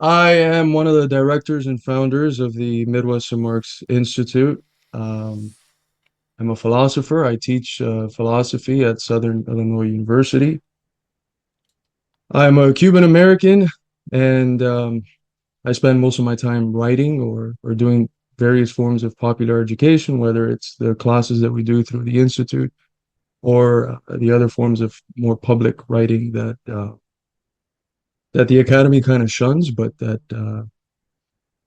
I am one of the directors and founders of the Midwestern Marx Institute. Um, I'm a philosopher. I teach philosophy at Southern Illinois University. I'm a Cuban American, and I spend most of my time writing or doing various forms of popular education, whether it's the classes that we do through the Institute or the other forms of more public writing that the academy kind of shuns, but that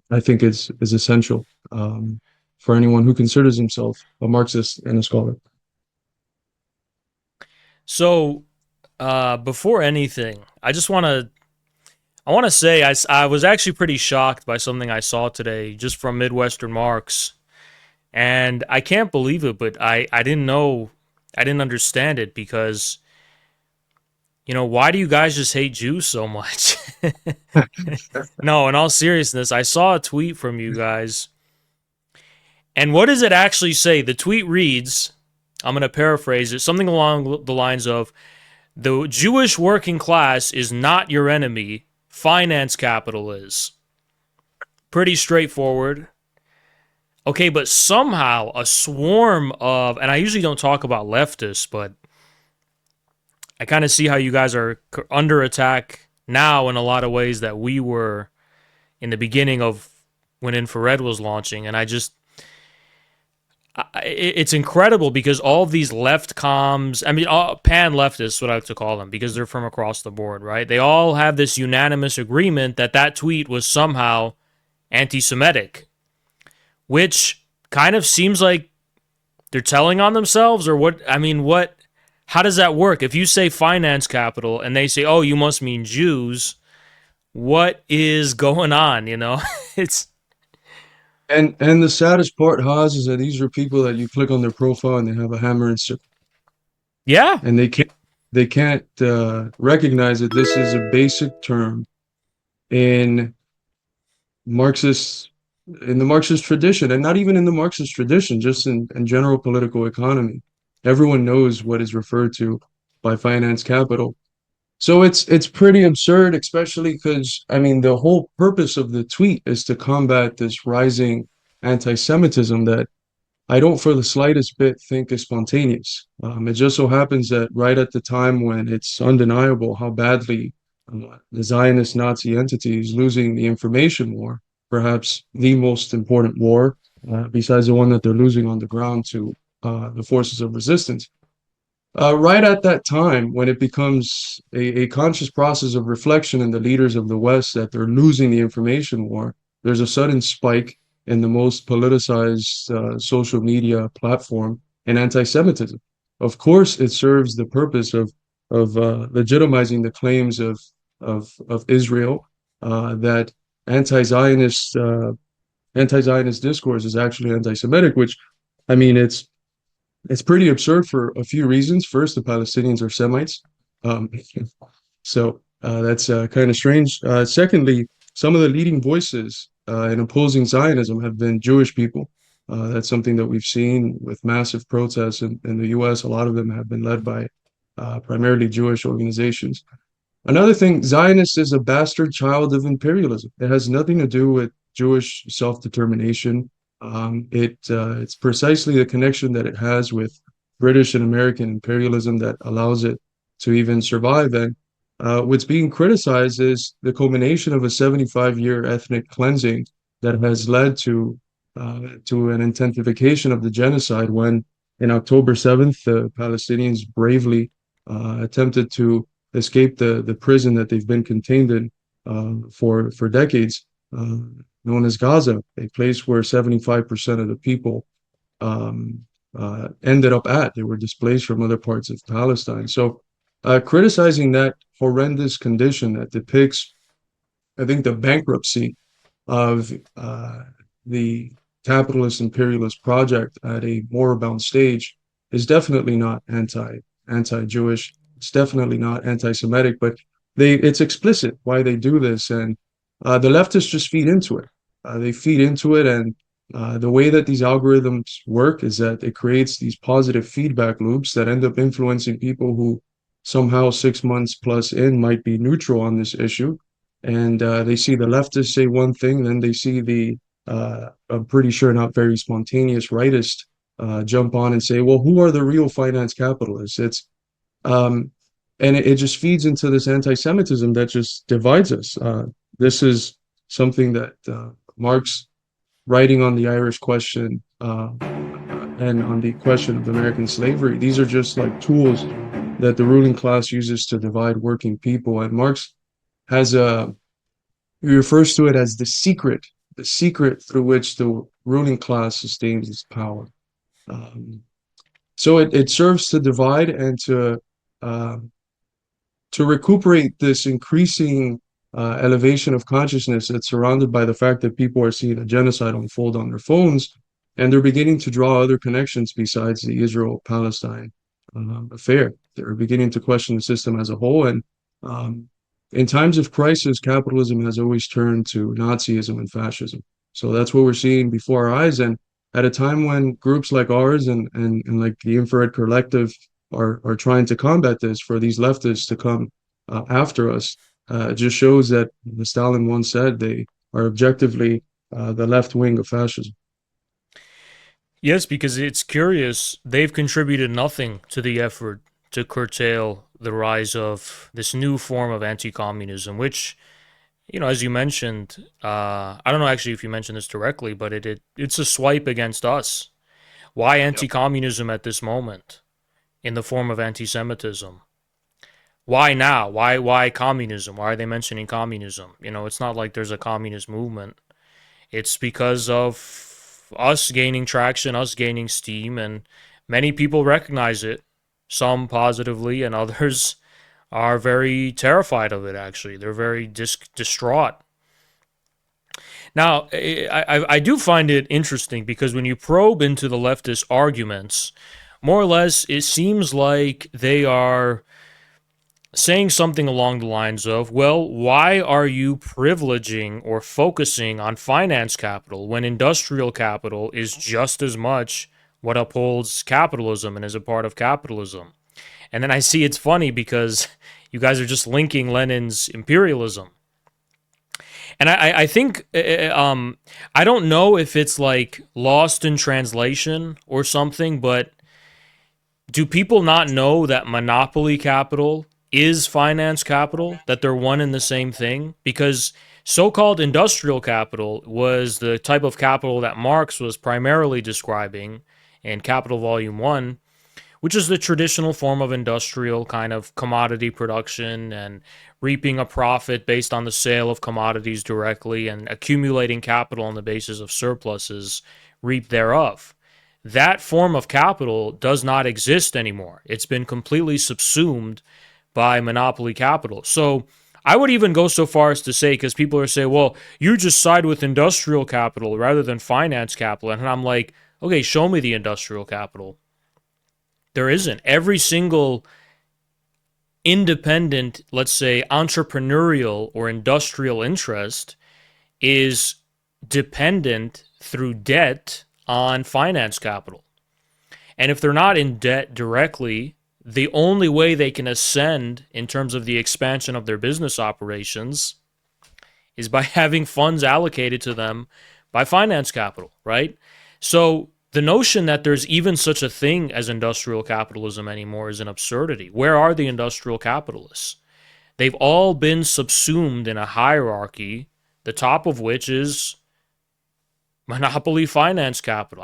I think is essential for anyone who considers himself a Marxist and a scholar. So, before anything, I want to say I was actually pretty shocked by something I saw today just from Midwestern Marx, and I can't believe it, but I didn't know, I didn't understand it because why do you guys just hate Jews so much? No, in all seriousness, I saw a tweet from you guys, and what does it actually say? The tweet reads, I'm going to paraphrase it, something along the lines of, the Jewish working class is not your enemy. Finance capital is. Pretty straightforward. Okay, but somehow a swarm of, and I usually don't talk about leftists, but I kind of see how you guys are under attack now in a lot of ways that we were in the beginning of when Infrared was launching. And it's incredible because all of these left comms, I mean, all, pan leftists, what I like to call them, because they're from across the board, right? They all have this unanimous agreement that that tweet was somehow anti-Semitic, which kind of seems like they're telling on themselves, or what? I mean, what? How does that work? If you say finance capital and they say, "Oh, you must mean Jews," what is going on? It's And the saddest part, Haas, is that these are people that you click on their profile and they have a hammer and sickle, yeah, and they can't recognize that this is a basic term in Marxist in the Marxist tradition, and not even in the Marxist tradition, just in general political economy. Everyone knows what is referred to by finance capital. So it's pretty absurd, especially because I mean the whole purpose of the tweet is to combat this rising anti-Semitism that I don't for the slightest bit think is spontaneous. It just so happens that right at the time when it's undeniable how badly the Zionist Nazi entity is losing the information war, perhaps the most important war, besides the one that they're losing on the ground to the forces of resistance. Right at that time, when it becomes a conscious process of reflection in the leaders of the West that they're losing the information war, there's a sudden spike in the most politicized social media platform in anti-Semitism. Of course, it serves the purpose of legitimizing the claims of Israel that anti-Zionist anti-Zionist discourse is actually anti-Semitic, which I mean it's pretty absurd for a few reasons. First, the Palestinians are Semites, um, so that's kind of strange. Secondly, some of the leading voices in opposing Zionism have been Jewish people. That's something that we've seen with massive protests in the U.S. A lot of them have been led by primarily Jewish organizations. Another thing, Zionist is a bastard child of imperialism. It has nothing to do with Jewish self-determination. It's precisely the connection that it has with British and American imperialism that allows it to even survive. And what's being criticized is the culmination of a 75-year ethnic cleansing that has led to an intensification of the genocide when, in October 7th, the Palestinians bravely attempted to escape the prison that they've been contained in for decades, known as Gaza, a place where 75% of the people ended up at. They were displaced from other parts of Palestine. So, criticizing that horrendous condition that depicts, I think, the bankruptcy of the capitalist imperialist project at a moribund stage is definitely not anti-Jewish. It's definitely not anti-Semitic, but it's explicit why they do this, and the leftists just feed into it. They feed into it, and the way that these algorithms work is that it creates these positive feedback loops that end up influencing people who somehow 6 months plus in might be neutral on this issue, and they see the leftists say one thing, then they see the I'm pretty sure not very spontaneous rightist jump on and say, well, who are the real finance capitalists? It's um, and it just feeds into this anti-Semitism that just divides us. This is something that Marx, writing on the Irish question and on the question of American slavery, these are just like tools that the ruling class uses to divide working people. And Marx has a he refers to it as the secret through which the ruling class sustains its power. Um, so it serves to divide and uh, to recuperate this increasing elevation of consciousness that's surrounded by the fact that people are seeing a genocide unfold on their phones, and they're beginning to draw other connections besides the Israel-Palestine affair. They're beginning to question the system as a whole, and in times of crisis, capitalism has always turned to Nazism and fascism. So that's what we're seeing before our eyes, and at a time when groups like ours and like the Infrared Collective are trying to combat this for these leftists to come after us. It just shows that, as Stalin once said, they are objectively the left wing of fascism. Yes, because it's curious. They've contributed nothing to the effort to curtail the rise of this new form of anti-communism, which, as you mentioned, I don't know actually if you mentioned this directly, but it's a swipe against us. Why Yep. anti-communism at this moment in the form of anti-Semitism? Why now? Why communism? Why are they mentioning communism? It's not like there's a communist movement. It's because of us gaining traction, us gaining steam, and many people recognize it, some positively, and others are very terrified of it, actually. They're very distraught. Now, I do find it interesting because when you probe into the leftist arguments, more or less, it seems like they are saying something along the lines of, well, why are you privileging or focusing on finance capital when industrial capital is just as much what upholds capitalism and is a part of capitalism? And then I see it's funny because you guys are just linking Lenin's imperialism. And I think, I don't know if it's like lost in translation or something, but do people not know that monopoly capital is finance capital, that they're one and the same thing? Because so-called industrial capital was the type of capital that Marx was primarily describing in Capital Volume 1, which is the traditional form of industrial kind of commodity production and reaping a profit based on the sale of commodities directly and accumulating capital on the basis of surpluses reaped thereof. That form of capital does not exist anymore. It's been completely subsumed by monopoly capital. So I would even go so far as to say, because people are saying, well, you just side with industrial capital rather than finance capital. And I'm like, okay, show me the industrial capital. There isn't. Every single independent, let's say, entrepreneurial or industrial interest is dependent through debt on finance capital. And if they're not in debt directly, the only way they can ascend in terms of the expansion of their business operations is by having funds allocated to them by finance capital, right? So the notion that there's even such a thing as industrial capitalism anymore is an absurdity. Where are the industrial capitalists? They've all been subsumed in a hierarchy, the top of which is monopoly finance capital.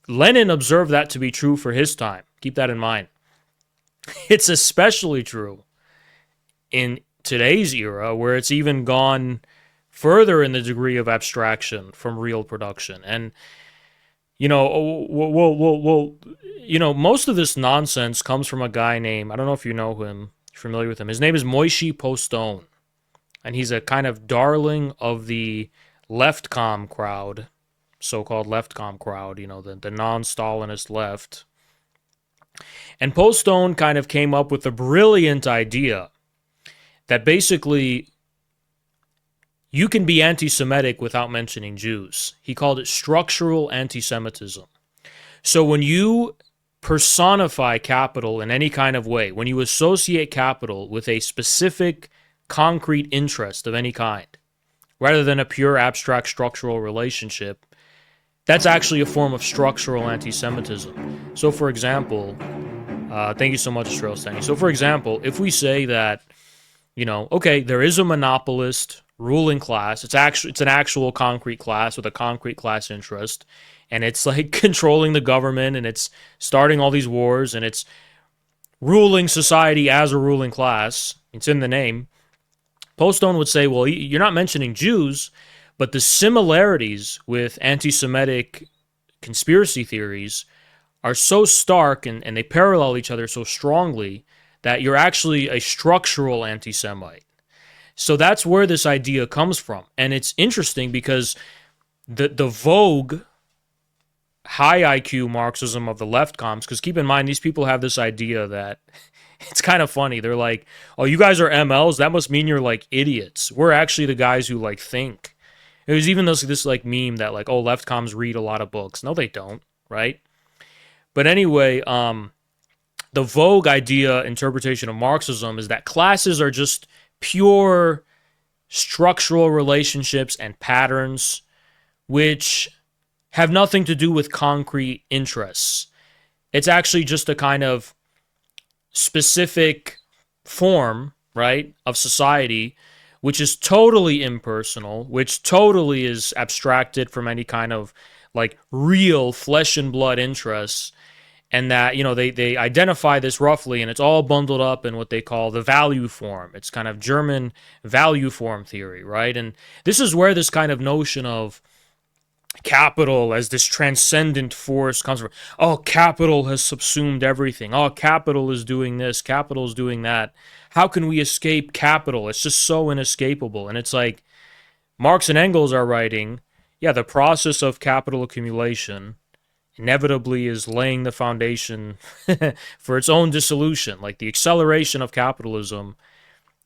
Lenin observed that to be true for his time. Keep that in mind. It's especially true in today's era, where it's even gone further in the degree of abstraction from real production. And most of this nonsense comes from a guy named, I don't know if you know him, you're familiar with him. His name is Moishe Postone, and he's a kind of darling of the leftcom crowd, so-called leftcom crowd, the non-Stalinist left. And Postone kind of came up with a brilliant idea that basically you can be anti-Semitic without mentioning Jews. He called it structural anti-Semitism. So when you personify capital in any kind of way, when you associate capital with a specific concrete interest of any kind, rather than a pure abstract structural relationship. That's actually a form of structural anti-Semitism. So, for example, thank you so much, Israel Steny. So, for example, if we say that, okay, there is a monopolist ruling class. It's an actual concrete class with a concrete class interest, and it's like controlling the government, and it's starting all these wars, and it's ruling society as a ruling class. It's in the name. Postone would say, well, you're not mentioning Jews, but the similarities with anti-Semitic conspiracy theories are so stark, and they parallel each other so strongly that you're actually a structural anti-Semite. So that's where this idea comes from. And it's interesting because the vogue high IQ Marxism of the left comes, because keep in mind, these people have this idea that it's kind of funny. They're like, oh, you guys are MLs? That must mean you're like idiots. We're actually the guys who like think. There's even this like meme that like, oh, left comms read a lot of books. No, they don't, right? But anyway, the vogue idea interpretation of Marxism is that classes are just pure structural relationships and patterns which have nothing to do with concrete interests. It's actually just a kind of specific form, right, of society, which is totally impersonal, which totally is abstracted from any kind of like real flesh and blood interests. And that, they identify this roughly, and it's all bundled up in what they call the value form. It's kind of German value form theory, right? And this is where this kind of notion of capital as this transcendent force comes from. Oh, capital has subsumed everything. Oh, capital is doing this. Capital is doing that. How can we escape capital? It's just so inescapable. And it's like Marx and Engels are writing, yeah, the process of capital accumulation inevitably is laying the foundation for its own dissolution. Like the acceleration of capitalism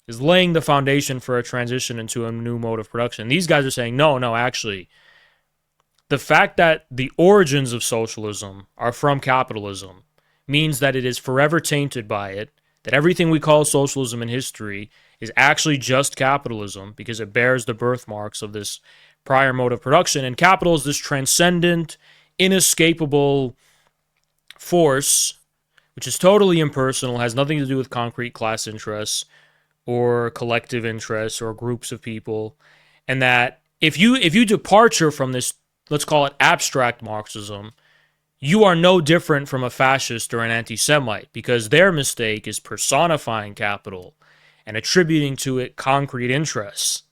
is laying the foundation for a transition into a new mode of production. These guys are saying, no, actually, the fact that the origins of socialism are from capitalism means that it is forever tainted by it, that everything we call socialism in history is actually just capitalism because it bears the birthmarks of this prior mode of production. And capital is this transcendent, inescapable force, which is totally impersonal, has nothing to do with concrete class interests or collective interests or groups of people. And that if you departure from this, let's call it abstract Marxism, you are no different from a fascist or an anti-Semite, because their mistake is personifying capital and attributing to it concrete interests.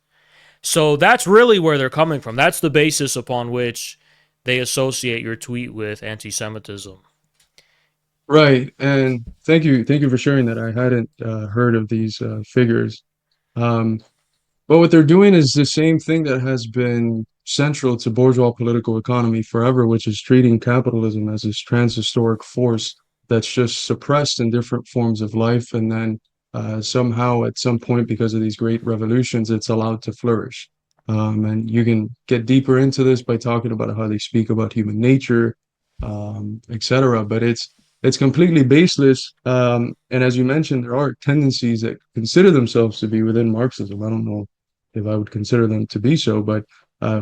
So that's really where they're coming from. That's the basis upon which they associate your tweet with anti-Semitism. Right, and thank you for sharing that. I hadn't heard of these figures. Um, but what they're doing is the same thing that has been central to bourgeois political economy forever, which is treating capitalism as this transhistoric force that's just suppressed in different forms of life, and then somehow at some point, because of these great revolutions, it's allowed to flourish. And you can get deeper into this by talking about how they speak about human nature, etc. But it's completely baseless. And as you mentioned, there are tendencies that consider themselves to be within Marxism. I don't know if I would consider them to be so, but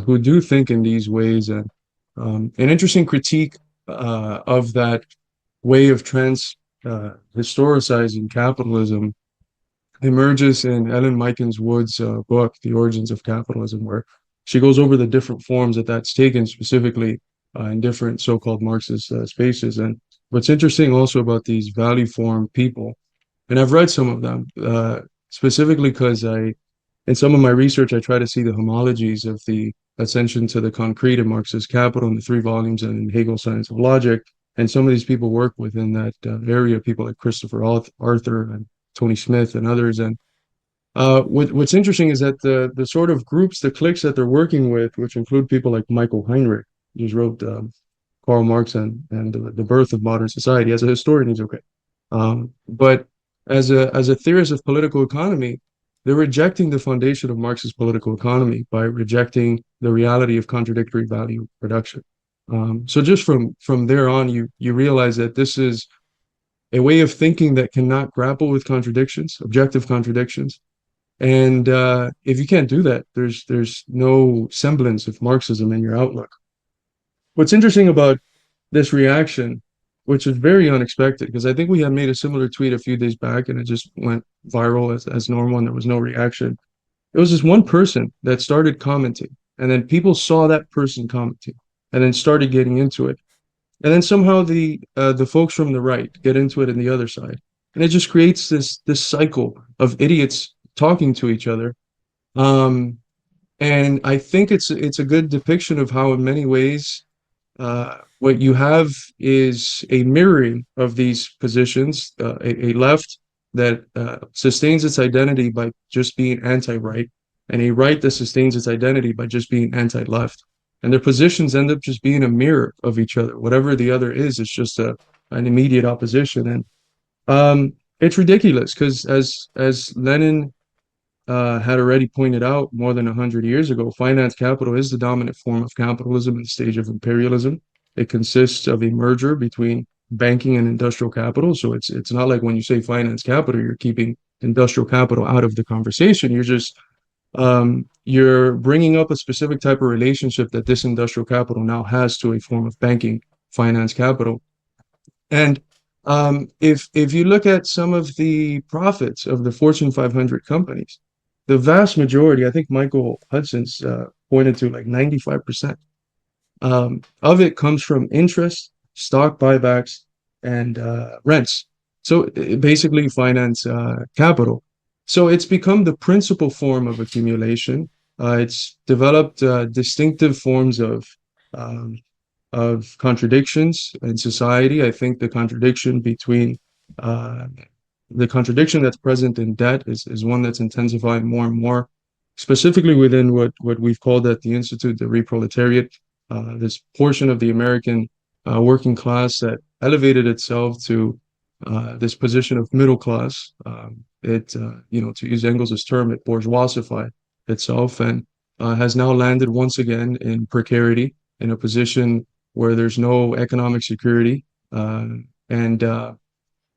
who do think in these ways. And an interesting critique of that way of historicizing capitalism emerges in Ellen Miken's Wood's book, The Origins of Capitalism, where she goes over the different forms that that's taken specifically in different so-called Marxist spaces. And what's interesting also about these value form people, and I've read some of them, specifically because in some of my research, I try to see the homologies of the ascension to the concrete in Marxist Capital in the 3 volumes and in Hegel's Science of Logic. And some of these people work within that area, people like Christopher Arthur and Tony Smith and others. And what's interesting is that the sort of groups, the cliques that they're working with, which include people like Michael Heinrich, who just wrote Karl Marx and the Birth of Modern Society. As a historian, he's okay. But as a theorist of political economy, they're rejecting the foundation of Marxist political economy by rejecting the reality of contradictory value production. So just from there on, you realize that this is a way of thinking that cannot grapple with contradictions, objective contradictions, And if you can't do that, there's no semblance of Marxism in your outlook. What's interesting about this reaction, which is very unexpected, because I think we had made a similar tweet a few days back and it just went viral as normal and there was no reaction. It was just one person that started commenting, and then people saw that person commenting and then started getting into it. And then somehow the folks from the right get into it in the other side. And it just creates this cycle of idiots talking to each other. Um, and I think it's a good depiction of how in many ways what you have is a mirroring of these positions, a left that sustains its identity by just being anti-right, and a right that sustains its identity by just being anti-left. And their positions end up just being a mirror of each other. Whatever the other is, it's just an immediate opposition. And it's ridiculous because as Lenin had already pointed out more than 100 years ago, finance capital is the dominant form of capitalism in the stage of imperialism. It consists of a merger between banking and industrial capital. So it's not like when you say finance capital, you're keeping industrial capital out of the conversation. You're bringing up a specific type of relationship that this industrial capital now has to a form of banking finance capital. And if you look at some of the profits of the Fortune 500 companies, the vast majority, I think Michael Hudson's pointed to like 95% of it comes from interest, stock buybacks, and rents. So basically, finance capital. So it's become the principal form of accumulation. It's developed distinctive forms um, of contradictions in society. I think uh, the contradiction that's present in debt is one that's intensifying more and more, specifically within what we've called at the Institute the reproletariat, this portion of the American working class that elevated itself to this position of middle class. To use Engels' term, it bourgeoisified itself and has now landed once again in precarity, in a position where there's no economic security, and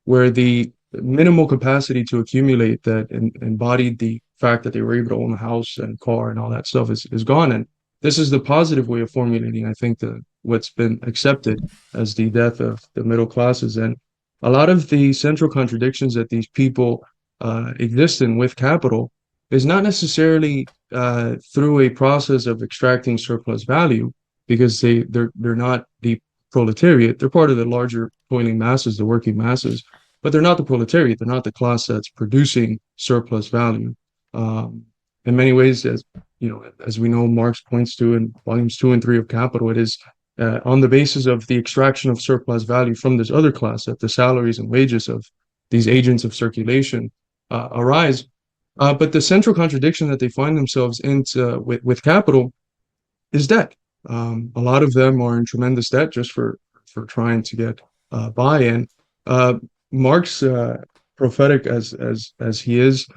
where the minimal capacity to accumulate that embodied the fact that they were able to own a house and car and all that stuff is gone. And this is the positive way of formulating, I think, what's been accepted as the death of the middle classes. And a lot of the central contradictions that these people exist in with capital is not necessarily through a process of extracting surplus value, because they're not the proletariat. They're part of the larger toiling masses, the working masses, but they're not the proletariat. They're not the class that's producing surplus value. Um, in many ways, as you know, as we know, Marx points to in volumes 2 and 3 of Capital, it is on the basis of the extraction of surplus value from this other class that the salaries and wages of these agents of circulation arise. But the central contradiction that they find themselves into with capital is debt. A lot of them are in tremendous debt just for trying to get by. And Marx, prophetic as he is,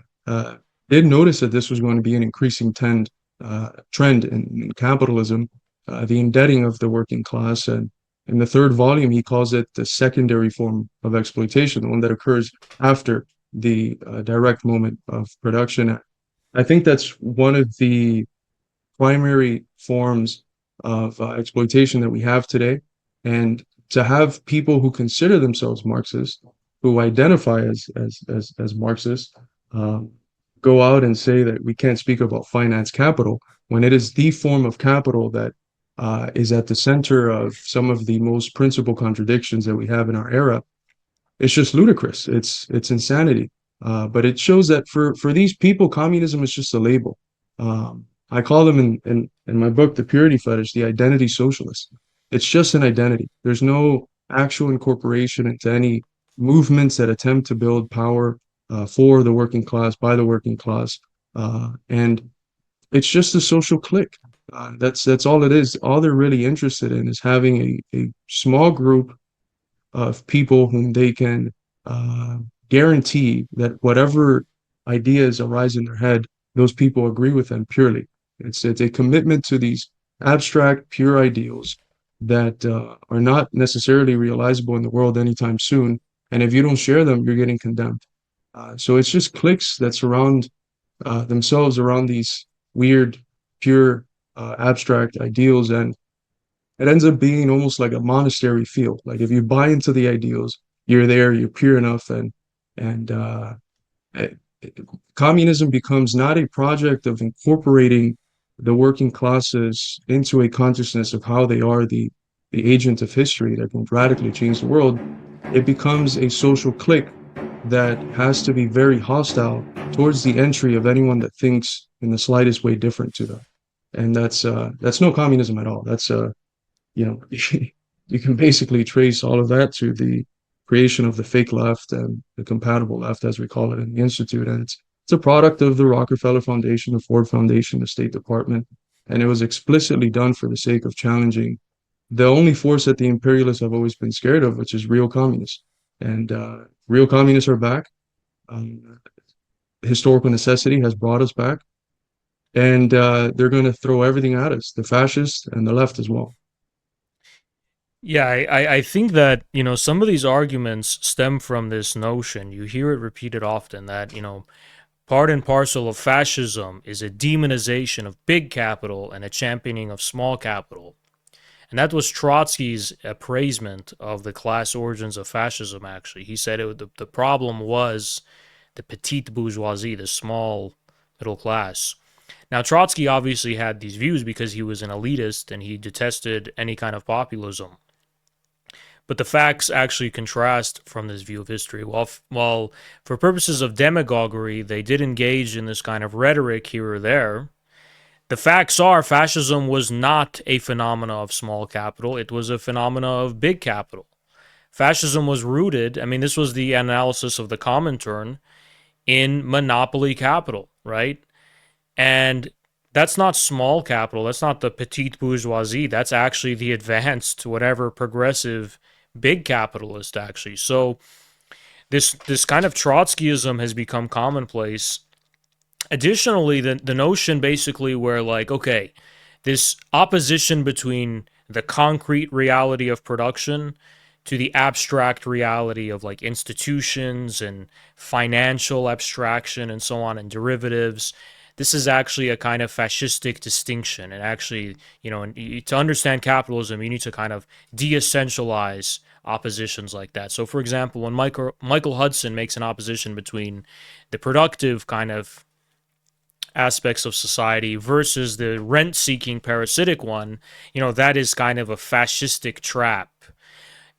did notice that this was going to be an increasing trend in capitalism, the indebting of the working class. And in the third volume, he calls it the secondary form of exploitation, the one that occurs after the direct moment of production. I think that's one of the primary forms of exploitation that we have today. And to have people who consider themselves Marxists, who identify as Marxists, um, go out and say that we can't speak about finance capital when it is the form of capital that is at the center of some of the most principal contradictions that we have in our era. It's just ludicrous. It's insanity. But it shows that for these people, communism is just a label. I call them in my book, The Purity Fetish, the identity socialists. It's just an identity. There's no actual incorporation into any movements that attempt to build power for the working class, by the working class. And it's just a social clique. That's all it is. All they're really interested in is having a small group of people whom they can guarantee that whatever ideas arise in their head, those people agree with them purely. It's a commitment to these abstract, pure ideals that are not necessarily realizable in the world anytime soon. And if you don't share them, you're getting condemned. So it's just cliques that surround themselves around these weird, pure, abstract ideals, and it ends up being almost like a monastery feel. Like if you buy into the ideals, you're there, you're pure enough, and it, communism becomes not a project of incorporating the working classes into a consciousness of how they are the agent of history that can radically change the world. It becomes a social clique that has to be very hostile towards the entry of anyone that thinks in the slightest way different to them. And that's no communism at all. That's you know, you can basically trace all of that to the creation of the fake left and the compatible left, as we call it in the Institute. And it's a product of the Rockefeller Foundation, the Ford Foundation, the State Department. And it was explicitly done for the sake of challenging the only force that the imperialists have always been scared of, which is real communists. And real communists are back. Um, Historical necessity has brought us back. And they're going to throw everything at us, the fascists and the left as well. Yeah, I think that, some of these arguments stem from this notion. You hear it repeated often that, part and parcel of fascism is a demonization of big capital and a championing of small capital. And that was Trotsky's appraisement of the class origins of fascism, actually. He said the problem was the petite bourgeoisie, the small middle class. Now, Trotsky obviously had these views because he was an elitist and he detested any kind of populism. But the facts actually contrast from this view of history. While for purposes of demagoguery, they did engage in this kind of rhetoric here or there, the facts are fascism was not a phenomena of small capital, it was a phenomena of big capital. Fascism was rooted, I mean, this was the analysis of the Comintern, in monopoly capital, right? And that's not small capital, that's not the petite bourgeoisie, that's actually the advanced, whatever, progressive big capitalist, actually. So this kind of Trotskyism has become commonplace. Additionally, the notion basically where, like, okay, this opposition between the concrete reality of production to the abstract reality of like institutions and financial abstraction and so on and derivatives. This is actually a kind of fascistic distinction. And actually, to understand capitalism, you need to kind of de essentialize oppositions like that. So, for example, when Michael Hudson makes an opposition between the productive kind of aspects of society versus the rent-seeking parasitic one, that is kind of a fascistic trap.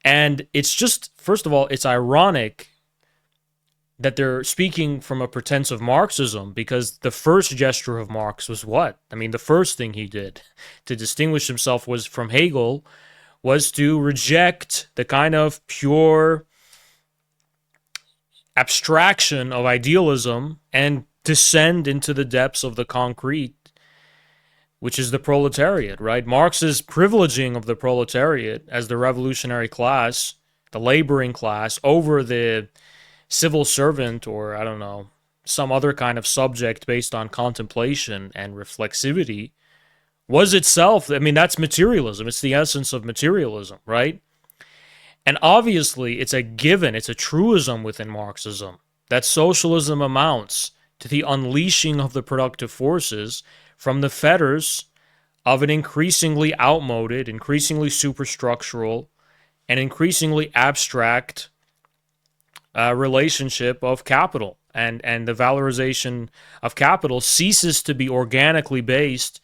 And it's just, first of all, it's ironic that they're speaking from a pretense of Marxism, because the first gesture of Marx was what? I mean, the first thing he did to distinguish himself was from Hegel was to reject the kind of pure abstraction of idealism and descend into the depths of the concrete, which is the proletariat, right? Marx's privileging of the proletariat as the revolutionary class, the laboring class, over the civil servant, or I don't know, some other kind of subject based on contemplation and reflexivity, was itself, I mean, that's materialism. It's the essence of materialism, right? And obviously, it's a given, it's a truism within Marxism that socialism amounts to the unleashing of the productive forces from the fetters of an increasingly outmoded, increasingly superstructural, and increasingly abstract relationship of capital. And the valorization of capital ceases to be organically based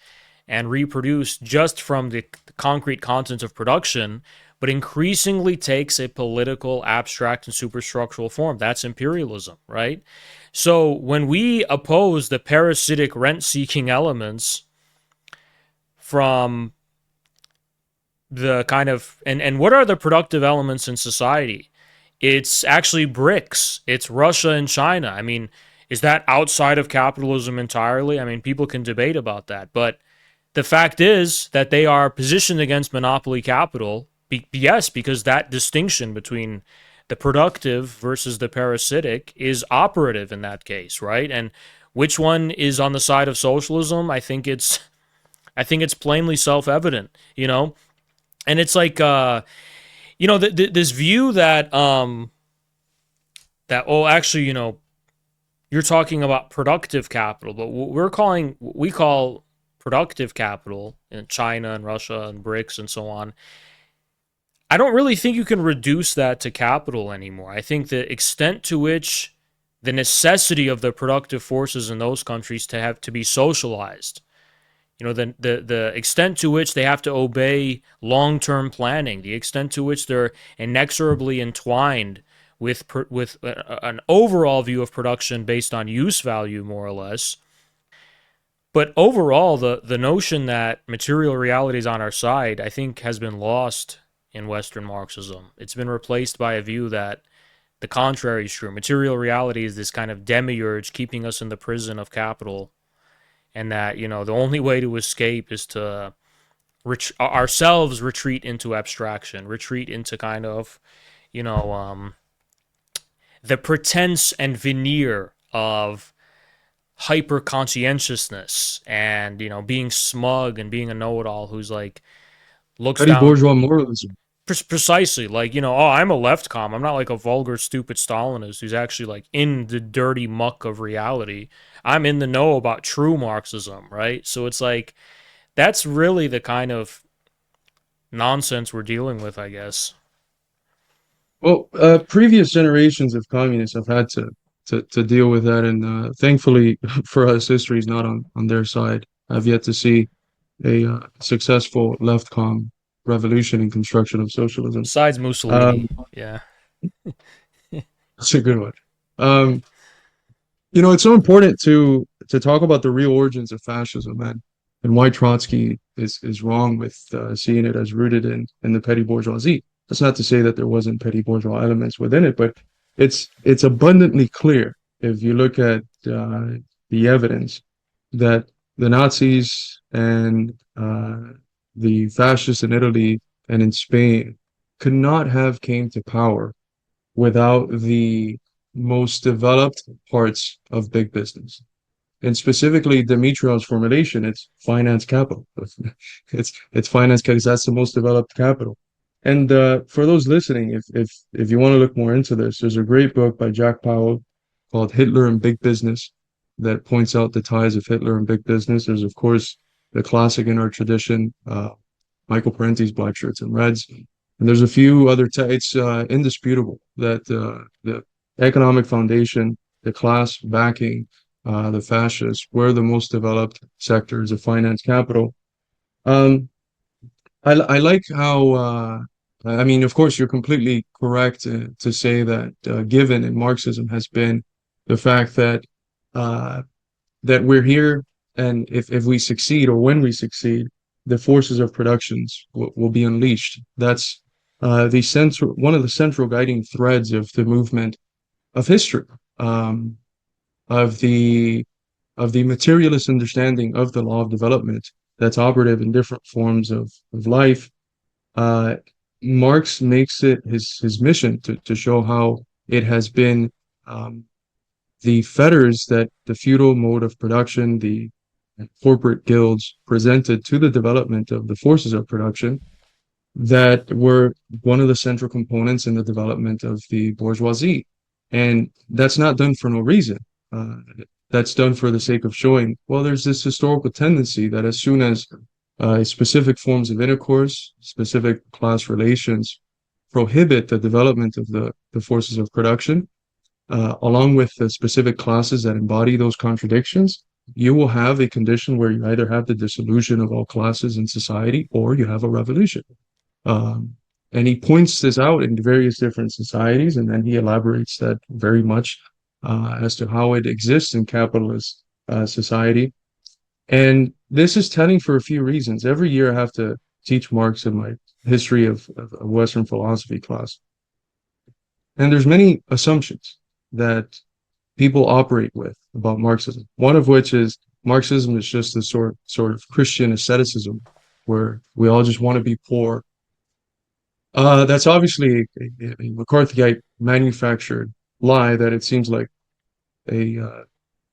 and reproduced just from the concrete content of production, but increasingly takes a political, abstract, and superstructural form. That's imperialism, right? So when we oppose the parasitic rent-seeking elements from the kind of, and what are the productive elements in society? It's actually BRICS. It's Russia and China. I mean, is that outside of capitalism entirely? I mean, people can debate about that, but the fact is that they are positioned against monopoly capital. Yes, because that distinction between the productive versus the parasitic is operative in that case, right? And which one is on the side of socialism? I think it's plainly self-evident, And it's like this view that that, oh, actually, you're talking about productive capital, but what we call productive capital in China and Russia and BRICS and so on. I don't really think you can reduce that to capital anymore. I think the extent to which the necessity of the productive forces in those countries to have to be socialized, the extent to which they have to obey long-term planning, the extent to which they're inexorably entwined with an overall view of production based on use value, more or less. But overall, the notion that material reality is on our side, I think, has been lost in Western Marxism. It's been replaced by a view that the contrary is true. Material reality is this kind of demiurge keeping us in the prison of capital, and that the only way to escape is to ourselves retreat into abstraction, retreat into kind of you know the pretense and veneer of hyper conscientiousness, and being smug and being a know-it-all who's like looks Petty down. bourgeois moralism. Precisely, like, oh, I'm a left com. I'm not like a vulgar, stupid Stalinist who's actually like in the dirty muck of reality. I'm in the know about true Marxism, right? So it's like that's really the kind of nonsense we're dealing with, I guess. Well, previous generations of communists have had to deal with that, and thankfully for us, history is not on their side. I've yet to see a successful left-com revolution and construction of socialism. Besides Mussolini, Um, yeah. that's a good one. Um, it's so important to talk about the real origins of fascism, and why Trotsky is wrong with seeing it as rooted in the petty bourgeoisie. That's not to say that there wasn't petty bourgeois elements within it, but it's abundantly clear if you look at the evidence that the Nazis and the fascists in Italy and in Spain could not have came to power without the most developed parts of big business. And specifically, Dimitriev's formulation, it's finance capital. It's finance because that's the most developed capital. And for those listening, if you want to look more into this, there's a great book by Jack Powell called Hitler and Big Business that points out the ties of Hitler and big business. There's, of course, the classic in our tradition, Michael Parenti's Black Shirts and Reds. And there's a few other, it's indisputable that the economic foundation, the class backing, the fascists were the most developed sectors of finance capital. Um, I like how, I mean, of course, you're completely correct to say that given in Marxism has been the fact that uh, that we're here, and if we succeed or when we succeed, the forces of productions will be unleashed. That's one of the central guiding threads of the movement of history, um, of the materialist understanding of the law of development that's operative in different forms of life. uh, Marx makes it his mission to show how it has been um, the fetters that the feudal mode of production, the corporate guilds presented to the development of the forces of production that were one of the central components in the development of the bourgeoisie. And that's not done for no reason. Uh, that's done for the sake of showing, well, there's this historical tendency that as soon as specific forms of intercourse, specific class relations prohibit the development of the forces of production, along with the specific classes that embody those contradictions, you will have a condition where you either have the dissolution of all classes in society or you have a revolution. Um, and he points this out in various different societies, and then he elaborates that very much as to how it exists in capitalist society. And this is telling for a few reasons. Every year I have to teach Marx in my history of Western philosophy class. And there's many assumptions that people operate with about Marxism. One of which is Marxism is just a sort of Christian asceticism where we all just want to be poor. That's obviously a McCarthyite manufactured lie that it seems like a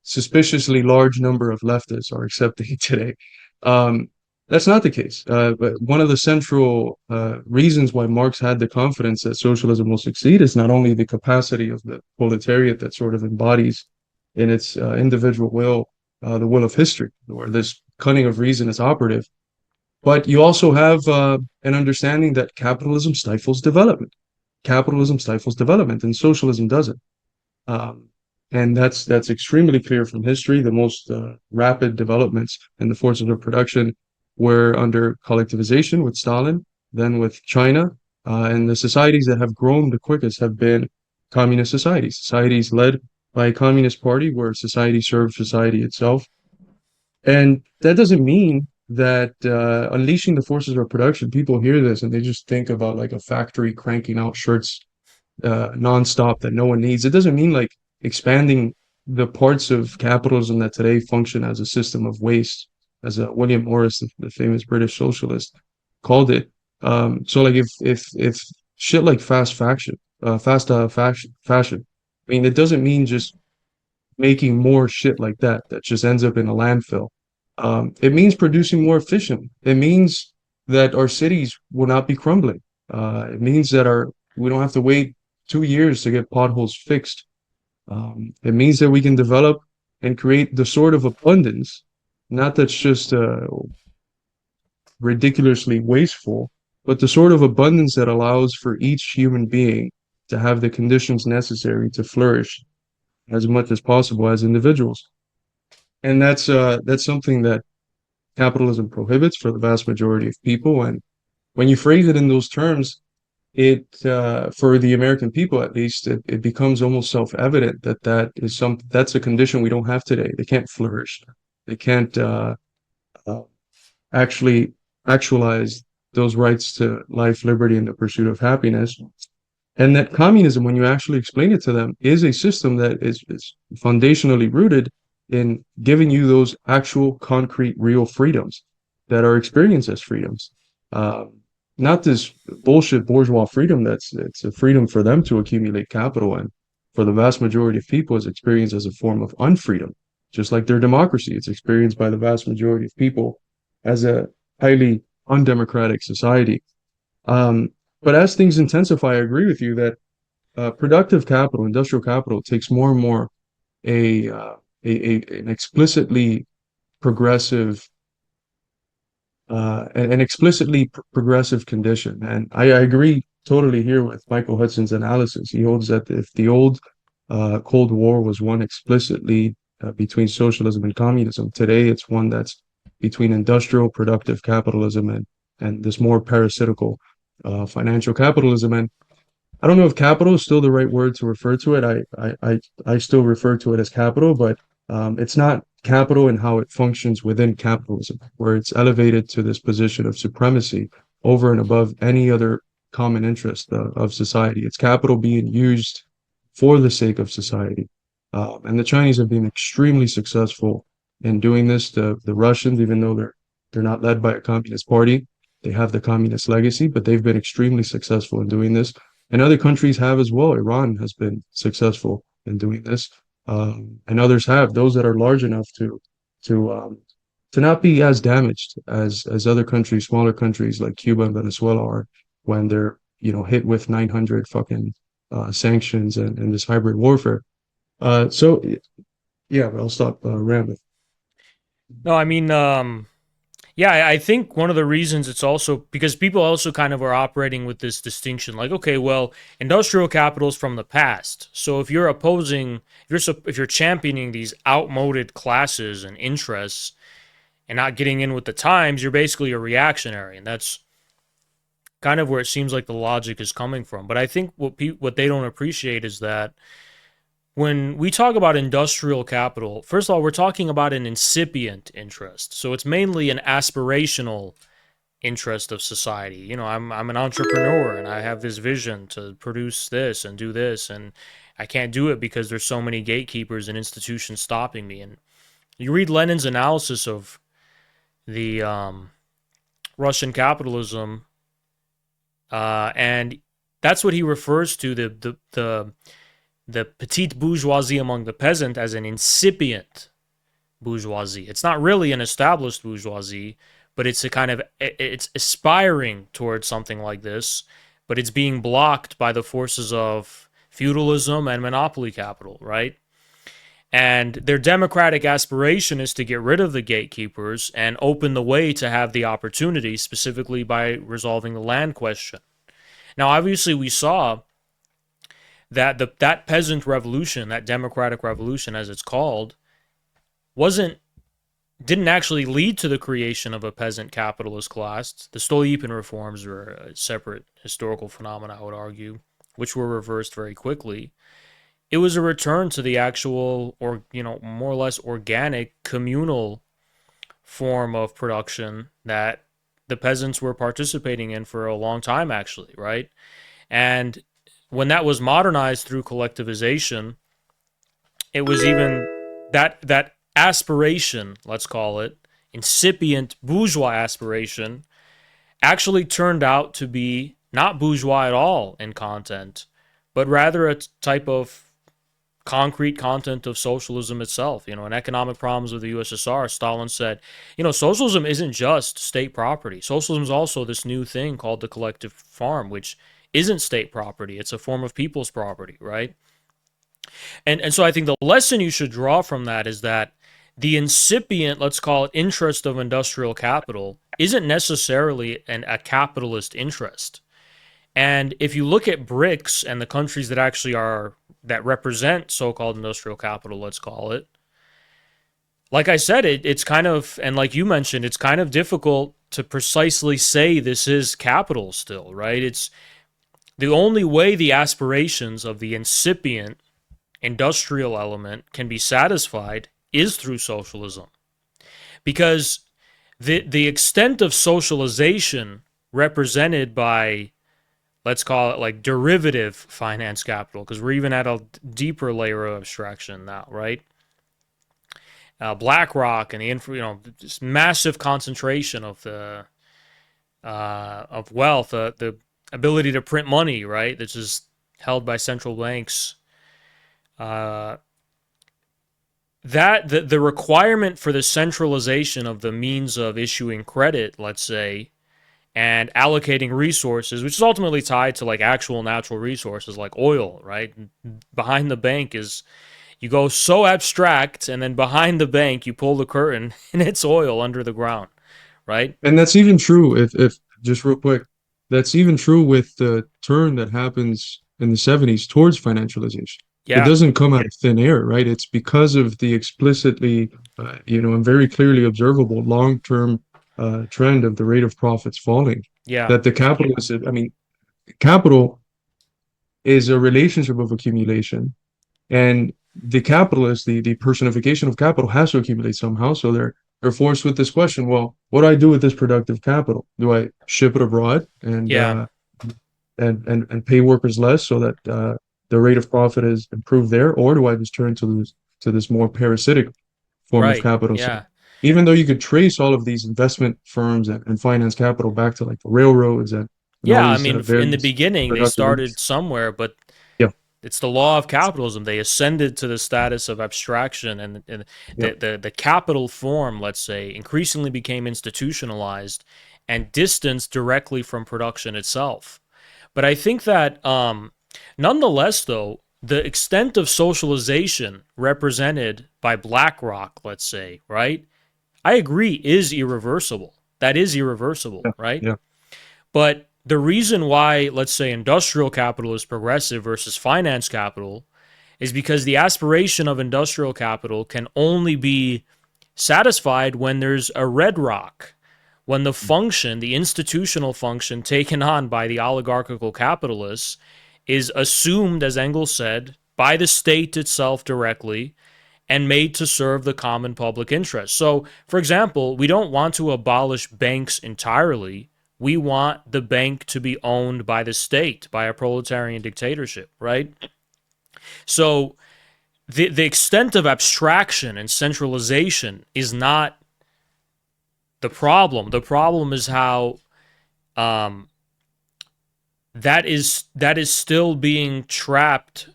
suspiciously large number of leftists are accepting today. Um, that's not the case. But one of the central reasons why Marx had the confidence that socialism will succeed is not only the capacity of the proletariat that sort of embodies in its individual will, the will of history, where this cunning of reason is operative. But you also have an understanding that capitalism stifles development. Capitalism stifles development, and socialism doesn't. Um, and that's extremely clear from history. The most rapid developments in the forces of production were under collectivization with Stalin, then with China, and the societies that have grown the quickest have been communist societies, societies led by a communist party where society served society itself. And that doesn't mean that unleashing the forces of production, people hear this and they just think about like a factory cranking out shirts nonstop that no one needs. It doesn't mean like expanding the parts of capitalism that today function as a system of waste, as William Morris, the famous British socialist, called it. So like if shit like fashion, I mean, it doesn't mean just making more shit like that that just ends up in a landfill. It means producing more efficient. It means that our cities will not be crumbling. It means that our we don't have to wait 2 years to get potholes fixed. It means that we can develop and create the sort of abundance, not that's just ridiculously wasteful, but the sort of abundance that allows for each human being to have the conditions necessary to flourish as much as possible as individuals. And that's something that capitalism prohibits for the vast majority of people. And when you phrase it in those terms, it for the American people at least, it becomes almost self-evident that that's a condition we don't have today. They can't flourish. They can't uh, actually actualize those rights to life, liberty, and the pursuit of happiness. And that communism, when you actually explain it to them, is a system that is foundationally rooted in giving you those actual, concrete, real freedoms that are experienced as freedoms. Um, Not this bullshit bourgeois freedom that's it's a freedom for them to accumulate capital, and for the vast majority of people is experienced as a form of unfreedom. Just like their democracy, it's experienced by the vast majority of people as a highly undemocratic society. Um, but as things intensify, I agree with you that productive capital, industrial capital, takes more and more an explicitly progressive an explicitly progressive condition. And I agree totally here with Michael Hudson's analysis. He holds that if the old Cold War was one explicitly between socialism and communism, today it's one that's between industrial productive capitalism and this more parasitical financial capitalism. And I don't know if capital is still the right word to refer to it. I still refer to it as capital, but it's not capital and how it functions within capitalism, where it's elevated to this position of supremacy over and above any other common interest of society. It's capital being used for the sake of society. And the Chinese have been extremely successful in doing this. The Russians, even though they're not led by a communist party, they have the communist legacy, but they've been extremely successful in doing this. And other countries have as well. Iran has been successful in doing this, and others have. Those that are large enough to to not be as damaged as other countries, smaller countries like Cuba and Venezuela are when they're hit with 900 fucking sanctions and this hybrid warfare. So yeah, but I'll stop rambling. No, I mean, yeah, I think one of the reasons it's also because people also kind of are operating with this distinction, like, okay, well, industrial capital is from the past. So if you're opposing, if you're championing these outmoded classes and interests and not getting in with the times, you're basically a reactionary, and that's kind of where it seems like the logic is coming from. But I think what they don't appreciate is that when we talk about industrial capital, first of all, we're talking about an incipient interest. So it's mainly an aspirational interest of society. I'm an entrepreneur and I have this vision to produce this and do this, and I can't do it because there's so many gatekeepers and institutions stopping me. And you read Lenin's analysis of the Russian capitalism, and that's what he refers to the petite bourgeoisie among the peasant as an incipient bourgeoisie. It's not really an established bourgeoisie, but it's aspiring towards something like this, but it's being blocked by the forces of feudalism and monopoly capital, right? And their democratic aspiration is to get rid of the gatekeepers and open the way to have the opportunity, specifically by resolving the land question. Now, obviously, we saw that that peasant revolution, that democratic revolution, as it's called, wasn't didn't actually lead to the creation of a peasant capitalist class. The Stolypin reforms were a separate historical phenomenon, I would argue, which were reversed very quickly. It was a return to the actual, or more or less organic communal form of production that the peasants were participating in for a long time, actually, right? And when that was modernized through collectivization, it was even that aspiration, let's call it, incipient bourgeois aspiration, actually turned out to be not bourgeois at all in content, but rather a type of concrete content of socialism itself. In Economic Problems of the USSR, Stalin said, socialism isn't just state property. Socialism is also this new thing called the collective farm, which isn't state property. It's a form of people's property, right? And so I think the lesson you should draw from that is that the incipient, let's call it, interest of industrial capital isn't necessarily a capitalist interest. And if you look at BRICS and the countries that actually that represent so-called industrial capital, let's call it, like I said, it's kind of, and like you mentioned, it's kind of difficult to precisely say this is capital still, right? It's the only way the aspirations of the incipient industrial element can be satisfied is through socialism. Because the extent of socialization represented by, let's call it, like, derivative finance capital, because we're even at a deeper layer of abstraction now, right? BlackRock and this massive concentration of the of wealth, the ability to print money, right? That's just held by central banks. That the requirement for the centralization of the means of issuing credit, let's say, and allocating resources, which is ultimately tied to like actual natural resources like oil, right? Behind the bank is, you go so abstract, and then behind the bank you pull the curtain and it's oil under the ground, right? And that's even true if just real quick, that's even true with the turn that happens in the 70s towards financialization. It Yeah, doesn't come out of thin air, right? It's because of the explicitly, and very clearly observable long-term trend of the rate of profits falling yeah, that the capitalist, I mean, capital is a relationship of accumulation, and the capitalist, the personification of capital, has to accumulate somehow. So they're forced with this question: well, what do I do with this productive capital? Do I ship it abroad and yeah, and pay workers less so that the rate of profit is improved there, or do I just turn to this more parasitic form of right, capital? So yeah. even though you could trace all of these investment firms and finance capital back to like the railroads and all Yeah, I these mean, in the various beginning, they productive started industries. somewhere, but Yeah, it's the law of capitalism. They ascended to the status of abstraction, and yeah. the capital form, let's say, increasingly became institutionalized and distanced directly from production itself. But I think that, nonetheless, though, the extent of socialization represented by BlackRock, let's say, right? I agree, is irreversible. That is irreversible, Yeah, right? yeah, But the reason why, let's say, industrial capital is progressive versus finance capital is because the aspiration of industrial capital can only be satisfied when there's a red rock, when the function, the institutional function taken on by the oligarchical capitalists is assumed, as Engels said, by the state itself directly and made to serve the common public interest. So, for example, we don't want to abolish banks entirely. We want the bank to be owned by the state, by a proletarian dictatorship, right? So, the extent of abstraction and centralization is not the problem. The problem is how, um, that is still being trapped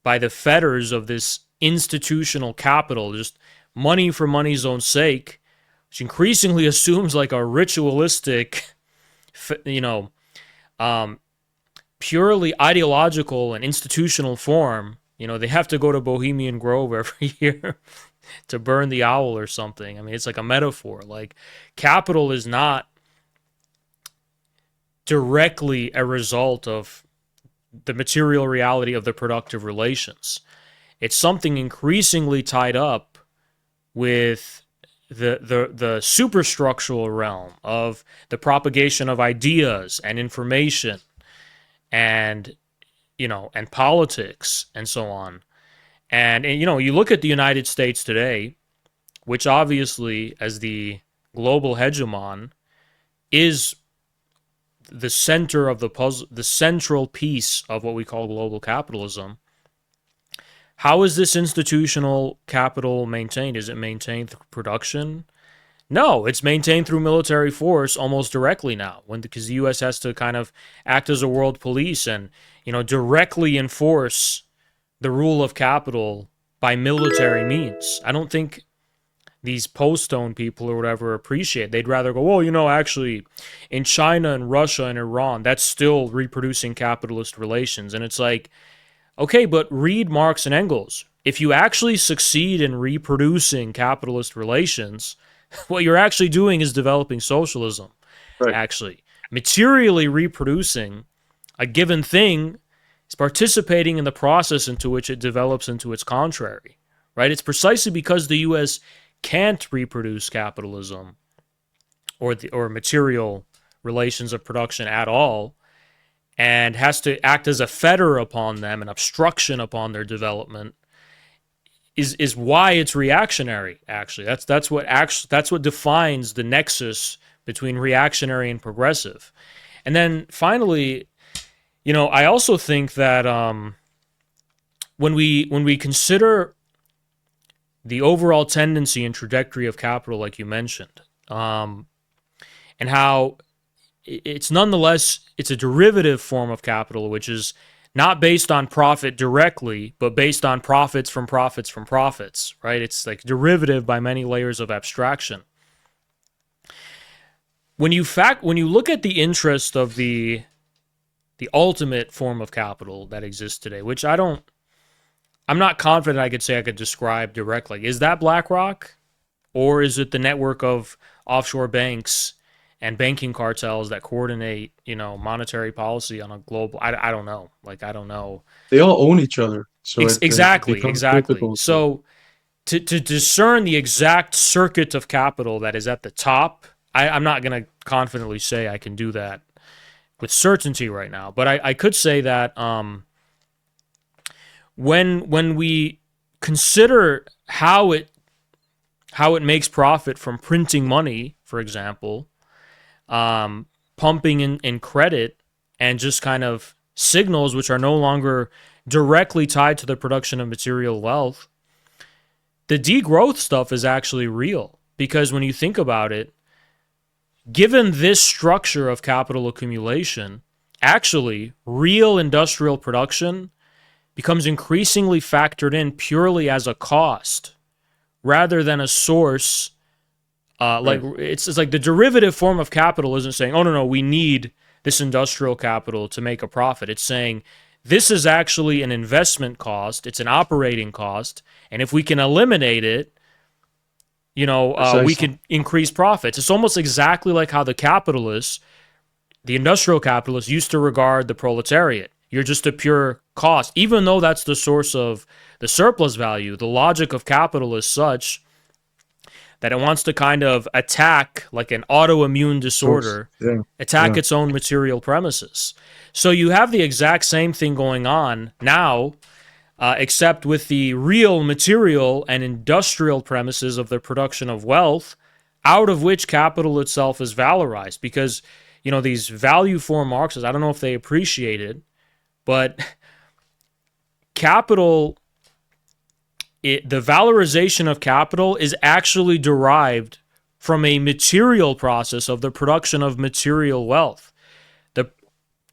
by the fetters of this institutional capital, just money for money's own sake, which increasingly assumes like a ritualistic, you know, um, purely ideological and institutional form They have to go to Bohemian Grove every year to burn the owl or something. I mean, it's like a metaphor. Like, capital is not directly a result of the material reality of the productive relations. It's something increasingly tied up with the superstructural realm of the propagation of ideas and information and and politics and so on. And you look at the United States today, which obviously, as the global hegemon, is the center of the puzzle, the central piece of what we call global capitalism. How is this institutional capital maintained? Is it maintained through production? No, it's maintained through military force almost directly now, because the U.S. has to kind of act as a world police and directly enforce the rule of capital by military means. I don't think these post-stone people or whatever appreciate. They'd rather go, well, actually, in China and Russia and Iran, that's still reproducing capitalist relations. And it's like, okay, but read Marx and Engels. If you actually succeed in reproducing capitalist relations, what you're actually doing is developing socialism. Right. Actually, materially reproducing a given thing is participating in the process into which it develops into its contrary. Right? It's precisely because the U.S. can't reproduce capitalism or material relations of production at all, and has to act as a fetter upon them, an obstruction upon their development, is why it's reactionary. Actually, that's what defines the nexus between reactionary and progressive. And then finally, I also think that when we consider the overall tendency and trajectory of capital, like you mentioned, and how it's nonetheless, it's a derivative form of capital, which is not based on profit directly, but based on profits from profits from profits, right? It's like derivative by many layers of abstraction. When you look at the interest of the ultimate form of capital that exists today, which I'm not confident I could describe directly. Is that BlackRock? Or is it the network of offshore banks and banking cartels that coordinate, monetary policy on a global? I don't know. I don't know. They all own each other. So exactly. it becomes difficult. So to discern the exact circuit of capital that is at the top, I'm not going to confidently say I can do that with certainty right now. But I could say that when we consider how it makes profit from printing money, for example, pumping in credit, and just kind of signals which are no longer directly tied to the production of material wealth, the degrowth stuff is actually real. Because when you think about it, given this structure of capital accumulation, actually real industrial production becomes increasingly factored in purely as a cost rather than a source. Like it's like the derivative form of capital isn't saying, oh, no, we need this industrial capital to make a profit. It's saying this is actually an investment cost. It's an operating cost. And if we can eliminate it, we can increase profits. It's almost exactly like how the industrial capitalists used to regard the proletariat. You're just a pure cost. Even though that's the source of the surplus value, the logic of capital is such that it wants to kind of attack, like an autoimmune disorder, its own material premises. So you have the exact same thing going on now, except with the real material and industrial premises of the production of wealth, out of which capital itself is valorized. Because, these value form Marxists, I don't know if they appreciate it, but capital, the valorization of capital is actually derived from a material process of the production of material wealth.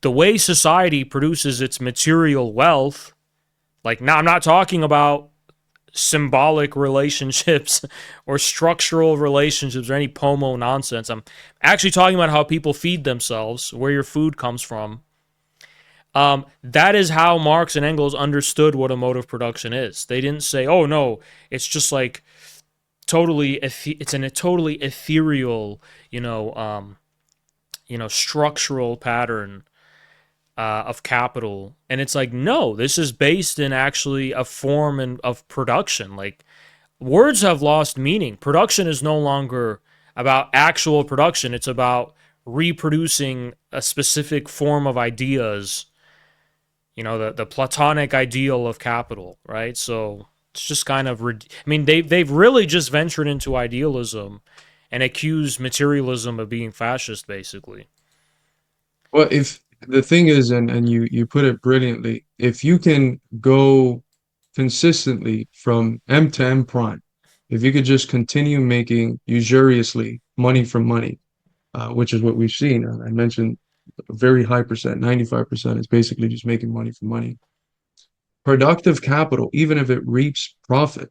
The way society produces its material wealth, like now I'm not talking about symbolic relationships or structural relationships or any POMO nonsense. I'm actually talking about how people feed themselves, where your food comes from. That is how Marx and Engels understood what a mode of production is. They didn't say, "Oh no, it's just like it's in a totally ethereal, you know, structural pattern of capital." And it's like, no, this is based in actually a form of production. Like words have lost meaning. Production is no longer about actual production. It's about reproducing a specific form of ideas, the Platonic ideal of capital, right? So it's just kind of, I mean, they've really just ventured into idealism and accused materialism of being fascist, basically. Well, if the thing is, and you put it brilliantly, if you can go consistently from M to M prime, if you could just continue making usuriously money from money, which is what we've seen. I mentioned a very high percent, 95% is basically just making money from money. Productive capital, even if it reaps profit,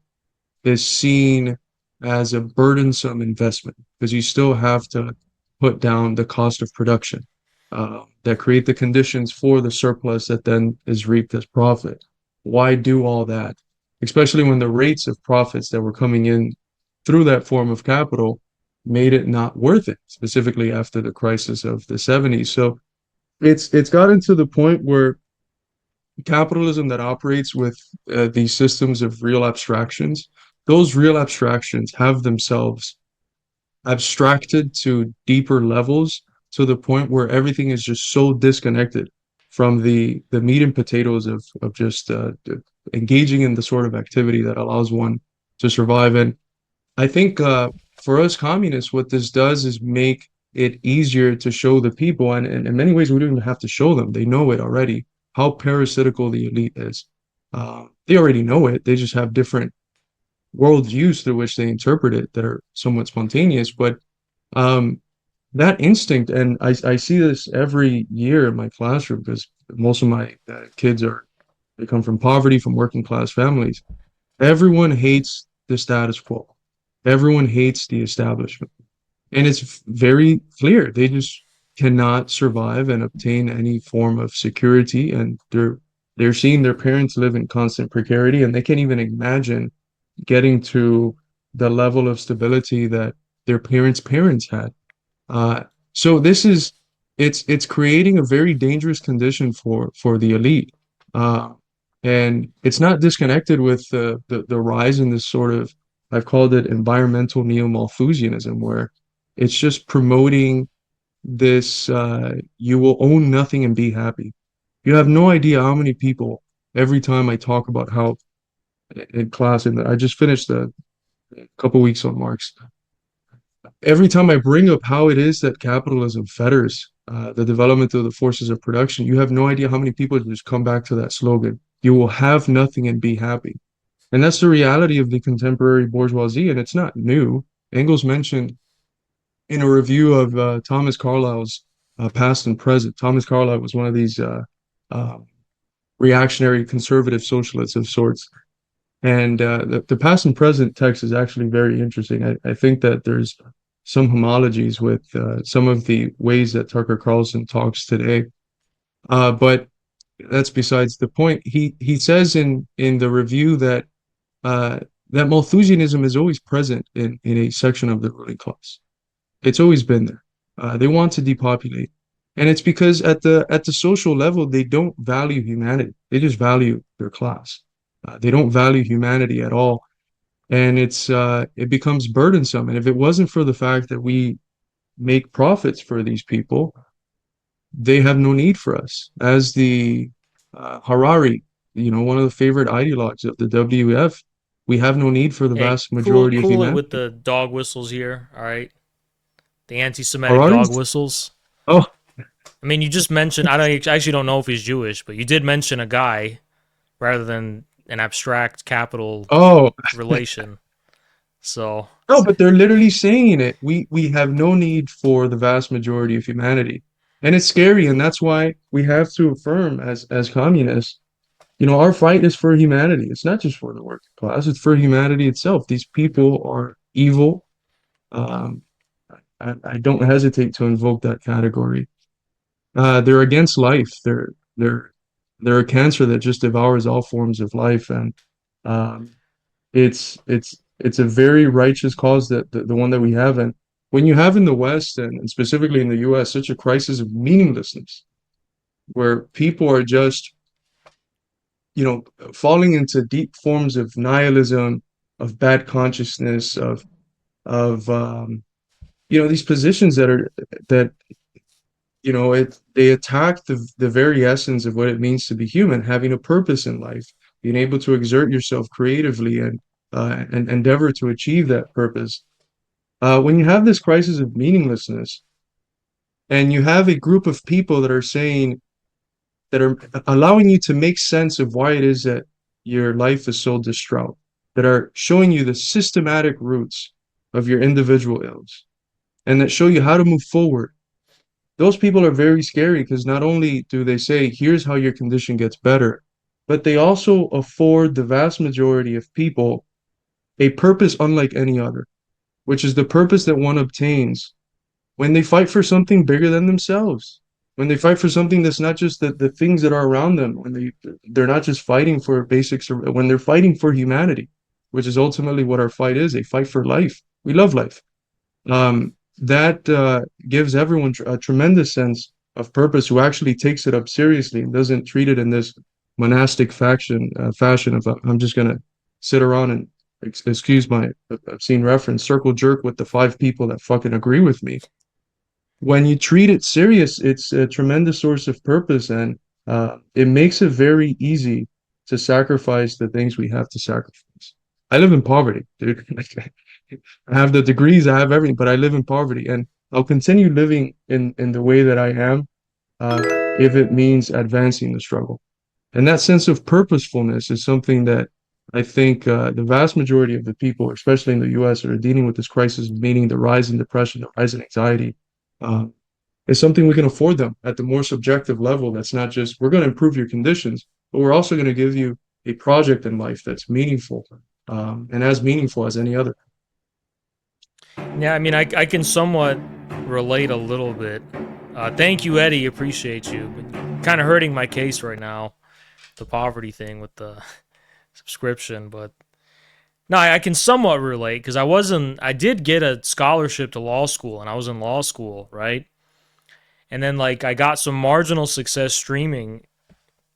is seen as a burdensome investment because you still have to put down the cost of production that create the conditions for the surplus that then is reaped as profit. Why do all that? Especially when the rates of profits that were coming in through that form of capital made it not worth it, specifically after the crisis of the 70s. So it's gotten to the point where capitalism that operates with these systems of real abstractions, those real abstractions have themselves abstracted to deeper levels to the point where everything is just so disconnected from the meat and potatoes of just engaging in the sort of activity that allows one to survive. And I think for us communists, what this does is make it easier to show the people, and in many ways, we don't even have to show them. They know it already, how parasitical the elite is. They already know it. They just have different worldviews through which they interpret it that are somewhat spontaneous. But um, that instinct, and I see this every year in my classroom because most of my kids they come from poverty, from working class families. Everyone hates the status quo. Everyone hates the establishment. And it's very clear. They just cannot survive and obtain any form of security. And they're seeing their parents live in constant precarity, and they can't even imagine getting to the level of stability that their parents had. Uh, so this is it's creating a very dangerous condition for the elite. Uh, and it's not disconnected with the rise in this sort of, I've called it environmental neo-Malthusianism, where it's just promoting this you will own nothing and be happy. You have no idea how many people, every time I talk about how in class, and I just finished a couple weeks on Marx, every time I bring up how it is that capitalism fetters the development of the forces of production, you have no idea how many people just come back to that slogan. You will have nothing and be happy. And that's the reality of the contemporary bourgeoisie, and it's not new. Engels mentioned in a review of Thomas Carlyle's Past and Present. Thomas Carlyle was one of these uh, reactionary conservative socialists of sorts. And the past and present text is actually very interesting. I think that there's some homologies with some of the ways that Tucker Carlson talks today. But that's besides the point. He says in the review that uh, that Malthusianism is always present in a section of the ruling class. It's always been there. They want to depopulate, and it's because at the social level they don't value humanity. They just value their class. They don't value humanity at all, and it becomes burdensome. And if it wasn't for the fact that we make profits for these people, they have no need for us. As the Harari, one of the favorite ideologues of the WF, we have no need for the Hey, vast cool, majority of cool it humanity. with the dog whistles here. All right, the anti-Semitic Harari? dog whistles. Oh, I mean, you just mentioned. I actually don't know if he's Jewish, but you did mention a guy rather than an abstract capital oh, relation. So, no, but they're literally saying it. We have no need for the vast majority of humanity. And it's scary, and that's why we have to affirm as communists, our fight is for humanity. It's not just for the working class, it's for humanity itself. These people are evil. Um, I don't hesitate to invoke that category. They're against life. They're They're a cancer that just devours all forms of life, and um, it's a very righteous cause that the one that we have. And when you have in the West and specifically in the US such a crisis of meaninglessness where people are just, falling into deep forms of nihilism, of bad consciousness, of these positions that they attack the very essence of what it means to be human, having a purpose in life, being able to exert yourself creatively and endeavor to achieve that purpose. When you have this crisis of meaninglessness, and you have a group of people that are allowing you to make sense of why it is that your life is so distraught, that are showing you the systematic roots of your individual ills, and that show you how to move forward. Those people are very scary because not only do they say, here's how your condition gets better, but they also afford the vast majority of people a purpose unlike any other, which is the purpose that one obtains when they fight for something bigger than themselves, when they fight for something that's not just the things that are around them, when they're not just fighting for basics, when they're fighting for humanity, which is ultimately what our fight is, a fight for life. We love life. That gives everyone a tremendous sense of purpose who actually takes it up seriously and doesn't treat it in this monastic fashion of I'm just gonna sit around and excuse my obscene reference, circle jerk with the five people that fucking agree with me. When you treat it serious, it's a tremendous source of purpose, and it makes it very easy to sacrifice the things we have to sacrifice. I live in poverty, dude. I have the degrees, I have everything, but I live in poverty, and I'll continue living in the way that I am, if it means advancing the struggle. And that sense of purposefulness is something that I think the vast majority of the people, especially in the U.S., that are dealing with this crisis, meaning the rise in depression, the rise in anxiety, uh, is something we can afford them at the more subjective level. That's not just we're going to improve your conditions, but we're also going to give you a project in life that's meaningful, and as meaningful as any other. Yeah, I mean, I can somewhat relate a little bit. Thank you, Eddie. Appreciate you. Kind of hurting my case right now, the poverty thing with the subscription, but no, I can somewhat relate because I did get a scholarship to law school and I was in law school, right? And then like I got some marginal success streaming.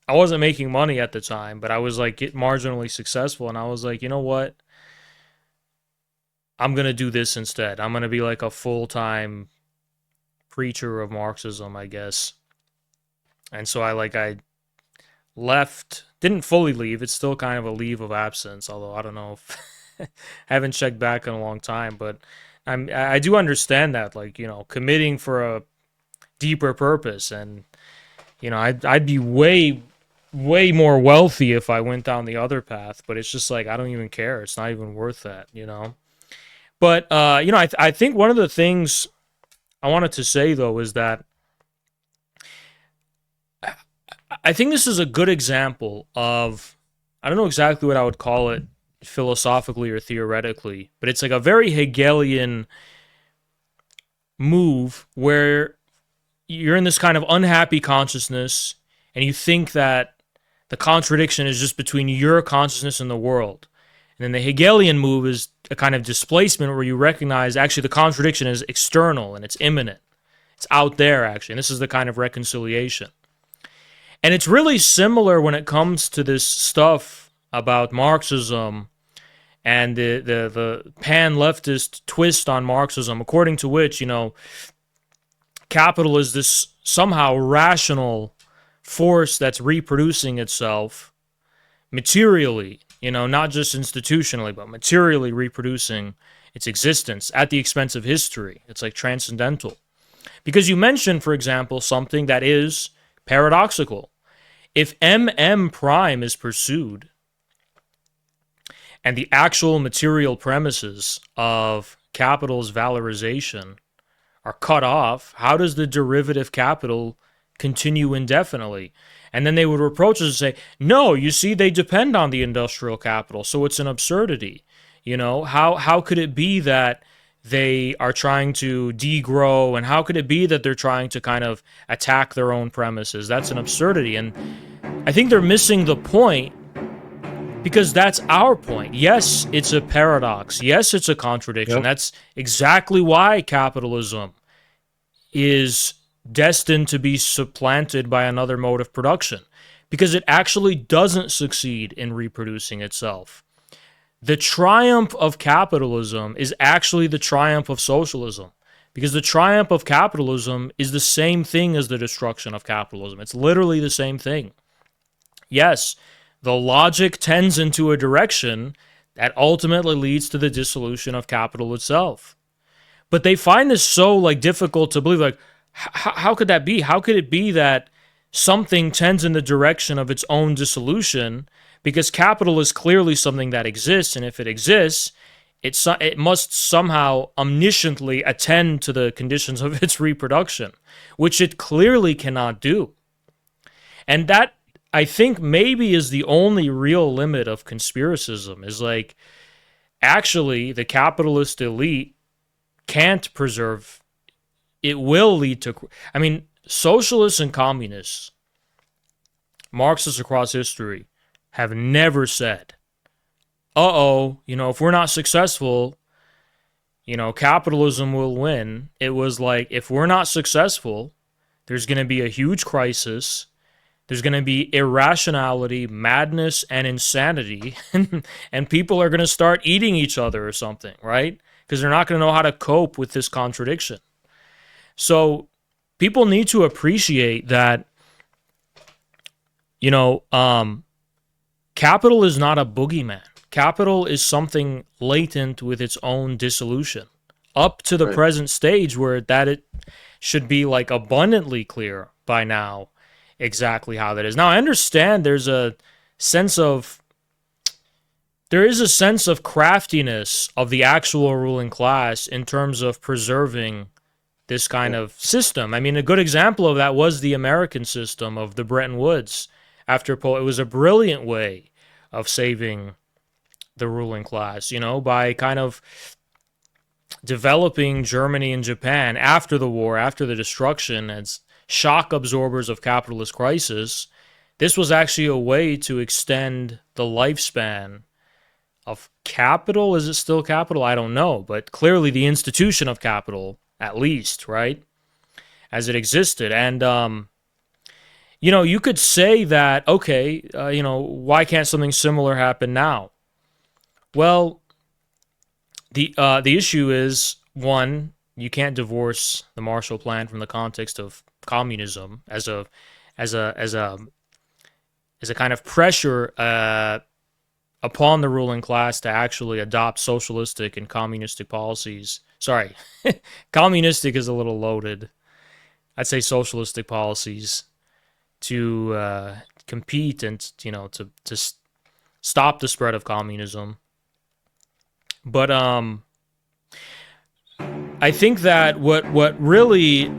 I wasn't making money at the time, but I was like get marginally successful, and I was like, you know what? I'm gonna do this instead. I'm gonna be like a full time preacher of Marxism, I guess. And so I left, didn't fully leave. It's still kind of a leave of absence, although I don't know if I haven't checked back in a long time, but I do understand that, like, committing for a deeper purpose, and I'd be way more wealthy if I went down the other path, but it's just like I don't even care. It's not even worth that. But I think one of the things I wanted to say though is that I think this is a good example of, I don't know exactly what I would call it philosophically or theoretically, but it's like a very Hegelian move where you're in this kind of unhappy consciousness and you think that the contradiction is just between your consciousness and the world. And then the Hegelian move is a kind of displacement where you recognize actually the contradiction is external and it's immanent. It's out there, actually. And this is the kind of reconciliation. And it's really similar when it comes to this stuff about Marxism and the pan-leftist twist on Marxism, according to which, capital is this somehow rational force that's reproducing itself materially, not just institutionally, but materially reproducing its existence at the expense of history. It's like transcendental. Because you mentioned, for example, something that is paradoxical. If MM prime is pursued and the actual material premises of capital's valorization are cut off, how does the derivative capital continue indefinitely? And then they would reproach us and say, no, you see, they depend on the industrial capital, so it's an absurdity. How could it be that they are trying to degrow, and how could it be that they're trying to kind of attack their own premises? That's an absurdity, and I think they're missing the point, because that's our point. Yes, it's a paradox. Yes, it's a contradiction. Yep. That's exactly why capitalism is destined to be supplanted by another mode of production, because it actually doesn't succeed in reproducing itself. The triumph of capitalism is actually the triumph of socialism, because the triumph of capitalism is the same thing as the destruction of capitalism. It's literally the same thing. Yes, the logic tends into a direction that ultimately leads to the dissolution of capital itself. But they find this so like difficult to believe. Like, how could that be? How could it be that something tends in the direction of its own dissolution? Because capital is clearly something that exists, and if it exists, it must somehow omnisciently attend to the conditions of its reproduction, which it clearly cannot do. And that, I think, maybe is the only real limit of conspiracism, is like, actually, the capitalist elite can't preserve, it will lead to, I mean, socialists and communists, Marxists across history, have never said, if we're not successful, capitalism will win. It was like, if we're not successful, there's going to be a huge crisis. There's going to be irrationality, madness, and insanity, and people are going to start eating each other or something, right? Because they're not going to know how to cope with this contradiction. So people need to appreciate that, capital is not a boogeyman. Capital is something latent with its own dissolution, up to the Right. present stage where it should be like abundantly clear by now exactly how that is. Now, I understand there is a sense of craftiness of the actual ruling class in terms of preserving this kind of system. I mean, a good example of that was the American system of the Bretton Woods after It was a brilliant way of saving the ruling class, by kind of developing Germany and Japan after the war, after the destruction, as shock absorbers of capitalist crisis. This was actually a way to extend the lifespan of capital. Is it still capital? I don't know, but clearly the institution of capital, at least, right, as it existed. And you could say that, okay, why can't something similar happen now? Well, the issue is, one, you can't divorce the Marshall Plan from the context of communism as a kind of pressure upon the ruling class to actually adopt socialistic and communistic policies. Sorry, communistic is a little loaded. I'd say socialistic policies to compete and to stop the spread of communism. But I think that what really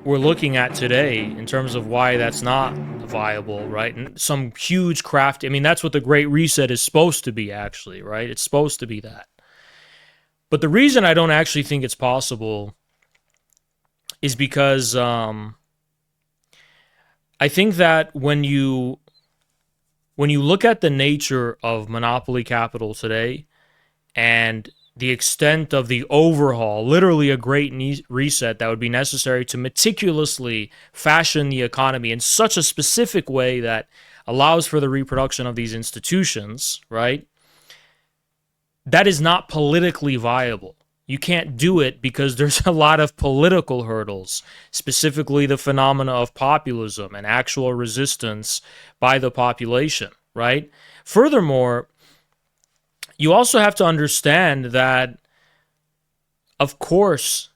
we're looking at today in terms of why that's not viable, right? And some huge craft. I mean, that's what the Great Reset is supposed to be, actually, right? It's supposed to be that. But the reason I don't actually think it's possible is because I think that when you look at the nature of monopoly capital today and the extent of the overhaul, literally a great reset that would be necessary to meticulously fashion the economy in such a specific way that allows for the reproduction of these institutions, right? That is not politically viable. You can't do it because there's a lot of political hurdles, specifically the phenomena of populism and actual resistance by the population, right? Furthermore, you also have to understand that, of course,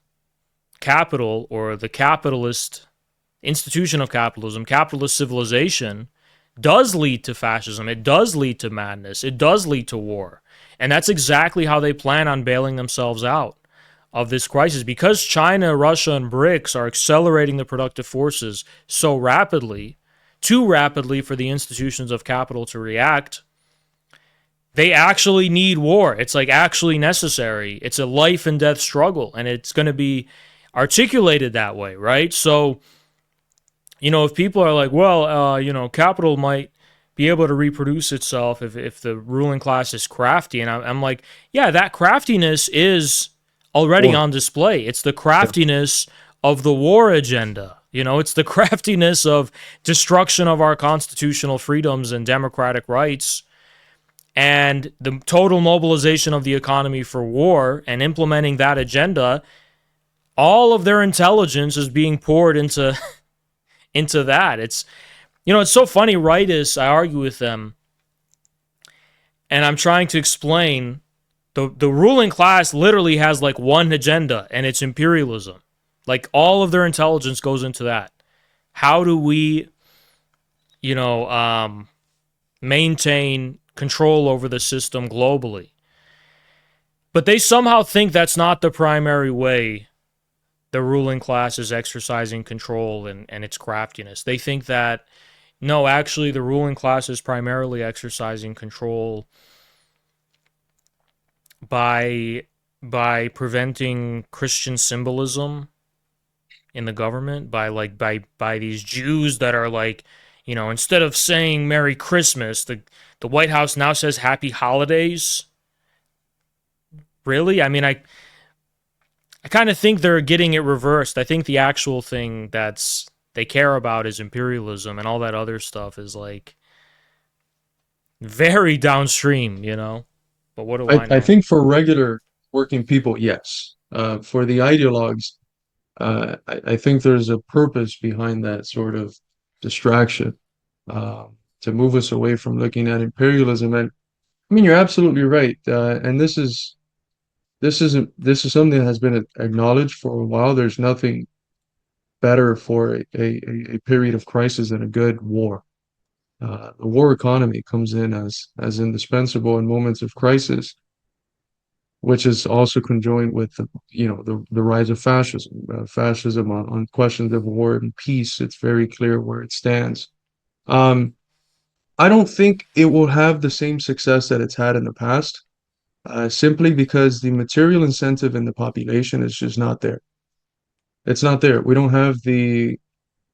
capital, or the capitalist institution of capitalism, capitalist civilization, does lead to fascism. It does lead to madness. It does lead to war. And that's exactly how they plan on bailing themselves out of this crisis. Because China, Russia, and BRICS are accelerating the productive forces so rapidly, too rapidly for the institutions of capital to react, They actually need war. It's like actually necessary. It's a life and death struggle, and it's going to be articulated that way, right? So, if people are like, well, capital might be able to reproduce itself if the ruling class is crafty, and I'm like, yeah, that craftiness is already Or on display. It's the yeah. craftiness of the war agenda. It's the craftiness of destruction of our constitutional freedoms and democratic rights, and the total mobilization of the economy for war and implementing that agenda. All of their intelligence is being poured into that. It's so funny. Rightists, I argue with them, and I'm trying to explain the ruling class literally has like one agenda, and it's imperialism. Like all of their intelligence goes into that. How do we, you know, maintain control over the system globally? But they somehow think that's not the primary way the ruling class is exercising control and its craftiness. They think that no, actually, the ruling class is primarily exercising control by preventing Christian symbolism in the government, by these Jews that are like, instead of saying Merry Christmas, the White House now says Happy Holidays. Really? I mean, I kind of think they're getting it reversed. I think the actual thing that's they care about is imperialism, and all that other stuff is like very downstream. But what do I I know? think for regular working people, yes. For the ideologues, I think there's a purpose behind that sort of distraction, to move us away from looking at imperialism. And I mean, you're absolutely right. And this is something that has been acknowledged for a while. There's nothing better for a period of crisis than a good war. The war economy comes in as indispensable in moments of crisis, which is also conjoined with the rise of fascism. Fascism on questions of war and peace, it's very clear where it stands. Um, I don't think it will have the same success that it's had in the past, simply because the material incentive in the population is just not there. It's not there. We don't have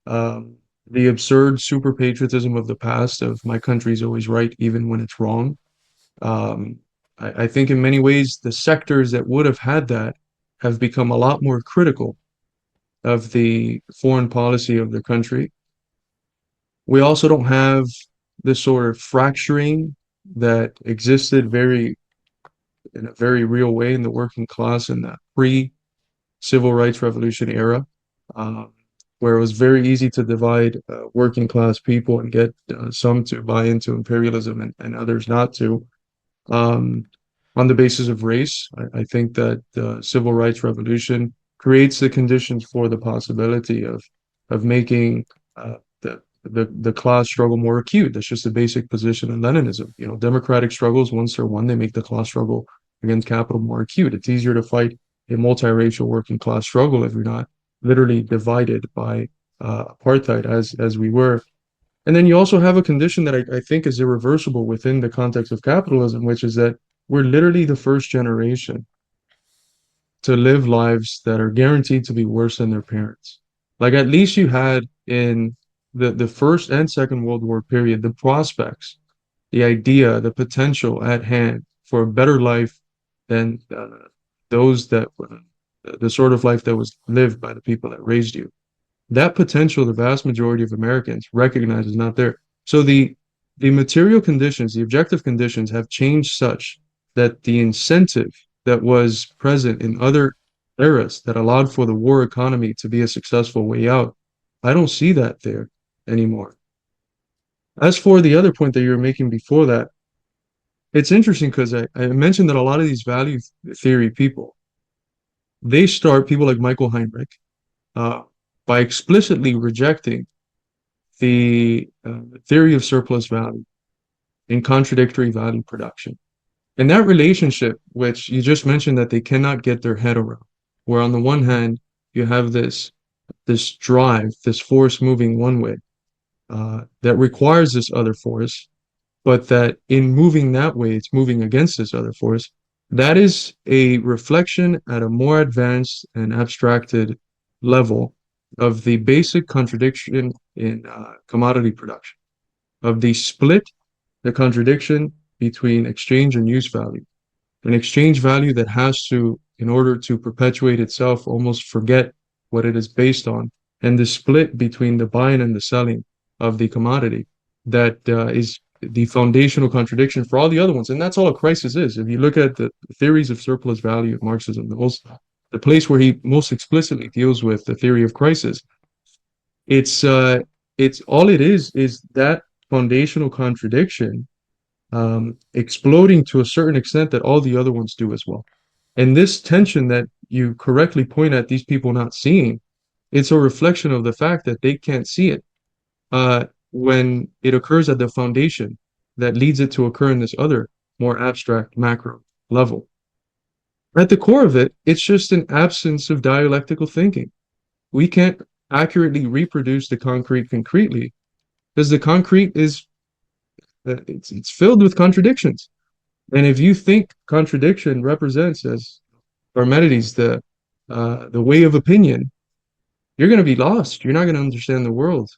um, the absurd super patriotism of the past of my country's always right, even when it's wrong. Um, I think in many ways, the sectors that would have had that have become a lot more critical of the foreign policy of the country. We also don't have this sort of fracturing that existed in a very real way in the working class in the pre-civil rights revolution era, um, where it was very easy to divide working class people and get some to buy into imperialism and others not to, um, on the basis of race. I think that the civil rights revolution creates the conditions for the possibility of making the class struggle more acute. That's just a basic position in Leninism. Democratic struggles, once they're won, they make the class struggle against capital more acute. It's easier to fight a multiracial working class struggle if you're not literally divided by apartheid as we were. And then you also have a condition that I think is irreversible within the context of capitalism, which is that we're literally the first generation to live lives that are guaranteed to be worse than their parents. Like at least you had in the First and Second World War period, the prospects, the idea, the potential at hand for a better life than those that the sort of life that was lived by the people that raised you. That potential, the vast majority of Americans recognize is not there. So the material conditions, the objective conditions have changed such that the incentive that was present in other eras that allowed for the war economy to be a successful way out, I don't see that there anymore. As for the other point that you were making before that, it's interesting because I mentioned that a lot of these value theory people, they start, people like Michael Heinrich, uh, by explicitly rejecting the theory of surplus value and contradictory value production. And that relationship, which you just mentioned that they cannot get their head around, where on the one hand, you have this drive, this force moving one way, that requires this other force, but that in moving that way, it's moving against this other force. That is a reflection at a more advanced and abstracted level of the basic contradiction in commodity production, of the split, the contradiction between exchange and use value. An exchange value that has to, in order to perpetuate itself, almost forget what it is based on, and the split between the buying and the selling of the commodity that is the foundational contradiction for all the other ones. And that's all a crisis is. If you look at the theories of surplus value of Marxism, the place where he most explicitly deals with the theory of crisis, it's it's all it is that foundational contradiction exploding to a certain extent that all the other ones do as well. And this tension that you correctly point at these people not seeing, it's a reflection of the fact that they can't see it when it occurs at the foundation that leads it to occur in this other more abstract macro level. At the core of it, it's just an absence of dialectical thinking. We can't accurately reproduce the concrete concretely because the concrete is it's filled with contradictions. And if you think contradiction represents, as Parmenides, the way of opinion, you're going to be lost. You're not going to understand the world.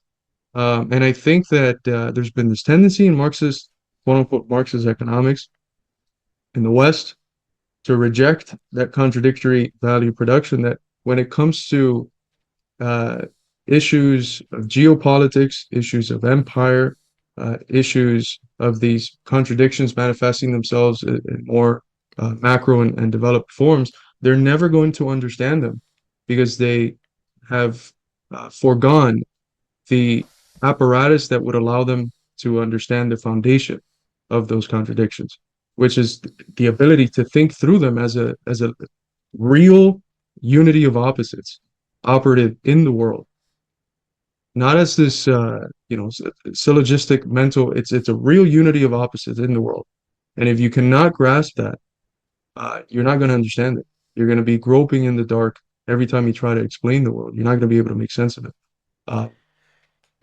And I think that there's been this tendency in Marxist, quote unquote, Marxist economics in the West to reject that contradictory value production. That when it comes to uh, issues of geopolitics, issues of empire, issues of these contradictions manifesting themselves in more macro and developed forms, they're never going to understand them because they have foregone the apparatus that would allow them to understand the foundation of those contradictions, which is the ability to think through them as a real unity of opposites operative in the world, not as this syllogistic mental. It's a real unity of opposites in the world, and if you cannot grasp that, you're not going to understand it. You're going to be groping in the dark every time you try to explain the world. You're not going to be able to make sense of it. Uh,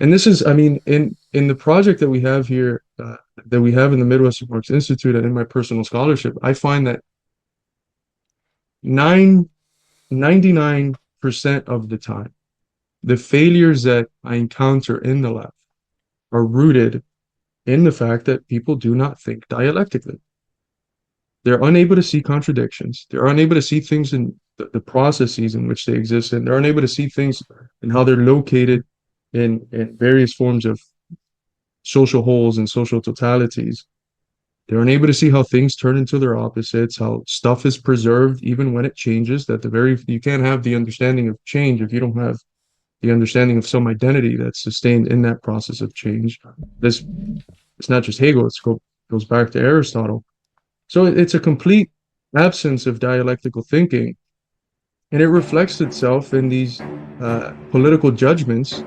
and this is, I mean, in the project that we have here, that we have in the Midwestern Marx Institute and in my personal scholarship, I find that nine 99% of the time, the failures that I encounter in the left are rooted in the fact that people do not think dialectically. They're unable to see contradictions. They're unable to see things in the processes in which they exist, and they're unable to see things in how they're located in various forms of social wholes and social totalities. They're unable to see how things turn into their opposites, how stuff is preserved even when it changes. That the very you can't have the understanding of change if you don't have the understanding of some identity that's sustained in that process of change. This it's not just Hegel; goes back to Aristotle. So it's a complete absence of dialectical thinking, and it reflects itself in these political judgments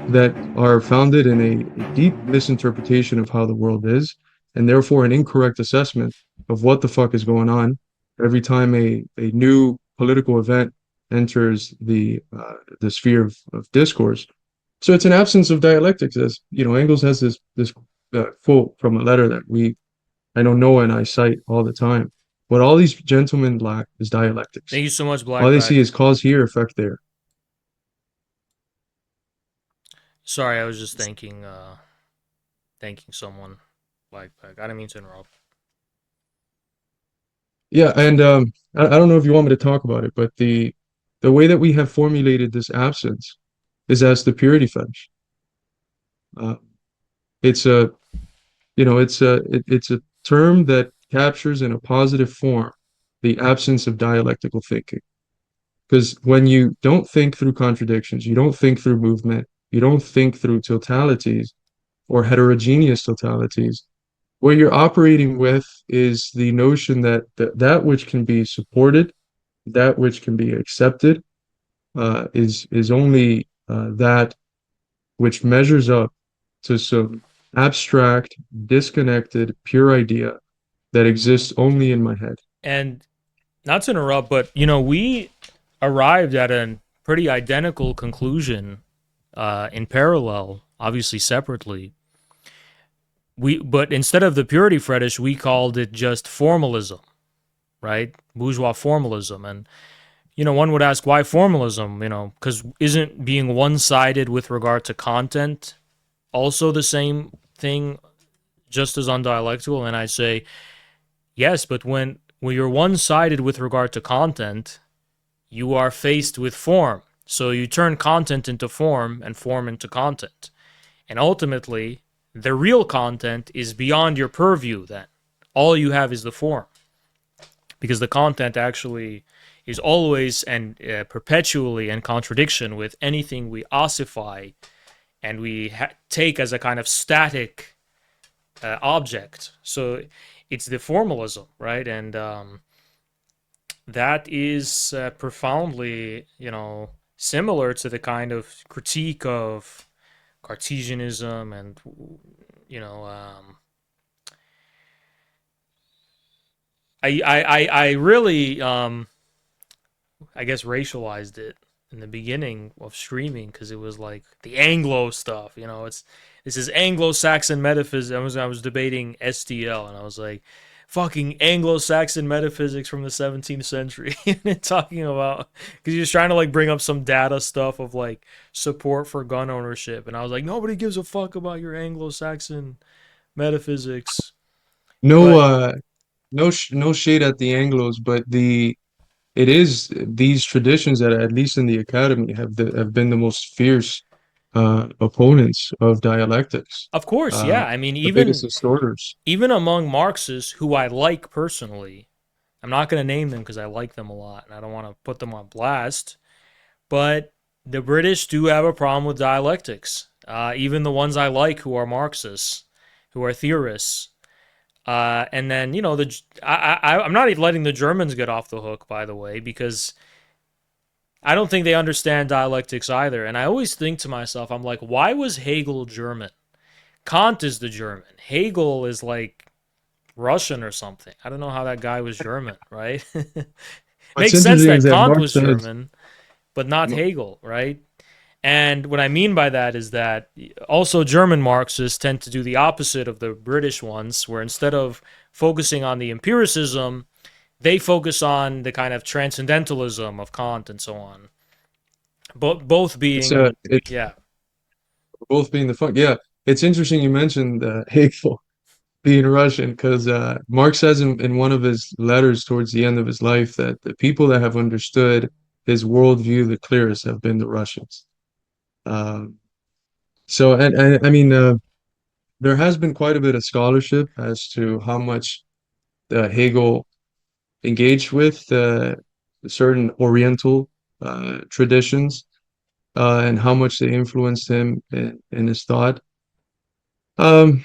that are founded in a deep misinterpretation of how the world is, and therefore an incorrect assessment of what the fuck is going on every time a new political event enters the sphere of discourse. So it's an absence of dialectics. As you know, Engels has this quote from a letter that I know Noah and I cite all the time. What all these gentlemen lack is dialectics. Thank you so much, All they see Blackback. is cause here, effect there. Sorry, I was just thanking someone. Blackback. I didn't mean to interrupt. Yeah, and I don't know if you want me to talk about it, but the way that we have formulated this absence is as the purity fetish. Uh, it's a it's a term that captures in a positive form the absence of dialectical thinking. Because when you don't think through contradictions, you don't think through movement, you don't think through totalities or heterogeneous totalities, what you're operating with is the notion that that which can be supported, that which can be accepted, is only that which measures up to some abstract, disconnected, pure idea that exists only in my head. And not to interrupt, but we arrived at a pretty identical conclusion in parallel, obviously separately. but instead of the purity fetish, we called it just formalism, right? Bourgeois formalism. And one would ask, why formalism? Because isn't being one-sided with regard to content also the same thing, just as undialectical? And I say yes, but when you're one-sided with regard to content, you are faced with form. So you turn content into form and form into content. And ultimately, the real content is beyond your purview then. All you have is the form. Because the content actually is always and perpetually in contradiction with anything we ossify and we take as a kind of static object. So it's the formalism, right? And that is profoundly, similar to the kind of critique of Cartesianism and, you know, I really, I guess, racialized it in the beginning of streaming because it was like the Anglo stuff. This is Anglo-Saxon metaphysics. I was debating STL, and I was like, fucking Anglo-Saxon metaphysics from the 17th century, and talking about, because he was trying to like bring up some data stuff of like support for gun ownership, and I was like, nobody gives a fuck about your Anglo-Saxon metaphysics, No, but no shade at the Anglos, but it is these traditions that, at least in the academy, have been the most fierce opponents of dialectics, of course, uh, yeah. I mean, the biggest even distorters. even among Marxists who I like personally, I'm not going to name them because I like them a lot and I don't want to put them on blast. But the British do have a problem with dialectics. Even the ones I like who are Marxists, who are theorists. And then I'm not even letting the Germans get off the hook, by the way, because I don't think they understand dialectics either. And I always think to myself, I'm like, why was Hegel German? Kant is the German. Hegel is like Russian or something. I don't know how that guy was German, right? What's Makes sense interesting is that that Kant Marx was says, German, but not Hegel, right? And what I mean by that is that also German Marxists tend to do the opposite of the British ones, where instead of focusing on the empiricism, they focus on the kind of transcendentalism of Kant and so on. Both being, it's yeah, both being the fun. Yeah, it's interesting you mentioned Hegel being Russian because Marx says in one of his letters towards the end of his life that the people that have understood his worldview the clearest have been the Russians. Um, so, and I mean, there has been quite a bit of scholarship as to how much Hegel engaged with certain Oriental traditions and how much they influenced him in his thought. Um,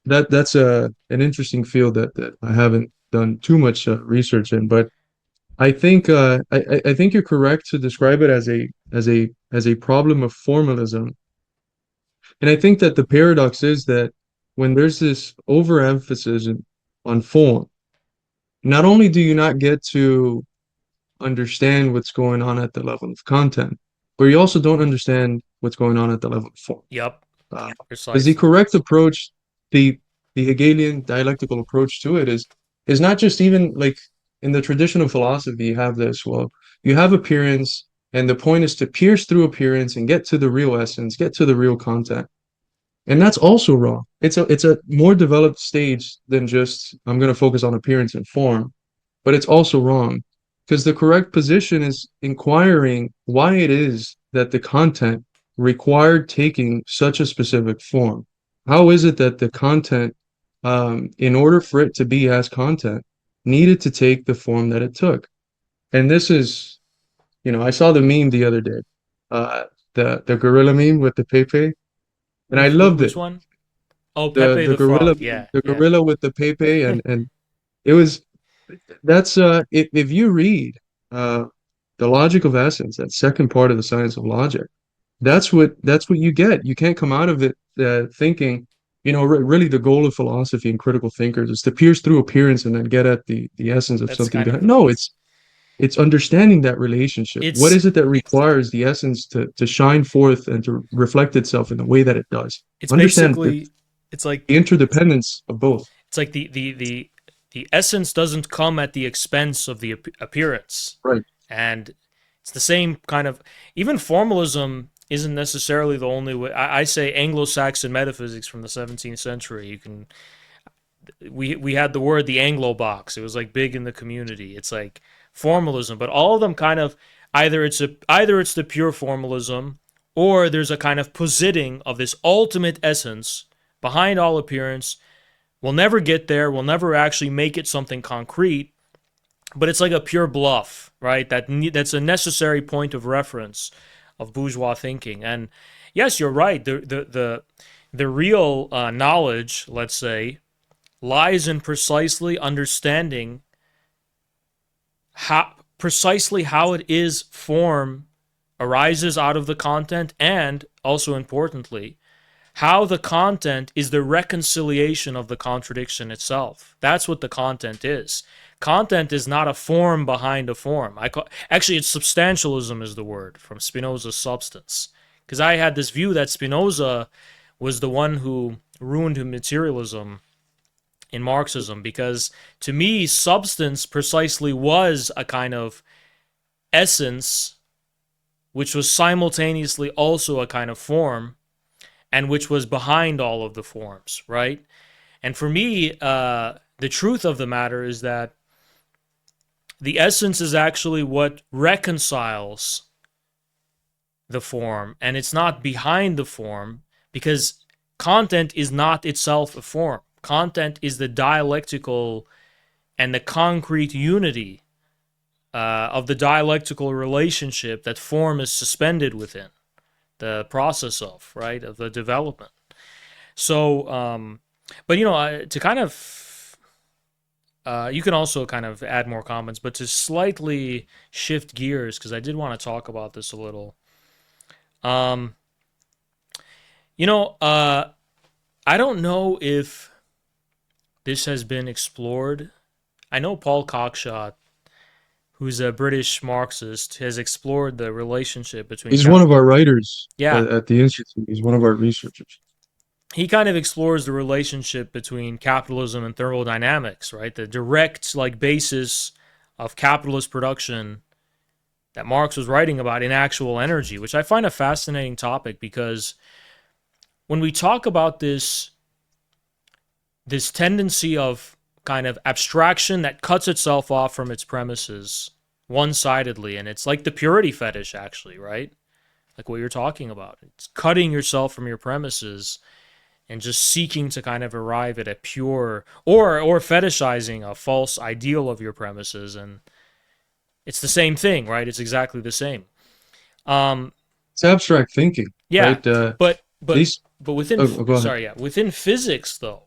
that's an interesting field that I haven't done too much research in, but I think I think you're correct to describe it as a problem of formalism. And I think that the paradox is that when there's this overemphasis on form, not only do you not get to understand what's going on at the level of content, but you also don't understand what's going on at the level of form. yep, Because the precisely. correct approach, the the Hegelian dialectical approach to it is not just even like in the tradition of philosophy, you have this, well, you have appearance, and the point is to pierce through appearance and get to the real essence, get to the real content. And that's also wrong. It's a more developed stage than just I'm going to focus on appearance and form, but it's also wrong because the correct position is inquiring why it is that the content required taking such a specific form. How is it that the content, in order for it to be as content, needed to take the form that it took? And this is, I saw the meme the other day, uh, the gorilla meme with the Pepe, and I loved Which it. one? Oh, The Pepe the the gorilla Frog. Yeah, the yeah. gorilla with the Pepe and it was that's if you read uh the logic of essence, that second part of the science of logic, that's what you get. You can't come out of it thinking, really the goal of philosophy and critical thinkers is to pierce through appearance and then get at the essence of That's something kind behind. of No, it's understanding that relationship. What it's is it that requires the essence to shine forth and to reflect itself in the way that it does? it's Understand that basically It's like The interdependence of both. it's like the essence doesn't come at the expense of the appearance, Right. and it's the same kind of, even formalism isn't necessarily the only way. I say Anglo-Saxon metaphysics from the 17th century. You can we had the word the Anglo box. It was like big in the community. It's like formalism, but all of them kind of either it's the pure formalism, or there's a kind of positing of this ultimate essence behind all appearance. We'll never get there. We'll never actually make it something concrete, but it's like a pure bluff, right? That's a necessary point of reference of bourgeois thinking. And yes, you're right. The real knowledge, let's say, lies in precisely understanding how it is form arises out of the content, and also importantly, how the content is the reconciliation of the contradiction itself. That's what the content is. Content is not a form behind a form. Actually, it's substantialism is the word from Spinoza's Substance. Because I had this view that Spinoza was the one who ruined materialism in Marxism, because to me, substance precisely was a kind of essence, which was simultaneously also a kind of form, and which was behind all of the forms, right? And for me, the truth of the matter is that the essence is actually what reconciles the form, and it's not behind the form, because content is not itself a form. Content is the dialectical and the concrete unity of the dialectical relationship that form is suspended within, the process of, right, of the development. So, but to kind of, you can also kind of add more comments, but to slightly shift gears, because I did want to talk about this a little. Um, I don't know if this has been explored. I know Paul Cockshott, who's a British Marxist, has explored the relationship between He's one of our writers yeah, at the Institute. He's one of our researchers. he kind of explores the relationship between capitalism and thermodynamics, right? The direct like basis of capitalist production that Marx was writing about in actual energy, which I find a fascinating topic, because when we talk about this tendency of kind of abstraction that cuts itself off from its premises one-sidedly, and it's like the purity fetish, actually, right? Like what you're talking about. It's cutting yourself from your premises and just seeking to kind of arrive at a pure, or fetishizing a false ideal of your premises, and it's the same thing, right? It's exactly the same. Um, It's abstract thinking, yeah, right? but These. within, Oh, go ahead. sorry, yeah, within physics though,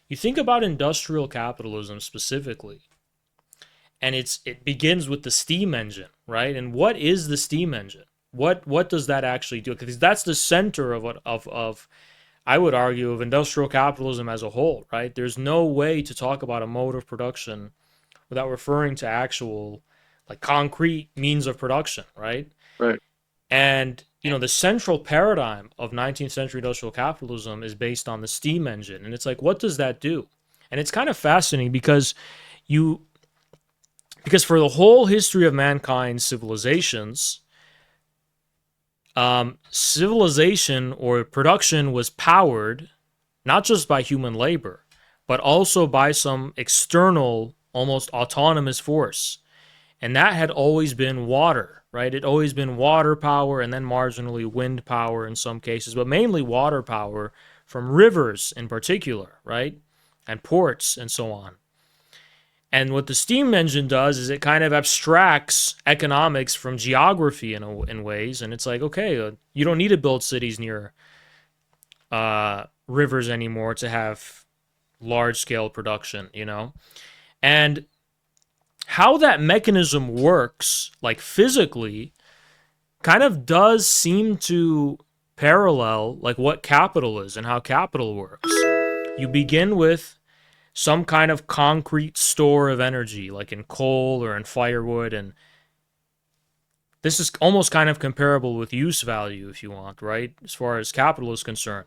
you think about industrial capitalism specifically, and it begins with the steam engine, right? And what is the steam engine? What does that actually do? Because that's the center of I would argue of industrial capitalism as a whole, right? There's no way to talk about a mode of production without referring to actual like concrete means of production, right? Right. And the central paradigm of 19th century industrial capitalism is based on the steam engine. And it's like, what does that do? And it's kind of fascinating because for the whole history of mankind's civilizations, civilization or production was powered not just by human labor, but also by some external, almost autonomous force. And that had always been water, right? It always been water power, and then marginally wind power in some cases, but mainly water power from rivers in particular, right? And ports and so on. And what the steam engine does is it kind of abstracts economics from geography in ways. And it's like, okay, you don't need to build cities near rivers anymore to have large scale production, And how that mechanism works, like physically, kind of does seem to parallel like what capital is and how capital works. You begin with some kind of concrete store of energy, like in coal or in firewood, and this is almost kind of comparable with use value, if you want, right? As far as capital is concerned.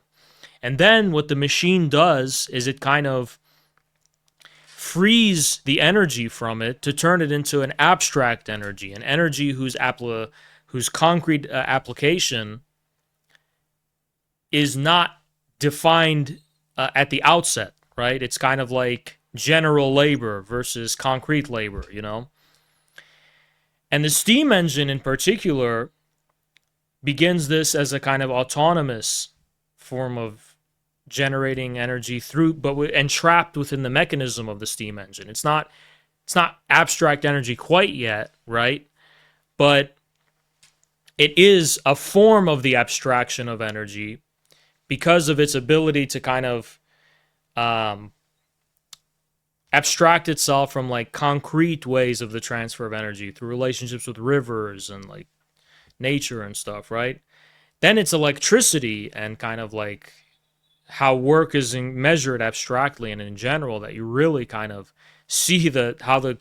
And then what the machine does is it kind of frees the energy from it to turn it into an abstract energy, an energy whose concrete application is not defined at the outset, right? It's kind of like general labor versus concrete labor, you know? And the steam engine in particular begins this as a kind of autonomous form of generating energy through but entrapped within the mechanism of the steam engine. It's not abstract energy quite yet, right? But it is a form of the abstraction of energy because of its ability to kind of um, abstract itself from like concrete ways of the transfer of energy through relationships with rivers and like nature and stuff, right? Then it's electricity and kind of like how work is measured abstractly and in general that you really kind of see the how the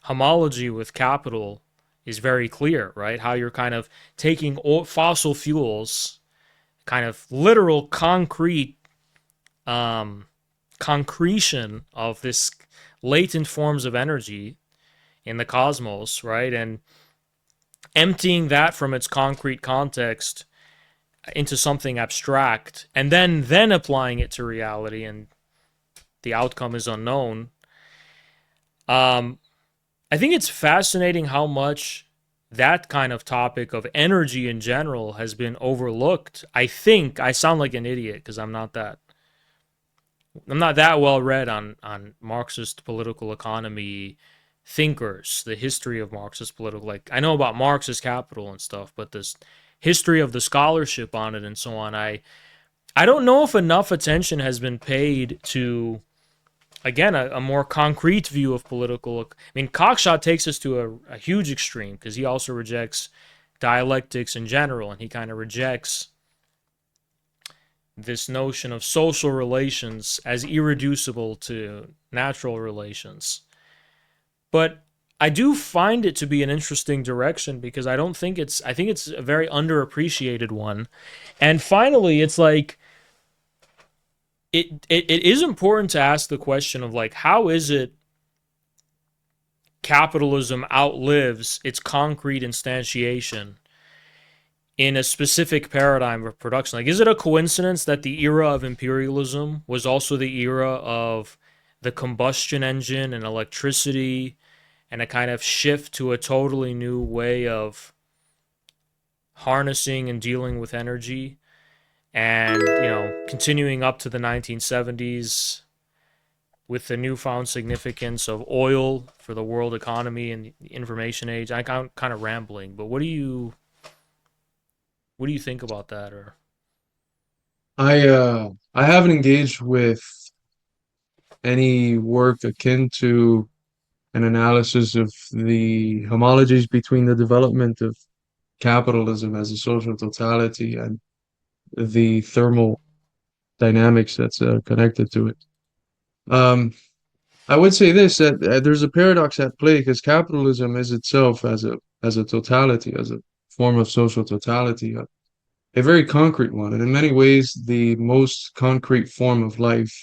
homology with capital is very clear, right? How you're kind of taking fossil fuels, kind of literal concrete concretion of this latent forms of energy in the cosmos, right? And emptying that from its concrete context into something abstract and then applying it to reality, and the outcome is unknown. um I think it's fascinating how much that kind of topic of energy in general has been overlooked. I think I sound like an idiot because I'm not that well read on Marxist political economy thinkers, the history of Marxist political, like I know about Marxist capital and stuff, but this history of the scholarship on it and so on, I don't know if enough attention has been paid to, again, a more concrete view of political. I mean, Cockshot takes us to a huge extreme because he also rejects dialectics in general, and he kind of rejects this notion of social relations as irreducible to natural relations. But I do find it to be an interesting direction because I think it's a very underappreciated one. And finally, it's like it is important to ask the question of like how is it capitalism outlives its concrete instantiation in a specific paradigm of production? Like, is it a coincidence that the era of imperialism was also the era of the combustion engine and electricity and a kind of shift to a totally new way of harnessing and dealing with energy, and continuing up to the 1970s with the newfound significance of oil for the world economy and the information age? I'm kind of rambling, but what do you think about that? Or I haven't engaged with any work akin to an analysis of the homologies between the development of capitalism as a social totality and the thermal dynamics that's connected to it. Um, I would say this that there's a paradox at play because capitalism is itself as a totality, as a form of social totality, a very concrete one, and in many ways the most concrete form of life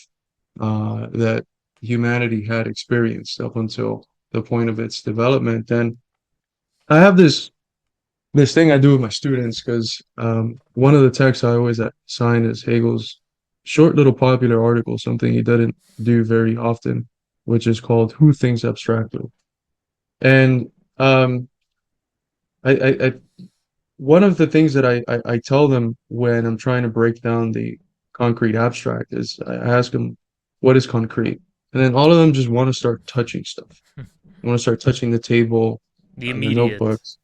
that humanity had experienced up until the point of its development. And I have this thing I do with my students because one of the texts I always assign is Hegel's short little popular article, something he didn't do very often, which is called "Who Thinks Abstractly?" And um, I one of the things that I tell them when I'm trying to break down the concrete abstract is I ask them, what is concrete? And then all of them just want to start touching stuff. They want to start touching the table, the the immediate? notebooks.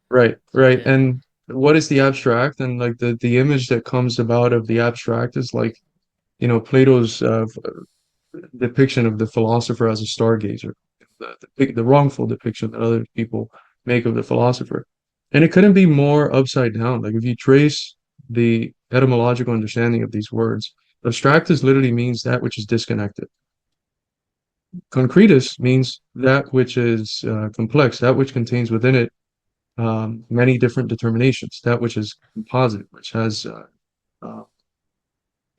Right, right. Yeah. And what is the abstract? And like the image that comes about of the abstract is like, Plato's depiction of the philosopher as a stargazer, the wrongful depiction that other people make of the philosopher. And it couldn't be more upside down. Like if you trace the etymological understanding of these words, abstractus literally means that which is disconnected. Concretus means that which is complex, that which contains within it many different determinations, that which is composite, which has uh,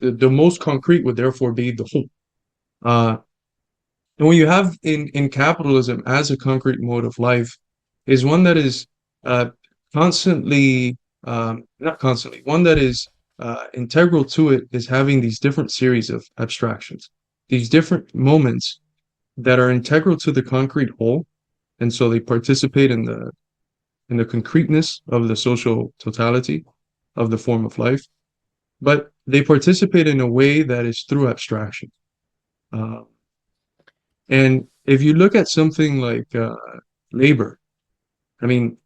the most concrete would therefore be the whole. Uh, and what you have in capitalism as a concrete mode of life is one that is uh, constantly, not constantly, one that is integral to it is having these different series of abstractions, these different moments that are integral to the concrete whole, and so they participate in the concreteness of the social totality of the form of life, but they participate in a way that is through abstraction. Uh, and if you look at something like labor, I mean,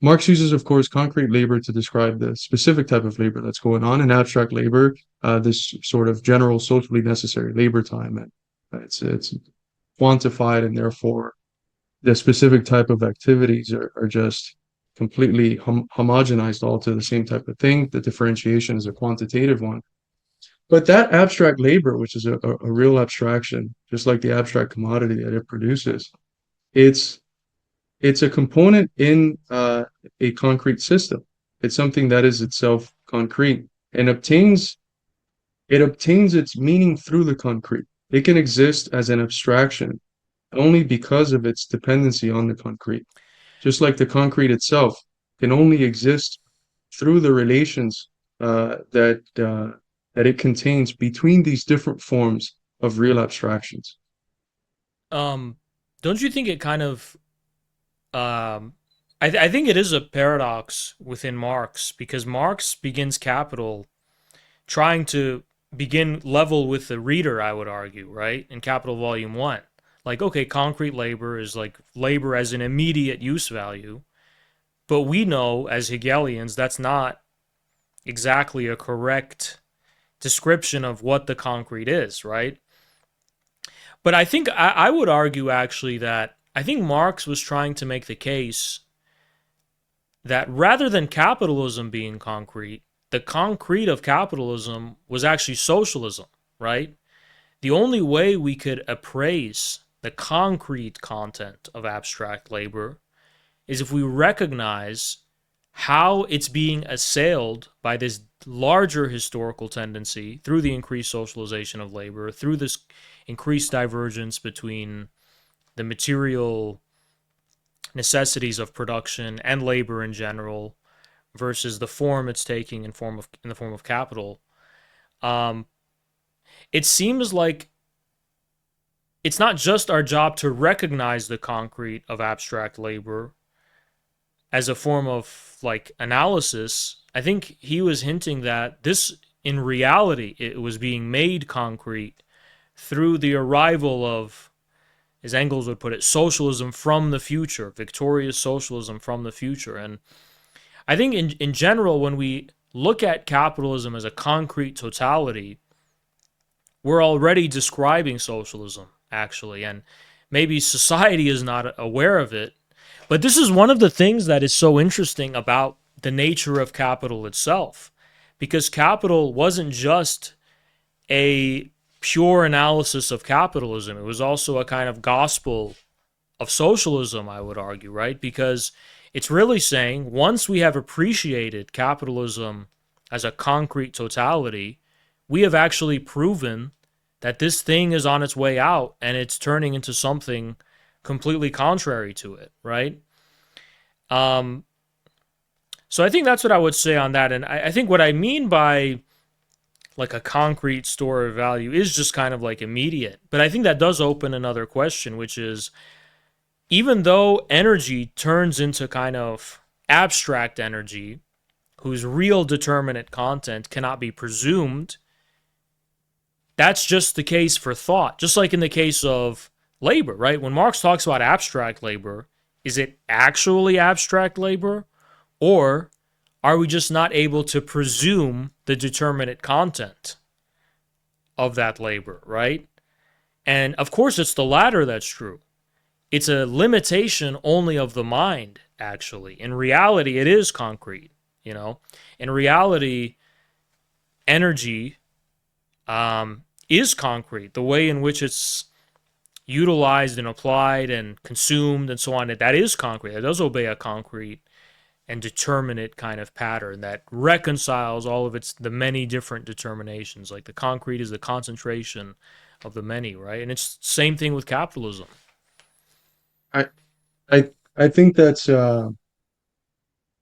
Marx uses, of course, concrete labor to describe the specific type of labor that's going on, and abstract labor, this sort of general socially necessary labor time, and it's quantified, and therefore the specific type of activities are just completely homogenized all to the same type of thing. The differentiation is a quantitative one. But that abstract labor, which is a real abstraction, just like the abstract commodity that it produces, it's it's a component in a concrete system. It's something that is itself concrete and obtains its meaning through the concrete. It can exist as an abstraction only because of its dependency on the concrete. Just like the concrete itself can only exist through the relations that it contains between these different forms of real abstractions. Um, don't you think it kind of um, I think it is a paradox within Marx because Marx begins Capital trying to begin level with the reader, I would argue, right? In Capital Volume 1. Like, okay, concrete labor is like labor as an immediate use value, but we know as Hegelians that's not exactly a correct description of what the concrete is, right? But I think I would argue actually that I think Marx was trying to make the case that rather than capitalism being concrete, the concrete of capitalism was actually socialism, right? The only way we could appraise the concrete content of abstract labor is if we recognize how it's being assailed by this larger historical tendency through the increased socialization of labor, through this increased divergence between the material necessities of production and labor in general versus the form it's taking in the form of capital. Um, it seems like it's not just our job to recognize the concrete of abstract labor as a form of like analysis. I think he was hinting that this in reality it was being made concrete through the arrival of, as Engels would put it, socialism from the future, victorious socialism from the future. And I think in general, when we look at capitalism as a concrete totality, we're already describing socialism, actually. And maybe society is not aware of it. But this is one of the things that is so interesting about the nature of capital itself. Because capital wasn't just a pure analysis of capitalism, it was also a kind of gospel of socialism, I would argue, right? Because it's really saying once we have appreciated capitalism as a concrete totality, we have actually proven that this thing is on its way out and it's turning into something completely contrary to it, right? Um, so I think that's what I would say on that. And I think what I mean by like a concrete store of value is just kind of like immediate. But I think that does open another question, which is even though energy turns into kind of abstract energy, whose real determinate content cannot be presumed, that's just the case for thought. Just like in the case of labor, right? When Marx talks about abstract labor, is it actually abstract labor? Or are we just not able to presume the determinate content of that labor, right? And of course, it's the latter that's true. It's a limitation only of the mind, actually. In reality, it is concrete, you know? In reality, energy is concrete. The way in which it's utilized and applied and consumed and so on, that is concrete. It does obey a concrete and determinate kind of pattern that reconciles all of the many different determinations. Like the concrete is the concentration of the many, right? And it's same thing with capitalism. I I think that's you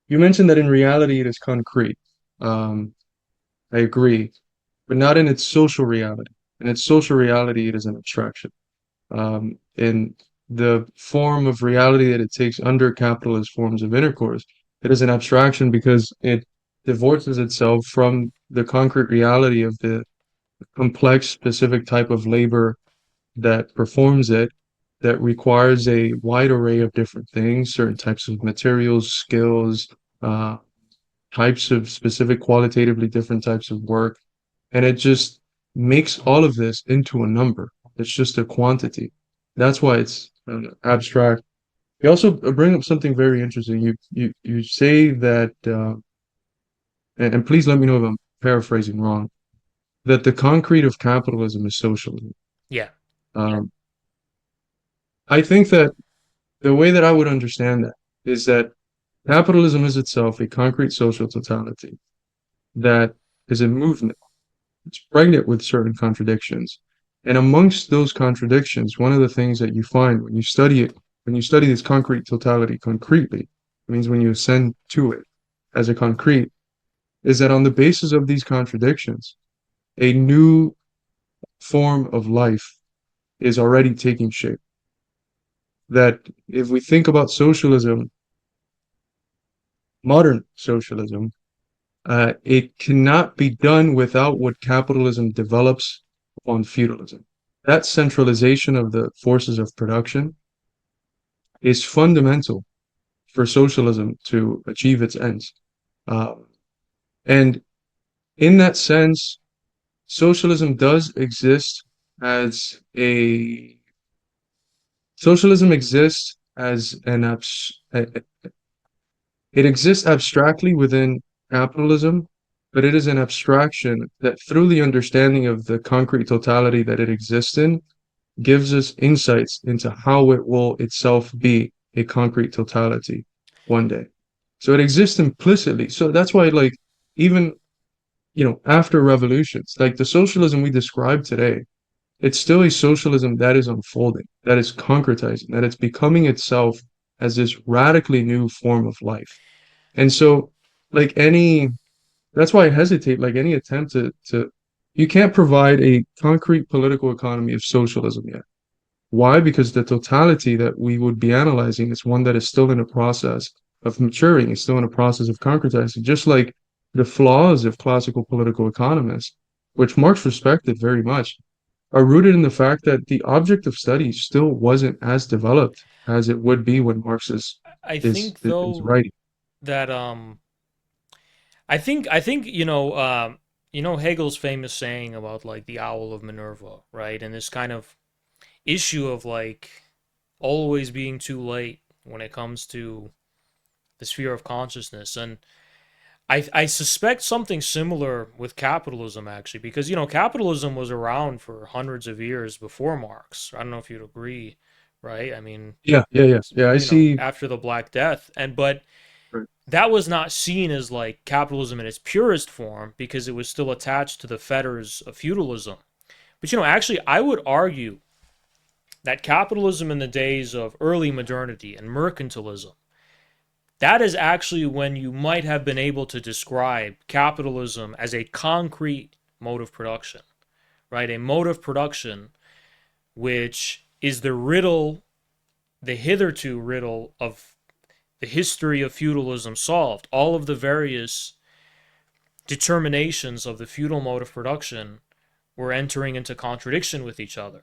mentioned that in reality it is concrete. Um, I agree, but not in its social reality. In its social reality, it is an abstraction. In the form of reality that it takes under capitalist forms of intercourse, it is an abstraction because it divorces itself from the concrete reality of the complex, specific type of labor that performs it, that requires a wide array of different things, certain types of materials, skills, uh, types of specific qualitatively different types of work. And it just makes all of this into a number. It's just a quantity. That's why it's abstract. You also bring up something very interesting. You say that, and please let me know if I'm paraphrasing wrong, that the concrete of capitalism is socialism. Yeah. Um, I think that the way that I would understand that is that capitalism is itself a concrete social totality that is a movement. It's pregnant with certain contradictions. And amongst those contradictions, one of the things that you find when you study it, when you study this concrete totality concretely, it means when you ascend to it as a concrete, is that on the basis of these contradictions, a new form of life is already taking shape. That if we think about socialism, modern socialism, it cannot be done without what capitalism develops on feudalism. That centralization of the forces of production is fundamental for socialism to achieve its ends. Uh, and in that sense, socialism does exist as a socialism exists as an it exists abstractly within capitalism, but it is an abstraction that through the understanding of the concrete totality that it exists in gives us insights into how it will itself be a concrete totality one day. So it exists implicitly. So that's why, like, even, after revolutions, like the socialism we describe today, it's still a socialism that is unfolding, that is concretizing, that it's becoming itself as this radically new form of life. And so, like that's why I hesitate, like any attempt you can't provide a concrete political economy of socialism yet. Why? Because the totality that we would be analyzing is one that is still in a process of maturing, is still in a process of concretizing, just like the flaws of classical political economists, which Marx respected very much, are rooted in the fact that the object of study still wasn't as developed as it would be when Marx I is, think is though writing. that I think Hegel's famous saying about like the owl of Minerva, right? And this kind of issue of like always being too late when it comes to the sphere of consciousness. And I suspect something similar with capitalism actually, because capitalism was around for hundreds of years before Marx. I don't know if you'd agree, right? I mean, Yeah, yeah, yeah, yeah. I see. after the Black Death, and but Right. that was not seen as like capitalism in its purest form because it was still attached to the fetters of feudalism. But actually, I would argue that capitalism in the days of early modernity and mercantilism, that is actually when you might have been able to describe capitalism as a concrete mode of production, right? A mode of production which is the riddle, the hitherto riddle of the history of feudalism solved. All of the various determinations of the feudal mode of production were entering into contradiction with each other.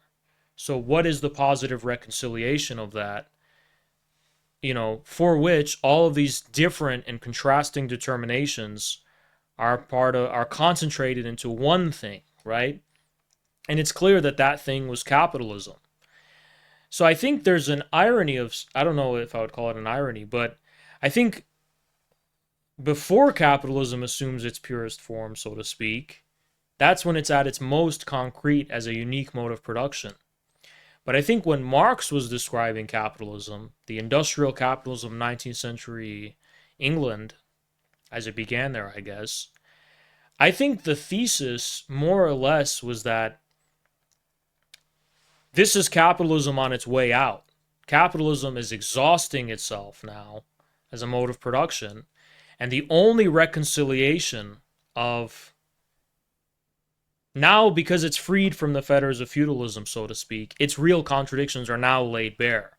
So, what is the positive reconciliation of that? For which all of these different and contrasting determinations are concentrated into one thing, right? And it's clear that that thing was capitalism. So I think there's an irony of, I don't know if I would call it an irony, but I think before capitalism assumes its purest form, so to speak, that's when it's at its most concrete as a unique mode of production. But I think when Marx was describing capitalism, the industrial capitalism of 19th century England as it began there, I guess. I think the thesis, more or less, was that this is capitalism on its way out. Capitalism is exhausting itself now as a mode of production, and the only reconciliation of now, because it's freed from the fetters of feudalism, so to speak, its real contradictions are now laid bare.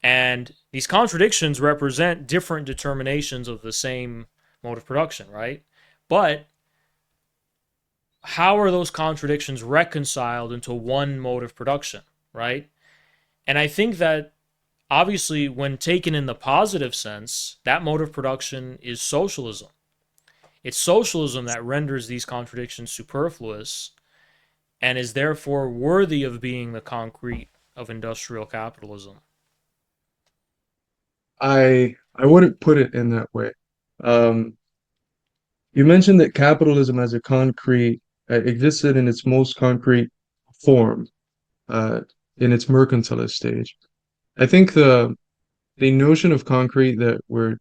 And these contradictions represent different determinations of the same mode of production, right? But how are those contradictions reconciled into one mode of production, right? And I think that obviously, when taken in the positive sense, that mode of production is socialism. It's socialism that renders these contradictions superfluous and is therefore worthy of being the concrete of industrial capitalism. I wouldn't put it in that way. Um, you mentioned that capitalism as a concrete existed in its most concrete form, uh, in its mercantilist stage. I think the notion of concrete that we're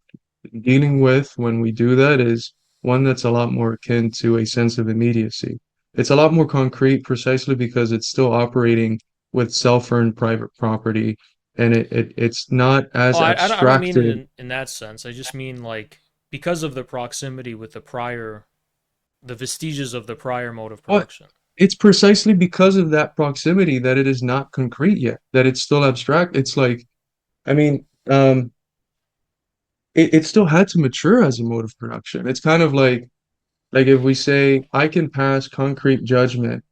dealing with when we do that is one that's a lot more akin to a sense of immediacy. It's a lot more concrete precisely because it's still operating with self-earned private property, and it's not Oh, as I don't mean it abstracted. in that sense. I just mean like because of the proximity with the vestiges of the prior mode of But production. it's precisely because of that proximity that it is not concrete yet, that it's still abstract. It's like, I mean, it still had to mature as a mode of production. It's kind of like if we say I can pass concrete judgment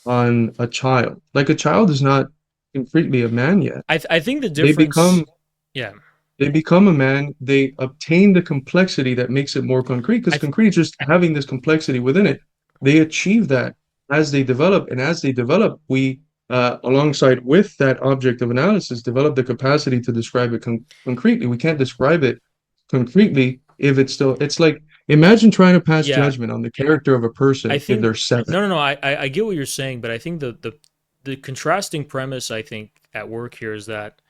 on a child. Like a child is not concretely a man yet. I think the They difference, become yeah, they become a man, they obtain the complexity that makes it more concrete because I th- concrete is just having this complexity within it. They achieve that as they develop, and as they develop, we alongside with that object of analysis, develop the capacity to describe it concretely. We can't describe it concretely if it's still, it's like imagine trying to pass yeah, judgment on the character of a I person if think they're seven. no. I get what you're saying, but I think the contrasting premise I think at work here is that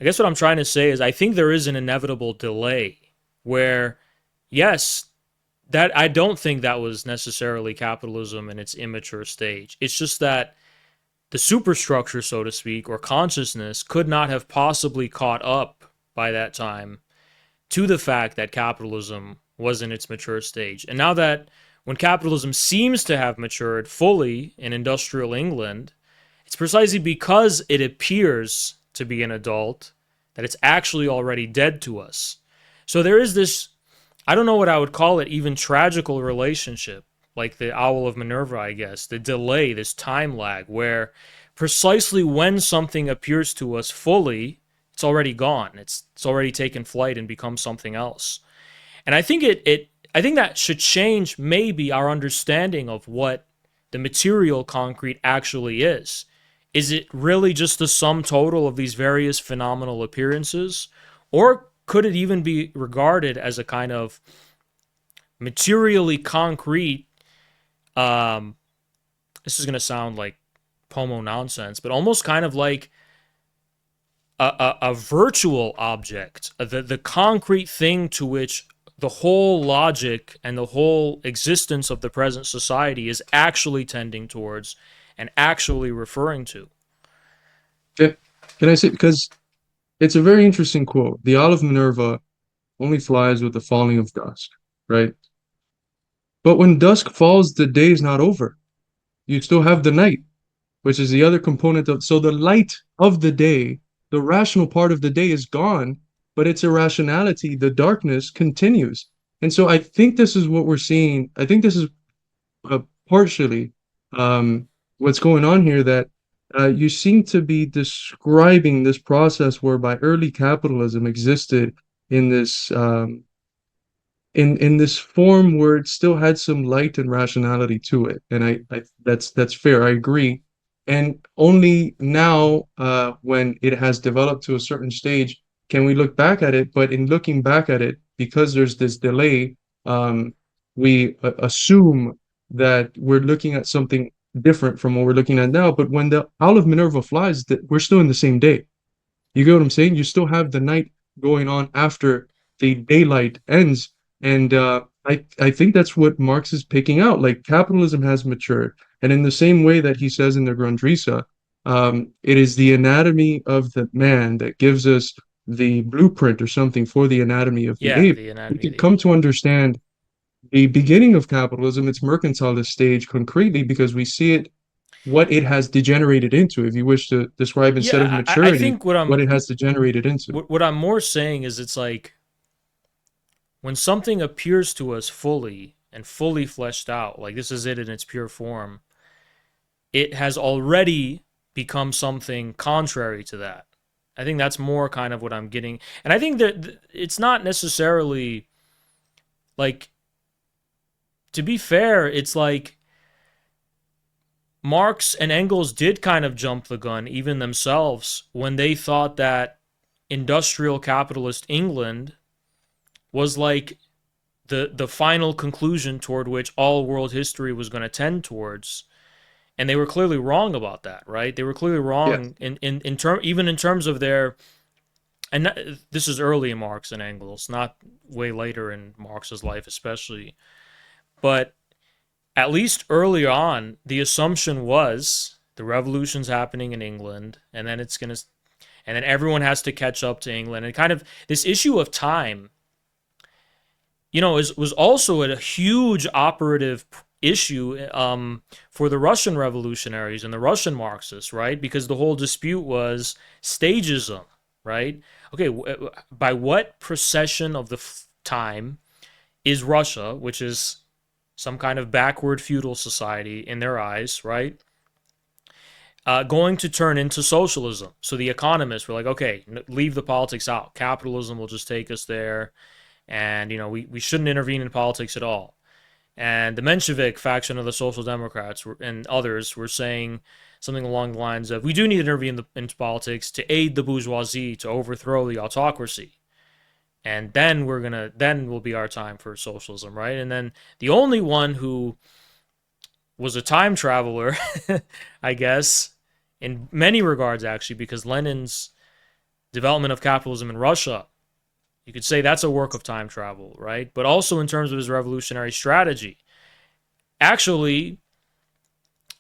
I guess what I'm trying to say is I think there is an inevitable delay where yes, that I don't think that was necessarily capitalism in its immature stage. It's just that the superstructure, so to speak, or consciousness could not have possibly caught up by that time to the fact that capitalism was in its mature stage. And now that when capitalism seems to have matured fully in industrial England, it's precisely because it appears to be an adult that it's actually already dead to us. So there is this, I don't know what I would call it, even tragical relationship, like the Owl of Minerva, I guess, the delay, this time lag, where precisely when something appears to us fully, it's already gone. It's already taken flight and become something else. And I think I think that should change maybe our understanding of what the material concrete actually is. Is it really just the sum total of these various phenomenal appearances? Or could it even be regarded as a kind of materially concrete, um, this is going to sound like pomo nonsense, but almost kind of like a virtual object, the concrete thing to which the whole logic and the whole existence of the present society is actually tending towards and actually referring to. Can, can I say, because it's a very interesting quote. The Owl of Minerva only flies with the falling of dusk, right? But when dusk falls, the day is not over. You still have the night, which is the other component of, so the light of the day, the rational part of the day is gone, but its irrationality, the darkness continues. And so I think this is what we're seeing. I think this is partially what's going on here, that you seem to be describing this process whereby early capitalism existed in this in this form where it still had some light and rationality to it, and I that's fair. I agree. And only now, when it has developed to a certain stage, can we look back at it. But in looking back at it, because there's this delay, we assume that we're looking at something different from what we're looking at now. But when the Owl of Minerva flies, that we're still in the same day. You get what I'm saying? You still have the night going on after the daylight ends. And I think that's what Marx is picking out. Like capitalism has matured, and in the same way that he says in the Grundrisse, it is the anatomy of the man that gives us the blueprint or something for the anatomy of the Yeah, ape. the We anatomy of could the come ape. to understand the beginning of capitalism, its mercantilist stage, concretely because we see it what it has degenerated into. If you wish to describe instead of Yeah, I maturity, think what what it has degenerated into. I'm more saying is it's like when something appears to us fully and fully fleshed out, like this is it in its pure form, it has already become something contrary to that. I think that's more kind of what I'm getting. And I think that it's not necessarily like, to be fair, it's like Marx and Engels did kind of jump the gun, even themselves, when they thought that industrial capitalist England was like the final conclusion toward which all world history was going to tend towards. And they were clearly wrong about that, right? They were clearly Yes. wrong in term even in terms of their, and this is early in Marx and Engels, not way later in Marx's life, especially. But at least early on, the assumption was the revolution's happening in England, and then it's gonna, and then everyone has to catch up to England, and kind of this issue of time, was also a huge operative issue for the Russian revolutionaries and the Russian Marxists, right? Because the whole dispute was stagism, right? Okay, by what procession of the time is Russia, which is some kind of backward feudal society in their eyes, right? Going to turn into socialism. So the economists were like, okay, leave the politics out. Capitalism will just take us there. And, we shouldn't intervene in politics at all. And the Menshevik faction of the Social Democrats and others were saying something along the lines of, we do need to intervene into politics to aid the bourgeoisie to overthrow the autocracy. And then will be our time for socialism, right? And then the only one who was a time traveler, I guess, in many regards, actually, because Lenin's development of capitalism in Russia, you could say that's a work of time travel, right? But also in terms of his revolutionary strategy. Actually,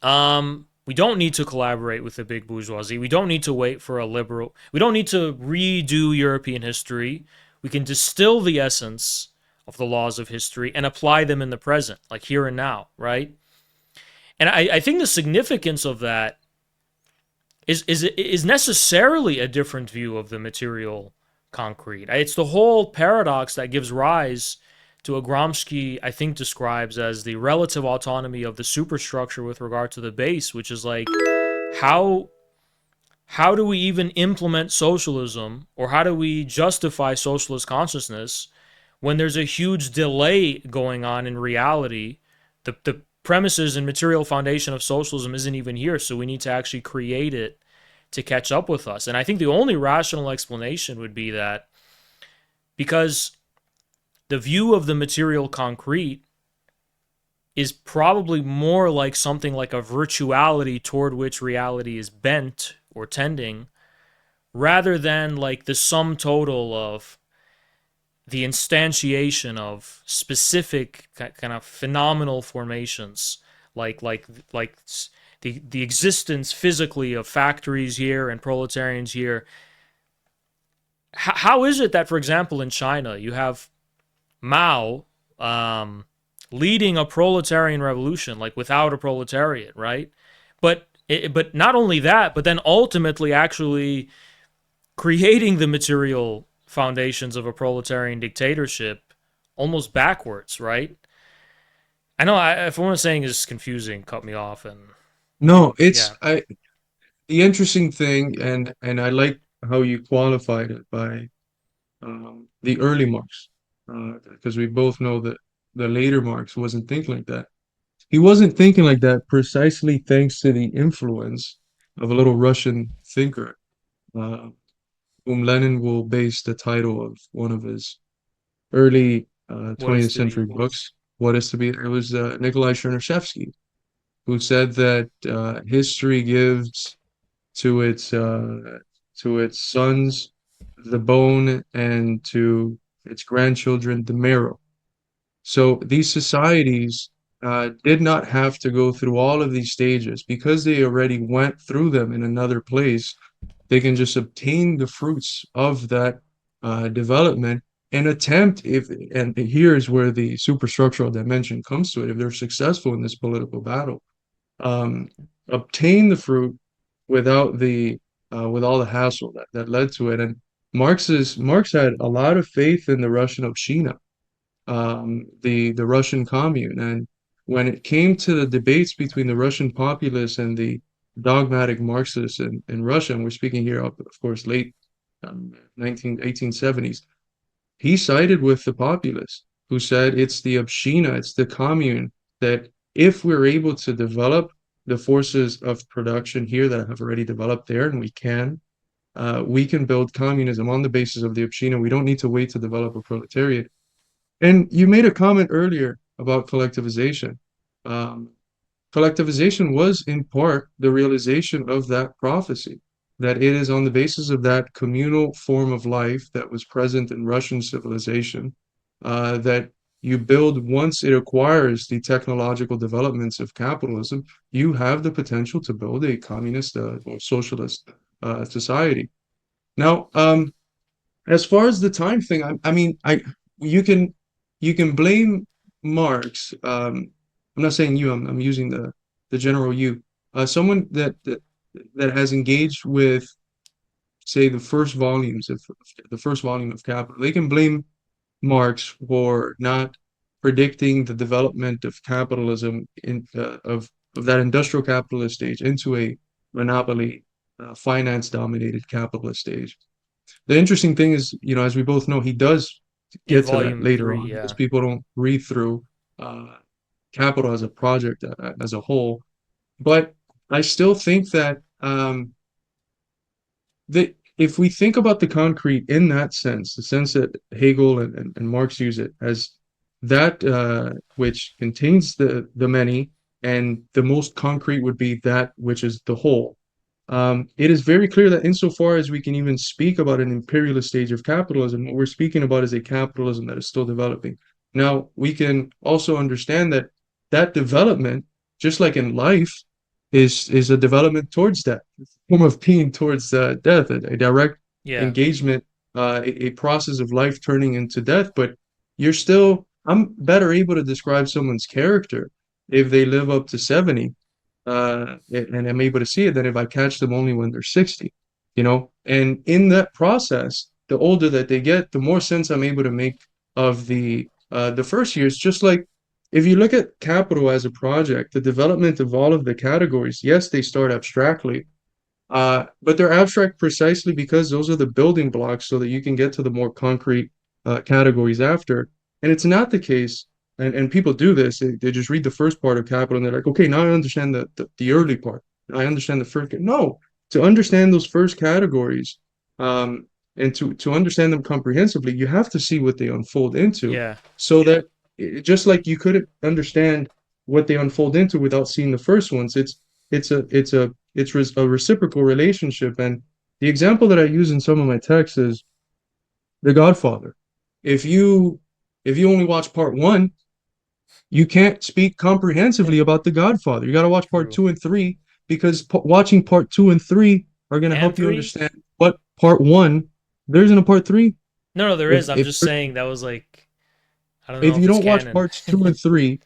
we don't need to collaborate with the big bourgeoisie. We don't need to wait for a liberal. We don't need to redo European history. We can distill the essence of the laws of history and apply them in the present, like here and now, right? And I think the significance of that is necessarily a different view of the material concrete. It's the whole paradox that gives rise to what Gramsci, I think, describes as the relative autonomy of the superstructure with regard to the base, which is like how how do we even implement socialism, or how do we justify socialist consciousness when there's a huge delay going on in reality? The premises and material foundation of socialism isn't even here, so we need to actually create it to catch up with us. And I think the only rational explanation would be that because the view of the material concrete is probably more like something like a virtuality toward which reality is bent or tending, rather than like the sum total of the instantiation of specific kind of phenomenal formations, like the existence physically of factories here and proletarians here. How is it that, for example, in China you have Mao leading a proletarian revolution, like without a proletariat, right? But not only that, but then ultimately actually creating the material foundations of a proletarian dictatorship almost backwards, right? I know if what I'm saying is confusing, cut me off. And No, it's yeah, I the interesting thing, and I like how you qualified it by the early Marx, because we both know that the later Marx wasn't thinking like that. He wasn't thinking like that precisely thanks to the influence of a little Russian thinker, uh, whom Lenin will base the title of one of his early what is 20th to be? century books, What is to Be. It was Nikolai Chernyshevsky, who said that history gives to its sons the bone, and to its grandchildren the marrow. So these societies did not have to go through all of these stages because they already went through them in another place. They can just obtain the fruits of that development and attempt if, and here's where the superstructural dimension comes to it. If they're successful in this political battle, um, obtain the fruit without the with all the hassle that led to it. And Marx had a lot of faith in the Russian Obshchina, the Russian commune. And when it came to the debates between the Russian populace and the dogmatic Marxists in Russia, and we're speaking here of course, late 1870s, he sided with the populace who said it's the Obshchina, it's the commune that if we're able to develop the forces of production here that have already developed there, and we can build communism on the basis of the Obshchina. We don't need to wait to develop a proletariat. And you made a comment earlier about collectivization. Um, Collectivization was in part the realization of that prophecy, that it is on the basis of that communal form of life that was present in Russian civilization, that you build once it acquires the technological developments of capitalism, you have the potential to build a communist or socialist society. Now, as far as the time thing, I mean, you can you can blame Marx. I'm not saying you. I'm using the general you. Someone that has engaged with, say, the first volume of Capital. They can blame Marx for not predicting the development of capitalism of that industrial capitalist stage into a monopoly, finance dominated capitalist stage. The interesting thing is, as we both know, he does In get to that volume later 3, on. yeah. Most people don't read through Capital as a project as a whole, but I still think that if we think about the concrete in that sense, the sense that Hegel and Marx use it as that which contains the many, and the most concrete would be that which is the whole. It is very clear that insofar as we can even speak about an imperialist stage of capitalism, what we're speaking about is a capitalism that is still developing. Now, we can also understand that that development, just like in life, is a development towards death, a form of being towards death, a direct Yeah. engagement, a process of life turning into death. But you're still, I'm better able to describe someone's character if they live up to 70 and I'm able to see it than if I catch them only when they're 60, And in that process, the older that they get, the more sense I'm able to make of the first years. Just like if you look at capital as a project, the development of all of the categories, yes, they start abstractly, but they're abstract precisely because those are the building blocks so that you can get to the more concrete categories after. And it's not the case, and people do this, they just read the first part of Capital and they're like, okay, now I understand the early part. I understand the first. No, to understand those first categories, and to understand them comprehensively, you have to see what they unfold into Yeah. so that just like you couldn't understand what they unfold into without seeing the first ones, it's a reciprocal relationship. And the example that I use in some of my texts is The Godfather. If you if you only watch part one, you can't speak comprehensively about The Godfather. You got to watch part True. two and three because watching part two and three are going to And help you 3? understand what part one. There isn't a part three. No, no, there is. I'm If just saying that was like, I don't know if if you it's don't watch canon. parts two and three,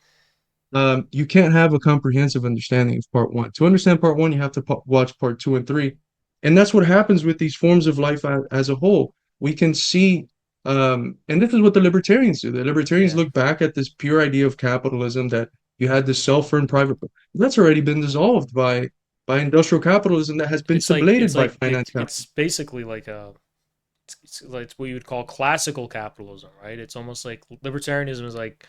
you can't have a comprehensive understanding of part one. To understand part one, you have to watch part two and three. And that's what happens with these forms of life as a whole. We can see, and this is what the libertarians do. The libertarians Yeah. look back at this pure idea of capitalism that you had this self-earned private. That's already been dissolved by industrial capitalism that has been It's like sublated by finance it's capital. basically like it's like what you would call classical capitalism, right? It's almost like libertarianism is like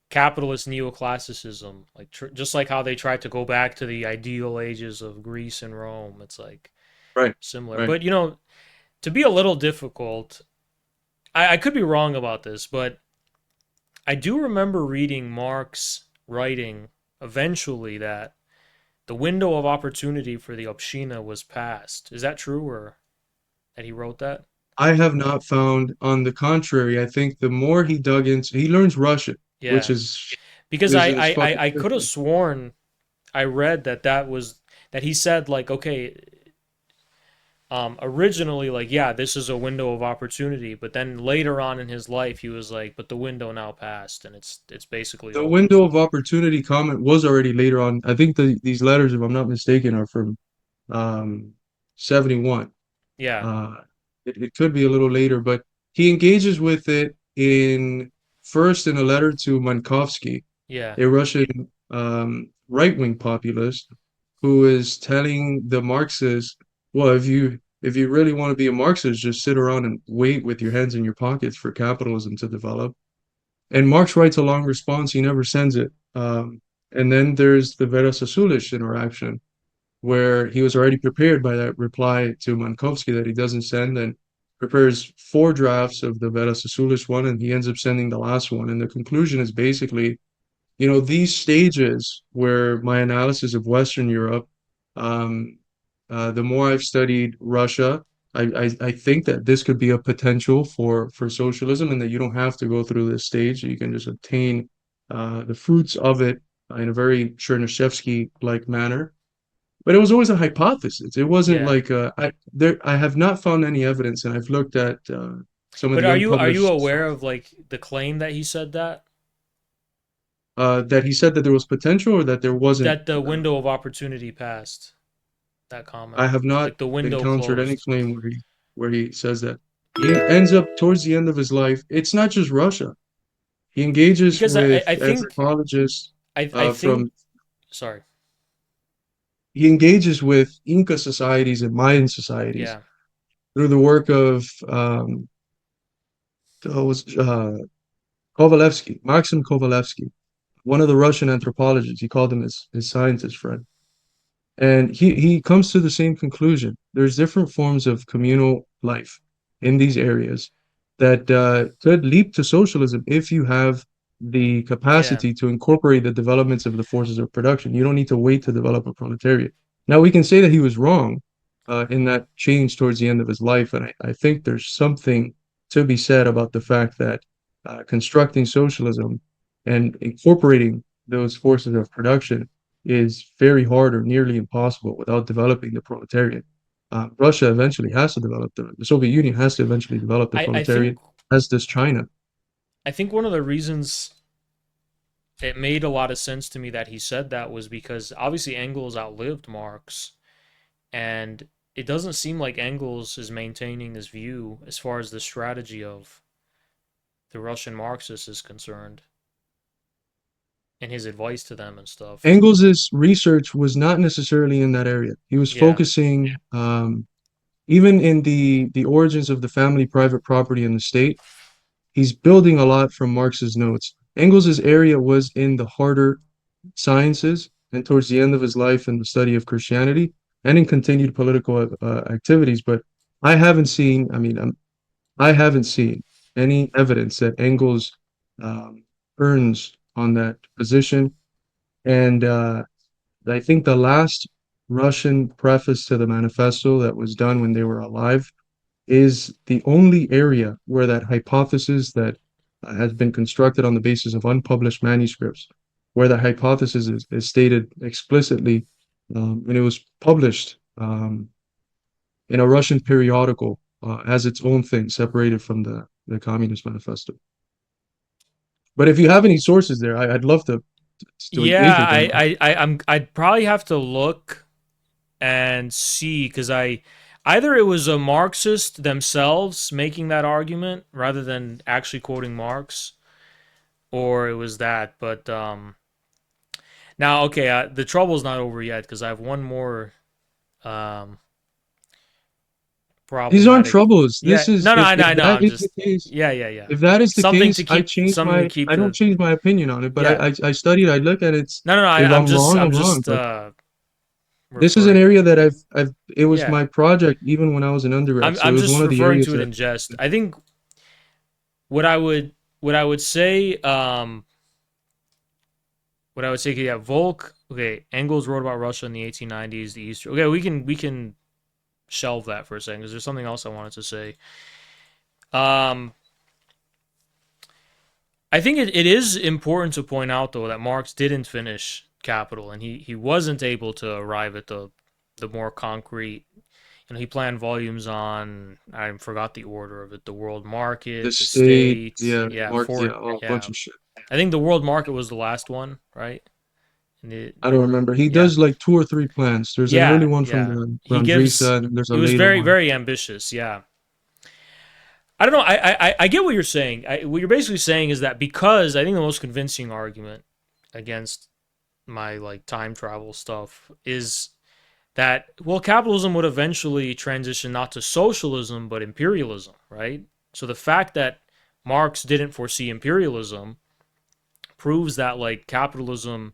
capitalist neoclassicism, like just like how they tried to go back to the ideal ages of Greece and Rome. It's like Right, similar, right. but to be a little difficult, I could be wrong about this, but I do remember reading Marx writing eventually that the window of opportunity for the Obshchina was passed. Is that true, or that he wrote that? I have not found. On the contrary, I think the more he dug into, he learns Russian, which Yeah, because is fucking I could have different. sworn I read that he said like, okay, originally like, yeah, this is a window of opportunity, but then later on in his life he was like, but the window now passed and it's basically The over. window of opportunity comment was already later on. I think these letters, if I'm not mistaken, are from um, 71. Yeah, Uh, it could be a little later, but he engages with it in first in a letter to Mankovsky, yeah, a Russian right-wing populist who is telling the Marxists, well, if you really want to be a Marxist, just sit around and wait with your hands in your pockets for capitalism to develop. And Marx writes a long response, he never sends it. And then there's the Vera Sasulish interaction, where he was already prepared by that reply to Mankovsky that he doesn't send, and prepares four drafts of the Vera Sasulish one, and he ends up sending the last one. And the conclusion is basically, these stages where my analysis of Western Europe, um, the more I've studied Russia, I think that this could be a potential for socialism, and that you don't have to go through this stage. You can just obtain the fruits of it in a very Chernyshevsky-like manner. But it was always a hypothesis. It wasn't yeah. like I have not found any evidence, and I've looked at some of But the are you unpublished aware stuff of like the claim that he said that that he said that there was potential or that there wasn't. the window of opportunity passed? That comment, I have not like the window encountered any closed. claim where he says that. He Yeah, ends up towards the end of his life. It's not just Russia. He engages because with I think anthropologists I think from. sorry. He engages with Inca societies and Mayan societies Yeah, through the work of was Kovalevsky, Maxim Kovalevsky, one of the Russian anthropologists. He called him his scientist friend. And he comes to the same conclusion. There's different forms of communal life in these areas that could lead to socialism if you have the yeah. capacity to incorporate the developments of the forces of production. You don't need to wait to develop a proletariat. Now, we can say that he was wrong in that change towards the end of his life. And I think there's something to be said about the fact that constructing socialism and incorporating those forces of production is very hard or nearly impossible without developing the proletariat. Russia eventually has to develop the Soviet Union has to eventually develop the I think proletariat, as does China. one of the reasons it made a lot of sense to me that he said that was because obviously Engels outlived Marx, and it doesn't seem like Engels is maintaining this view as far as the strategy of the Russian Marxists is concerned and his advice to them and stuff. Engels's research was not necessarily in that area. He was Yeah, focusing even in the origins of the family, private property, and the state. He's building a lot from Marx's notes. Engels's area was in the harder sciences, and towards the end of his life in the study of Christianity and in continued political activities. But I haven't seen, I mean, I haven't seen any evidence that Engels um, earns on that position. And I think the last Russian preface to the manifesto that was done when they were alive is the only area where that hypothesis that has been constructed on the basis of unpublished manuscripts, where the hypothesis is stated explicitly, and it was published in a Russian periodical as its own thing, separated from the Communist Manifesto. But if you have any sources there, I'd love to engage yeah. with them. I'd probably have to look and see because I either it was a Marxist themselves making that argument rather than actually quoting Marx, or it was that. But now okay, the trouble's not over yet because I have one more um, These aren't problematic. troubles. Yeah, This is no, no, if I know. that I'm is the just case, yeah, yeah, yeah. if that is the case, Something to keep I don't the change my opinion on it, but yeah. I studied, I look at it. No, no, no. If I'm wrong, I'm I'm wrong. just But this is an referring. area that it was Yeah, my project even when I was an undergrad. So it I'm was one just of the referring areas to it that in jest. I think what I would say what I would say yeah, Volk. Okay, Engels wrote about Russia in the 1890s, the East. Okay, we can shelve that for a second because there's something else I wanted to say. Um, I think it is important to point out though that Marx didn't finish Capital, and he wasn't able to arrive at the more concrete. You know, he planned volumes on, I forgot the order of it, the world The market, the state, state, yeah, yeah, Marx, yeah, for a yeah. bunch of shit. I think the world market was the last one, right? And I don't remember. He yeah, does like two or three plans. There's an early yeah, one from yeah. the He gives. Randrisa, and there's a It was later very one. very ambitious. Yeah, I don't know. I get what you're saying. What you're basically saying is that because I think the most convincing argument against my like time travel stuff is that well capitalism would eventually transition not to socialism but imperialism, right? So the fact that Marx didn't foresee imperialism proves that like capitalism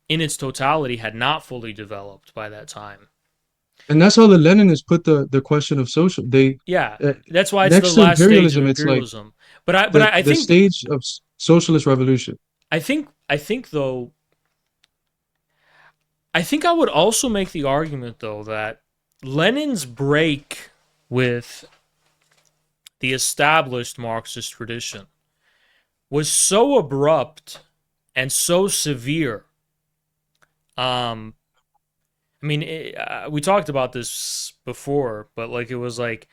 in its totality had not fully developed by that time. And that's how the Leninists put the question of social. They Yeah, uh, that's why it's the next to last stage of imperialism, it's like imperialism. But the stage of socialist revolution. I think though I think I would also make the argument though that Lenin's break with the established Marxist tradition was so abrupt and so severe. Um, I mean, we talked about this before, but like it was like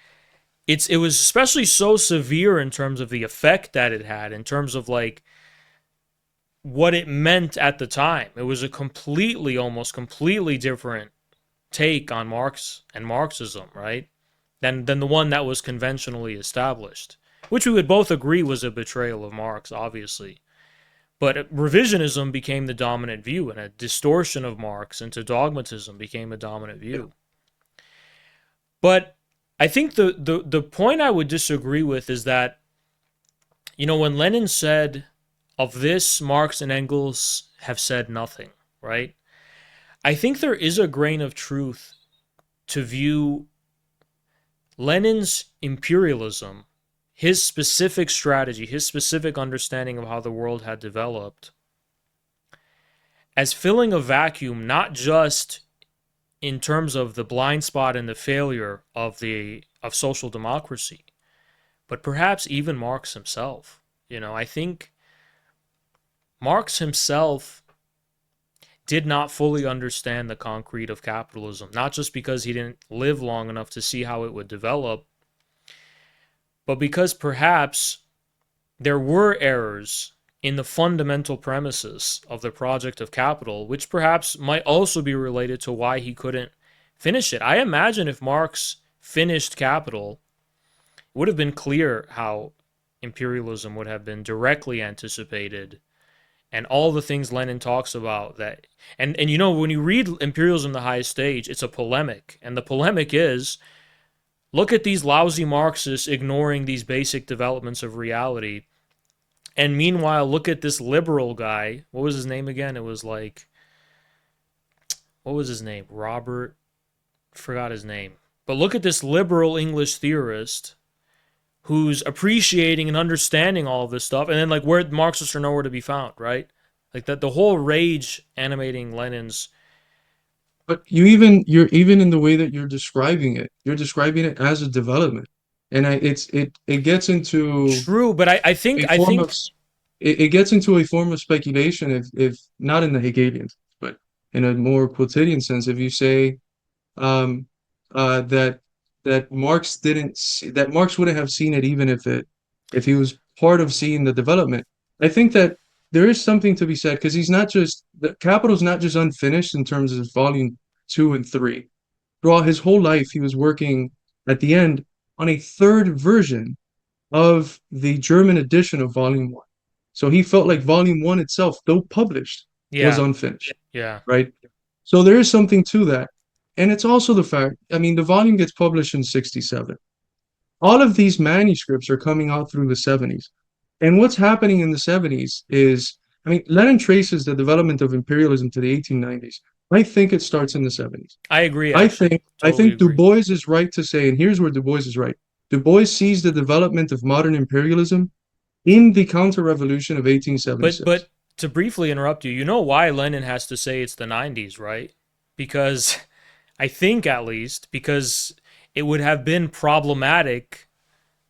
it was especially so severe in terms of the effect that it had, in terms of like what it meant at the time. It was a completely, almost completely different take on Marx and Marxism, right? Than the one that was conventionally established, which we would both agree was a betrayal of Marx, obviously. But revisionism became the dominant view, and a distortion of Marx into dogmatism became a dominant Yeah. view. But I think the point I would disagree with is that, you know, when Lenin said, of this, Marx and Engels have said nothing, right? I think there is a grain of truth to view Lenin's imperialism, his specific strategy, his specific understanding of how the world had developed, as filling a vacuum, not just in terms of the blind spot and the failure of social democracy, but perhaps even Marx himself. You know, I think Marx himself did not fully understand the concrete of capitalism, not just because he didn't live long enough to see how it would develop, but because perhaps there were errors in the fundamental premises of the project of capital, which perhaps might also be related to why he couldn't finish it. I imagine if Marx finished Capital, it would have been clear how imperialism would have been directly anticipated and all the things Lenin talks about that and you know when you read Imperialism the Highest Stage, it's a polemic. And the polemic is look at these lousy Marxists ignoring these basic developments of reality. And meanwhile, look at this liberal guy. What was his name again? It was like, what was his name? Robert, forgot his name. But look at this liberal English theorist who's appreciating and understanding all of this stuff. And then, like, where Marxists are nowhere to be found, right? Like, that the whole rage animating Lenin's. But you're even in the way that you're describing it as a development. And it gets into True, but a I form of think, it gets into a form of speculation if not in the Hegelian, but in a more quotidian sense, if you say um, that that Marx wouldn't have seen it even if he was part of seeing the development. I think that there is something to be said because he's not just the Capital's not just unfinished in terms of volume two and three. Throughout his whole life, he was working at the end on a third version of the German edition of volume one. So he felt like volume one itself, though published, was yeah, unfinished, yeah, right? So there is something to that. And it's also the fact, I mean, the volume gets published in 67. All of these manuscripts are coming out through the 70s. And what's happening in the 70s is, I mean, Lenin traces the development of imperialism to the 1890s. I think it starts in the 70s. I agree, actually. I Totally think Du agree. Bois is right to say, and here's where Du Bois is right. Du Bois sees the development of modern imperialism in the counter-revolution of But 1876. to briefly interrupt you, you know why Lenin has to say it's the 90s, right? Because I think at least because it would have been problematic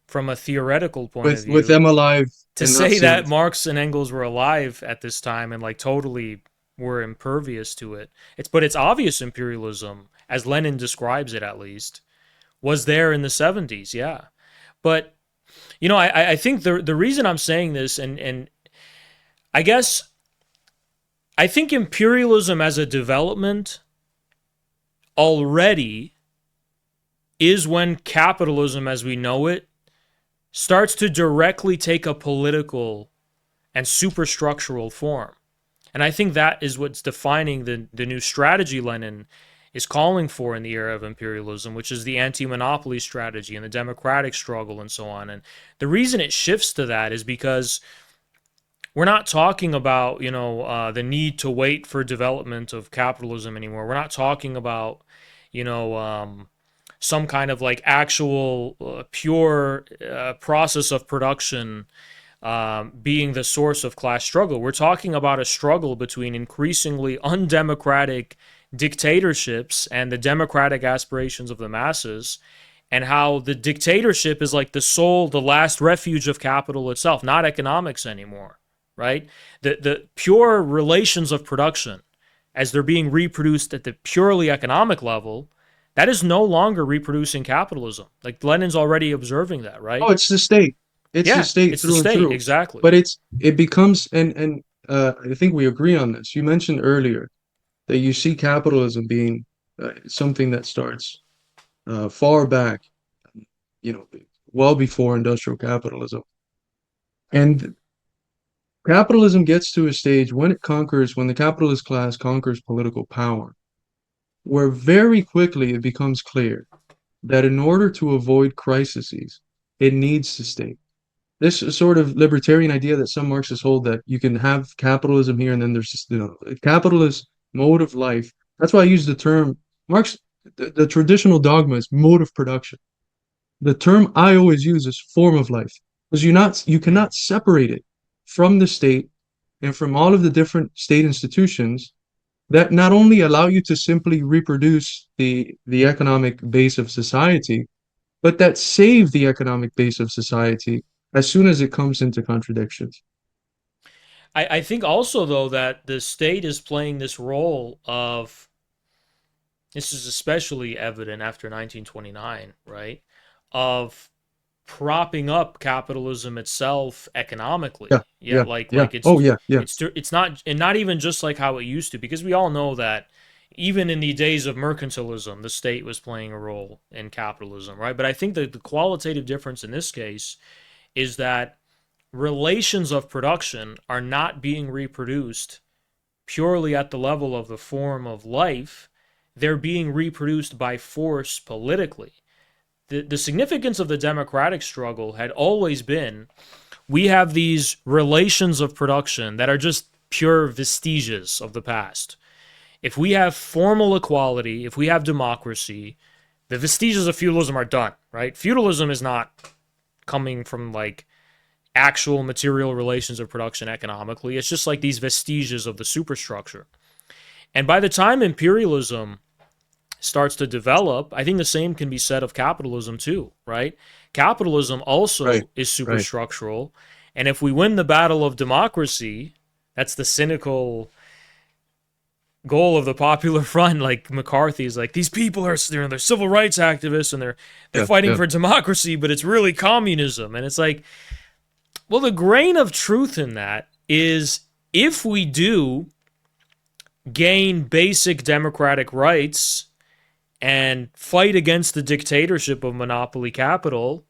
from a theoretical point of with view. them alive To and not say seeing that it. Marx and Engels were alive at this time and like totally were impervious to it. It's obvious imperialism, as Lenin describes it at least, was there in the 70s, yeah. But I think the reason I'm saying this, and I guess I think imperialism as a development already is when capitalism as we know it starts to directly take a political and superstructural form. And I think that is what's defining the new strategy Lenin is calling for in the era of imperialism, which is the anti-monopoly strategy and the democratic struggle and so on. And the reason it shifts to that is because we're not talking about the need to wait for development of capitalism anymore. We're not talking about you know some kind of like actual pure process of production being the source of class struggle. We're talking about a struggle between increasingly undemocratic dictatorships and the democratic aspirations of the masses, and how the dictatorship is like the last refuge of capital itself, not economics anymore, right? The pure relations of production, as they're being reproduced at the purely economic level, that is no longer reproducing capitalism. Like Lenin's already observing that, Oh, right? it's the state. It's the Yeah, state it's the through and state, through. exactly. But it becomes and I think we agree on this. You mentioned earlier that you see capitalism being something that starts far back, you know, well before industrial capitalism. And capitalism gets to a stage when the capitalist class conquers political power, where very quickly it becomes clear that in order to avoid crises, it needs the state. This sort of libertarian idea that some Marxists hold that you can have capitalism here and then there's just, a capitalist mode of life. That's why I use the term Marx, the traditional dogma is mode of production. The term I always use is form of life because you cannot separate it from the state and from all of the different state institutions that not only allow you to simply reproduce the economic base of society, but that save the economic base of society as soon as it comes into contradictions. I think also though that the state is playing this role of, this is especially evident after 1929, right? Of propping up capitalism itself economically. Yeah, Yeah, yeah, like yeah. like Oh, yeah, yeah. it's not, and not even just like how it used to, because we all know that even in the days of mercantilism, the state was playing a role in capitalism, right? But I think that the qualitative difference in this case is that relations of production are not being reproduced purely at the level of the form of life. They're being reproduced by force politically. The significance of the democratic struggle had always been, we have these relations of production that are just pure vestiges of the past. If we have formal equality, if we have democracy, the vestiges of feudalism are done, right? Feudalism is not coming from like actual material relations of production economically. It's just like these vestiges of the superstructure. And by the time imperialism starts to develop, I think the same can be said of capitalism too, right? Capitalism Right, also is right. superstructural. And if we win the battle of democracy, that's the cynical goal of the Popular Front. Like McCarthy's like, these people are, they're civil rights activists and they're Yeah, fighting yeah. for democracy, but it's really communism. And it's like, well, the grain of truth in that is, if we do gain basic democratic rights and fight against the dictatorship of monopoly capital,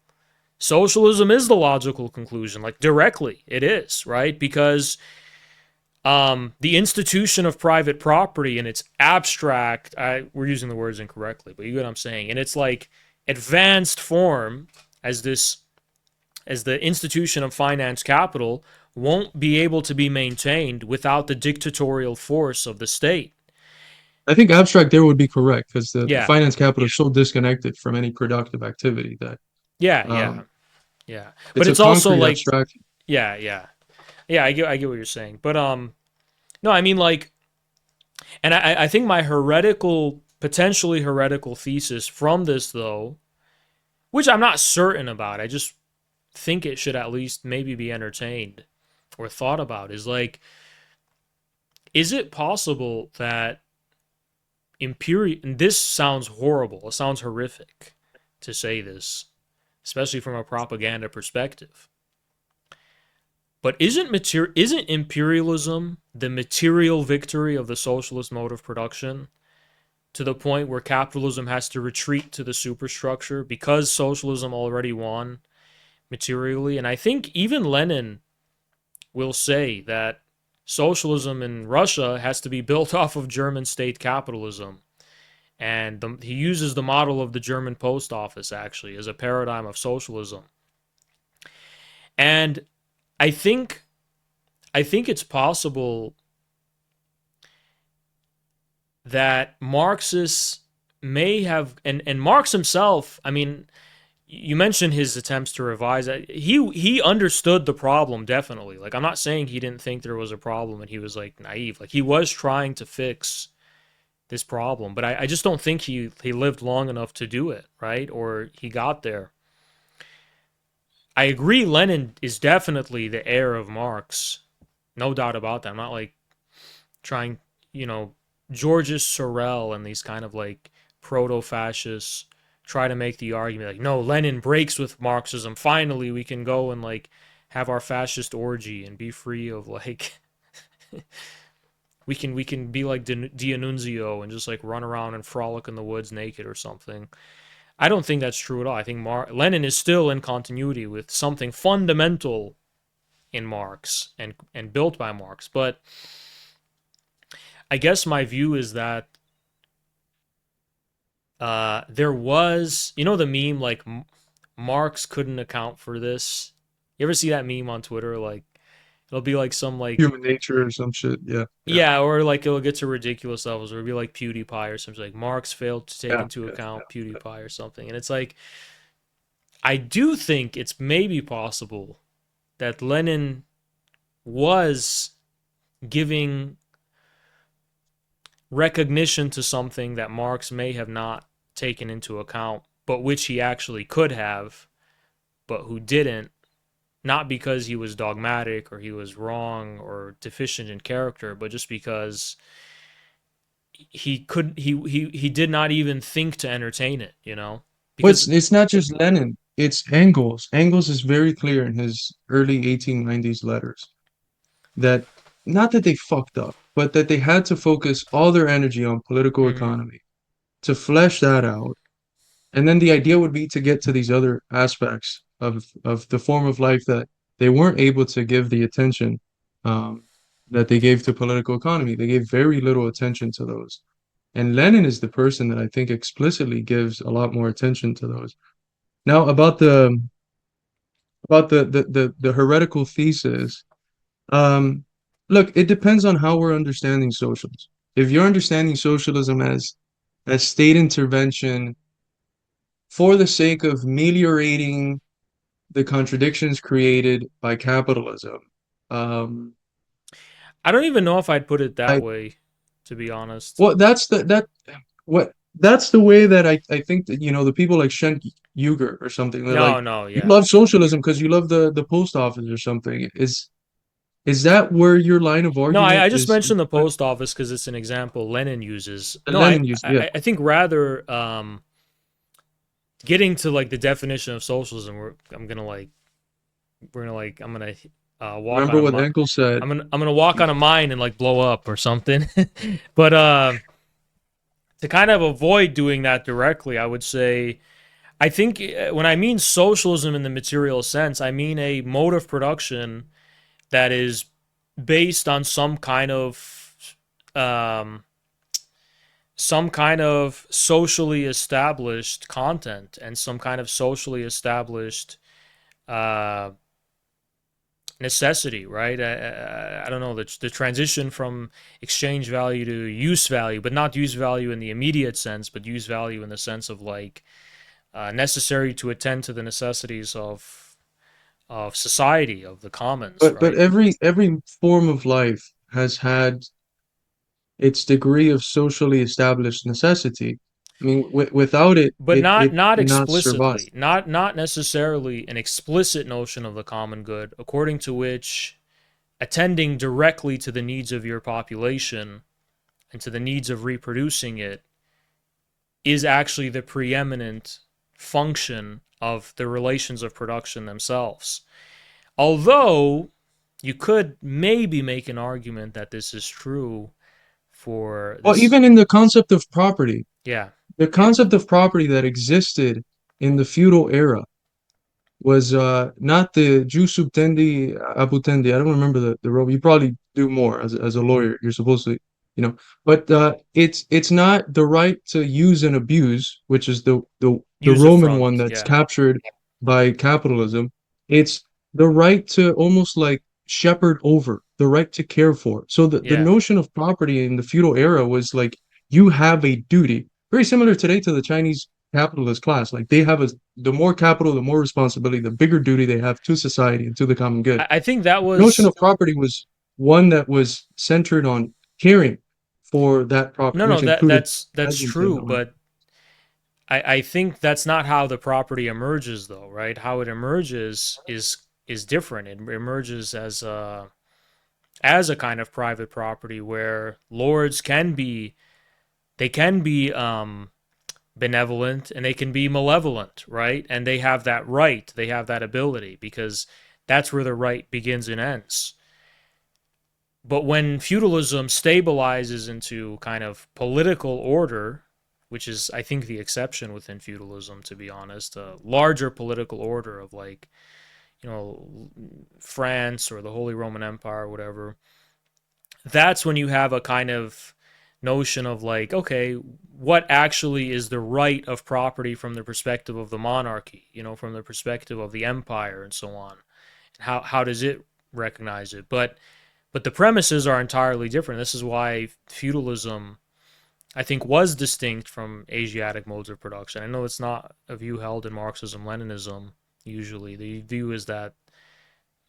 socialism is the logical conclusion. Like directly, it is, right? Because the institution of private property in its abstract, we're using the words incorrectly, but you get what I'm saying. And it's like advanced form, as the institution of finance capital, won't be able to be maintained without the dictatorial force of the state. I think abstract there would be correct because the Yeah, finance capital is so disconnected from any productive activity that yeah, yeah, um, yeah. But it's a it's also concrete like, abstraction. yeah, yeah, yeah. I get what you're saying. But no, I mean like, and I think my potentially heretical thesis from this though, which I'm not certain about, I just think it should at least maybe be entertained or thought about is like, is it possible that imperial, and this sounds horrible, it sounds horrific to say this, especially from a propaganda perspective. But isn't imperialism the material victory of the socialist mode of production to the point where capitalism has to retreat to the superstructure because socialism already won materially? And I think even Lenin will say that socialism in Russia has to be built off of German state capitalism. And he uses the model of the German post office actually as a paradigm of socialism. And I think I think it's possible that Marxists may have, and Marx himself, I mean, you mentioned his attempts to revise it. He understood the problem definitely. Like, I'm not saying he didn't think there was a problem and he was like naive. Like, he was trying to fix this problem, but I just don't think he lived long enough to do it, right? Or he got there. I agree Lenin is definitely the heir of Marx. No doubt about that. I'm not like trying, you know, Georges Sorel and these kind of like proto-fascists try to make the argument like, no, Lenin breaks with Marxism. Finally, we can go and like have our fascist orgy and be free of like we can be like D'Annunzio and just like run around and frolic in the woods naked or something. I don't think that's true at all. I think Lenin is still in continuity with something fundamental in Marx and built by Marx. But I guess my view is that there was, you know, the meme like Marx couldn't account for this. You ever see that meme on Twitter? Like it'll be like some like Human nature or some shit. Yeah, yeah, yeah, or like it'll get to ridiculous levels, or it'll be like PewDiePie or something like Marx failed to take yeah, into yeah, yeah. account PewDiePie or something, and it's like I do think it's maybe possible that Lenin was giving recognition to something that Marx may have not taken into account, but which he actually could have, but who didn't, not because he was dogmatic or he was wrong or deficient in character, but just because he did not even think to entertain it, you know? But Because it's not just Lenin, it's Engels. Engels is very clear in his early 1890s letters that not that they fucked up, but that they had to focus all their energy on political mhm. economy to flesh that out. And then the idea would be to get to these other aspects of the form of life that they weren't able to give the attention um, that they gave to political economy. They gave very little attention to those. And Lenin is the person that I think explicitly gives a lot more attention to those. Now, about the heretical thesis, um, look, it depends on how we're understanding socialism. If you're understanding socialism as state intervention for the sake of ameliorating the contradictions created by capitalism, um, I don't even know if I'd put it that I way, to be honest. well, that's the way that I think that the people like Shen Yuger or something, they're like, No, no, you yeah. love socialism because you love the post office or something. Is that where your line of No, argument I just is mentioned the what post office because it's an example Lenin uses. No, Lenin used? Yeah. I think rather getting to like the definition of socialism, I'm gonna walk on Remember a what Engels said? I'm gonna walk on a mine and like blow up or something. But to kind of avoid doing that directly, I would say I think when I mean socialism in the material sense, I mean a mode of production that is based on um, some kind of socially established content and some kind of socially established uh, necessity, right? I don't know, the transition from exchange value to use value, but not use value in the immediate sense, but use value in the sense of like necessary to attend to the necessities of society, of the commons, But right? every form of life has had its degree of socially established necessity. I mean, without it, but it not cannot survive. explicitly, not necessarily an explicit notion of the common good, according to which attending directly to the needs of your population and to the needs of reproducing it is actually the preeminent function of the relations of production themselves. Although you could maybe make an argument that this is true for Well, this. even in the concept of property, Yeah, the concept of property that existed in the feudal era was not the jus subtendi abutendi. I don't remember the role. You probably do more as a lawyer. You're supposed to, you know. But it's not the right to use and abuse, which is the user Roman one front. that's Yeah, captured by capitalism. It's the right to almost like shepherd over, the right to care for. So the yeah. notion of property in the feudal era was like you have a duty. Very similar today to the Chinese capitalist class. Like they have the more capital, the more responsibility, the bigger duty they have to society and to the common good. I think that The notion was of property was one that was centered on caring for that property, no, no. which That included that's peasants and true, the land. but I think that's not how the property emerges, though, right? How it emerges is different. It emerges as a kind of private property where lords can be they can be benevolent and they can be malevolent, right? And they have that right, they have that ability because that's where the right begins and ends. But when feudalism stabilizes into kind of political order, which is, I think, the exception within feudalism, to be honest, a larger political order of like, France or the Holy Roman Empire or whatever, that's when you have a kind of notion of like, okay, what actually is the right of property from the perspective of the monarchy, from the perspective of the empire and so on. How does it recognize it? But the premises are entirely different. This is why feudalism, I think, was distinct from Asiatic modes of production. I know it's not a view held in Marxism, Leninism. Usually, the view is that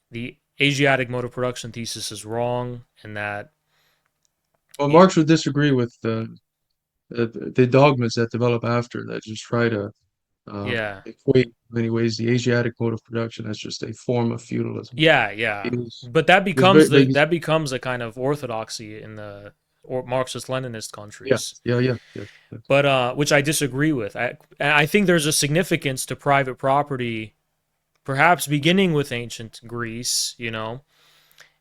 the Asiatic mode of production thesis is wrong, and that Well, it, Marx would disagree with the dogmas that develop after that just try to yeah, equate, in many ways, the Asiatic mode of production as just a form of feudalism. yeah, yeah. It is, But that it is very, becomes very, that becomes a kind of orthodoxy in the or Marxist-Leninist yeah, countries. yeah, yeah, yeah, yeah. But which I disagree with. I think there's a significance to private property, perhaps beginning with ancient Greece,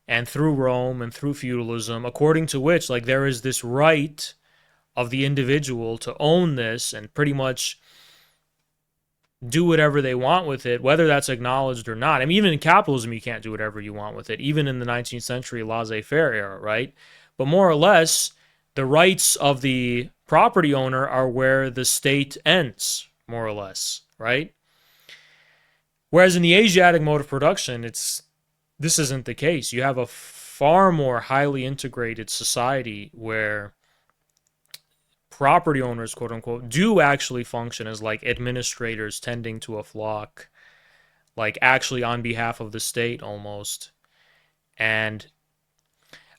and through Rome and through feudalism, according to which, like, there is this right of the individual to own this and pretty much do whatever they want with it, whether that's acknowledged or not. I mean, even in capitalism, you can't do whatever you want with it, even in the 19th century laissez faire era, right? But more or less, the rights of the property owner are where the state ends, more or less, right? Whereas in the Asiatic mode of production, this isn't the case. You have a far more highly integrated society where property owners, quote unquote, do actually function as like administrators tending to a flock, like actually on behalf of the state almost. And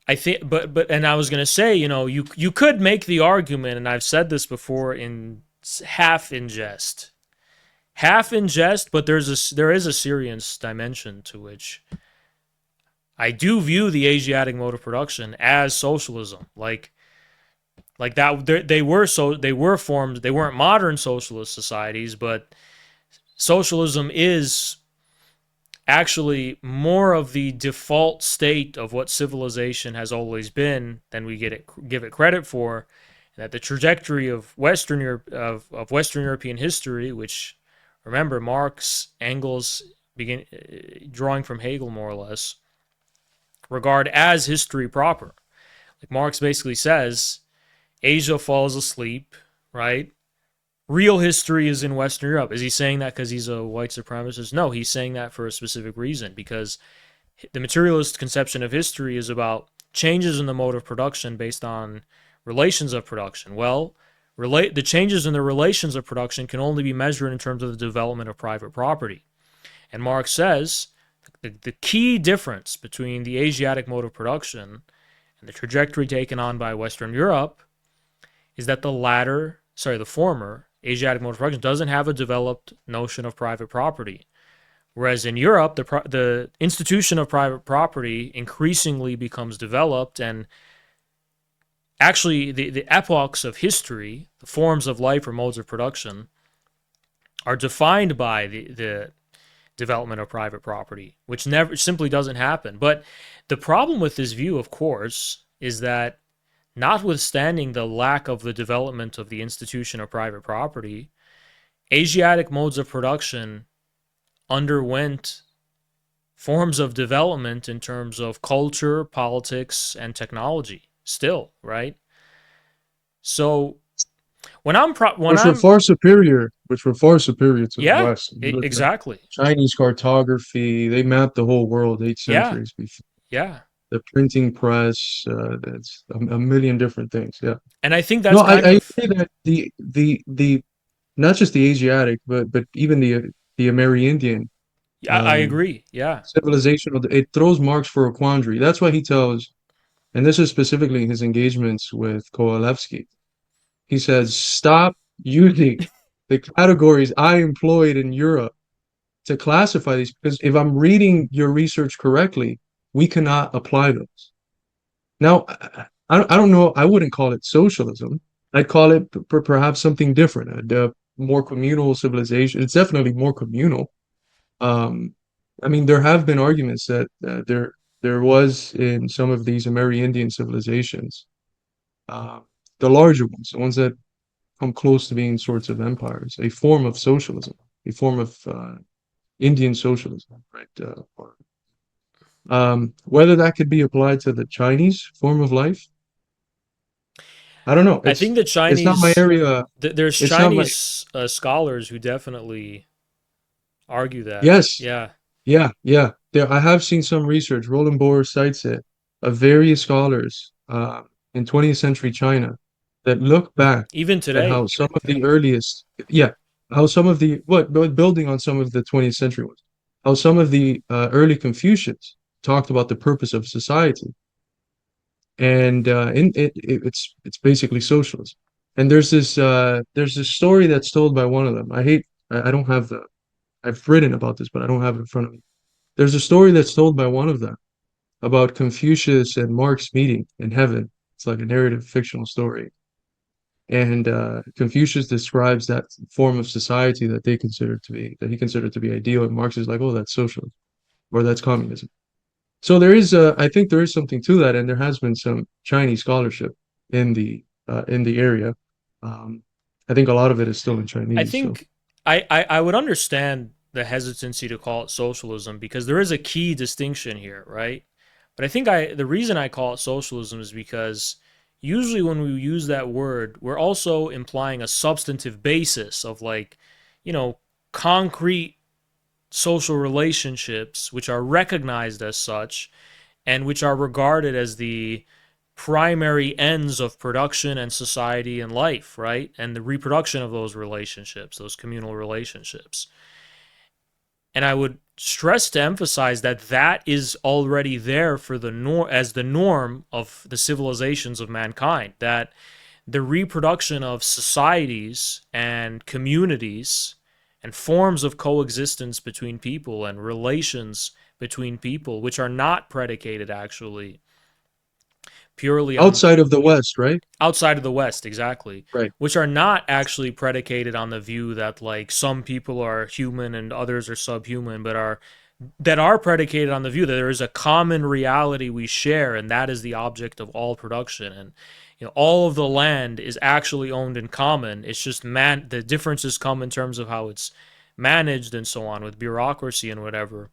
I think, and I was gonna say, you could make the argument, and I've said this before in half in jest, but there is a serious dimension to which I do view the Asiatic mode of production as socialism, like that. They were formed. They weren't modern socialist societies, but socialism is actually more of the default state of what civilization has always been than we give it credit for. That the trajectory of Western European history, which, remember, Marx, Engels begin drawing from Hegel more or less, regard as history proper. Like Marx basically says, Asia falls asleep, right? Real history is in Western Europe. Is he saying that because he's a white supremacist? No, he's saying that for a specific reason, because the materialist conception of history is about changes in the mode of production based on relations of production. Well, the changes in the relations of production can only be measured in terms of the development of private property. And Marx says the key difference between the Asiatic mode of production and the trajectory taken on by Western Europe is that the latter the former Asiatic mode of production doesn't have a developed notion of private property. Whereas in Europe, the institution of private property increasingly becomes developed, and actually the epochs of history, the forms of life or modes of production, are defined by the development of private property, which never simply doesn't happen. But the problem with this view, of course, is that notwithstanding the lack of the development of the institution of private property, Asiatic modes of production underwent forms of development in terms of culture, politics, and technology still, right? So when which were I'm far superior, to the yeah, West. If you look at exactly. Chinese cartography, they mapped the whole world 8 centuries before. Yeah. The printing press, that's a million different things. Yeah. And I think No, that's kind I of agree that the not just the Asiatic, but even the Amerindian I um, agree. Yeah. civilization, it throws Marx for a quandary. That's why he tells, and this is specifically his engagements with Kovalevsky. He says, stop using the categories I employed in Europe to classify these, because if I'm reading your research correctly, we cannot apply those. Now, I don't know. I wouldn't call it socialism. I'd call it perhaps something different, a more communal civilization. It's definitely more communal. Um, I mean, there have been arguments that there was in some of these Amerindian civilizations, uh, the larger ones, the ones that come close to being sorts of empires, a form of socialism, a form of Indian socialism, right? Whether that could be applied to the Chinese form of life, I don't know. I think the It's not my Chinese area. there's It's not my. Chinese scholars who definitely argue that. Yes, Yeah. yeah, yeah. There, I have seen some research. Roland Bohr cites it of various scholars in 20th century China that look back Even at how today. some of the earliest, yeah, how some of the but building on some of the 20th century ones, how some of the early Confucians talked about the purpose of society, and it's basically socialism. And there's this story that's told by one of them. I don't have the I've written about this, but I don't have it in front of me. There's a story that's told by one of them about Confucius and Marx meeting in heaven. It's like a narrative fictional story. And Confucius describes that form of society that he considered to be ideal, and Marx is like, oh, that's socialism or that's communism. So I think there is something to that, and there has been some Chinese scholarship in the area. Um, I think a lot of it is still in I Chinese. So think I would understand the hesitancy to call it socialism because there is a key distinction here, right? But I think the reason I call it socialism is because usually when we use that word, we're also implying a substantive basis of like, you know, concrete social relationships which are recognized as such and which are regarded as the primary ends of production and society and life, right? And the reproduction of those relationships, those communal relationships. And I would stress to emphasize that that is already there for the as the norm of the civilizations of mankind, that the reproduction of societies and communities and forms of coexistence between people and relations between people which are not predicated actually purely on outside of the West, right? outside of the West, exactly, Right. which are not actually predicated on the view that like some people are human and others are subhuman, but are predicated on the view that there is a common reality we share, and that is the object of all production. And you know, all of the land is actually owned in common. It's just the differences come in terms of how it's managed and so on with bureaucracy and whatever.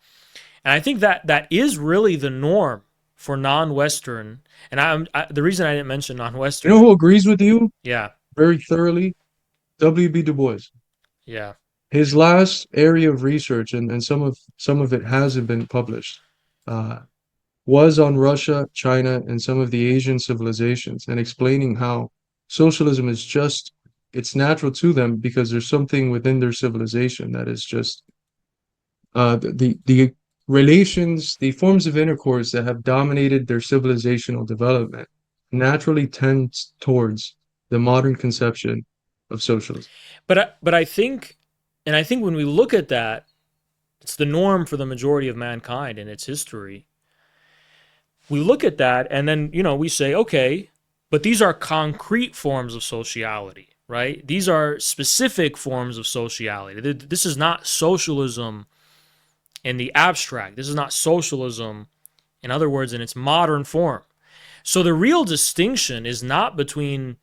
And I think that that is really the norm for non-Western. And the reason I didn't mention You know non-Western, who agrees with you yeah, very thoroughly? W.B. Du Bois. yeah, His last area of research, and some of it hasn't been published, uh, was on Russia, China, and some of the Asian civilizations, and explaining how socialism is just it's natural to them because there's something within their civilization that is just the relations, the forms of intercourse that have dominated their civilizational development naturally tends towards the modern conception of socialism. But I think, and I think when we look at that, it's the norm for the majority of mankind in its history. We look at that, and then we say, okay, but these are concrete forms of sociality, right? These are specific forms of sociality. This is not socialism in the abstract. This is not socialism, in other words, in its modern form. So the real distinction is not between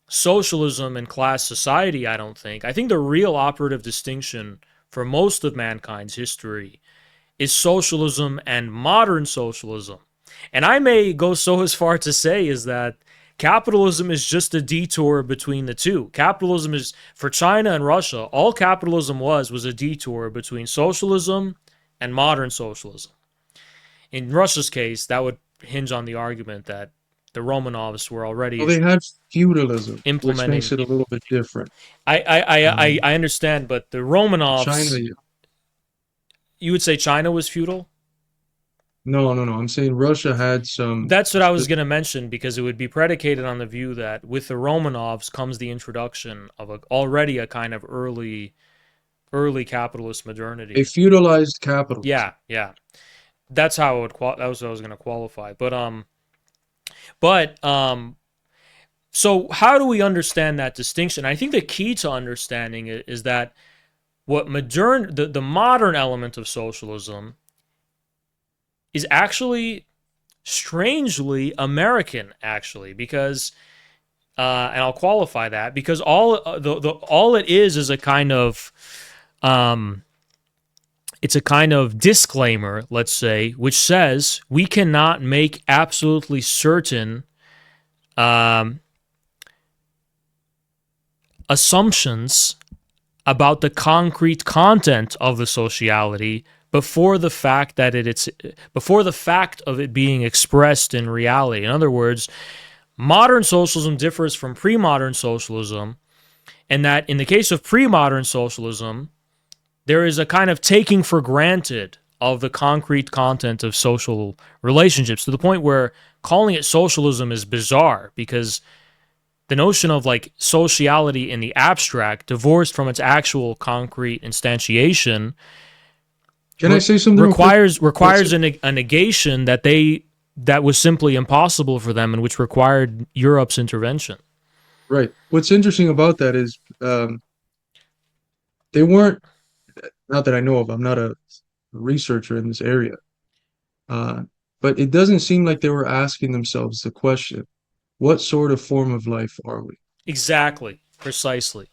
socialism and class society, I don't think. I think the real operative distinction for most of mankind's history is socialism and modern socialism. And I may go so as far to say is that capitalism is just a detour between the two. Capitalism is, for China and Russia, all capitalism was a detour between socialism and modern socialism. In Russia's case, that would hinge on the argument that the Romanovs were Well, already they had feudalism, which makes implementing. it a little bit different. I understand, but the China, Romanovs, you would say China was feudal? no, no, no. I'm saying Russia had some. That's what I was going to mention because it would be predicated on the view that with the Romanovs comes the introduction of already a kind of early capitalist A modernity. feudalized capitalism. Yeah, yeah. That's how it would that was what I was going to qualify. But so how do we understand that distinction? I think the key to understanding it is that the modern element of socialism is actually strangely American, actually, because and I'll qualify that because all it is a kind of it's a kind of disclaimer, let's say, which says we cannot make absolutely certain um, assumptions about the concrete content of the sociality before the fact of it being expressed in reality. In other words, modern socialism differs from pre-modern socialism, and that in the case of pre-modern socialism, there is a kind of taking for granted of the concrete content of social relationships to the point where calling it socialism is bizarre because the notion of like sociality in the abstract, divorced from its actual concrete instantiation, Can I say something real quick? requires a negation that was simply impossible for them and which required Europe's intervention. Right. What's interesting about that is they weren't, not that I know of, I'm not a researcher in this area, uh, but it doesn't seem like they were asking themselves the question, what sort of form of life are we? Exactly, precisely.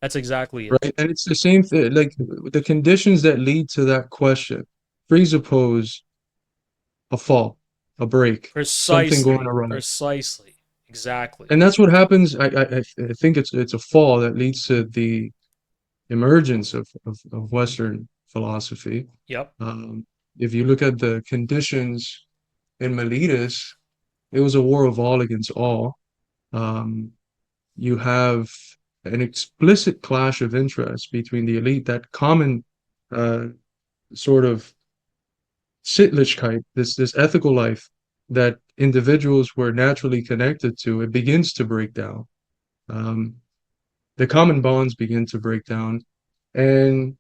That's exactly it. Right. And it's the same thing, like the conditions that lead to that question presuppose a fall, a break, something going Precisely, awry. precisely, exactly. And that's what happens. I think it's a fall that leads to the emergence of Western philosophy. Yep. Um, if you look at the conditions in Miletus, it was a war of all against all. Um, you have an explicit clash of interests between the elite, that common uh, sort of Sittlichkeit, this ethical life that individuals were naturally connected to, it begins to break down. Um, the common bonds begin to break down, and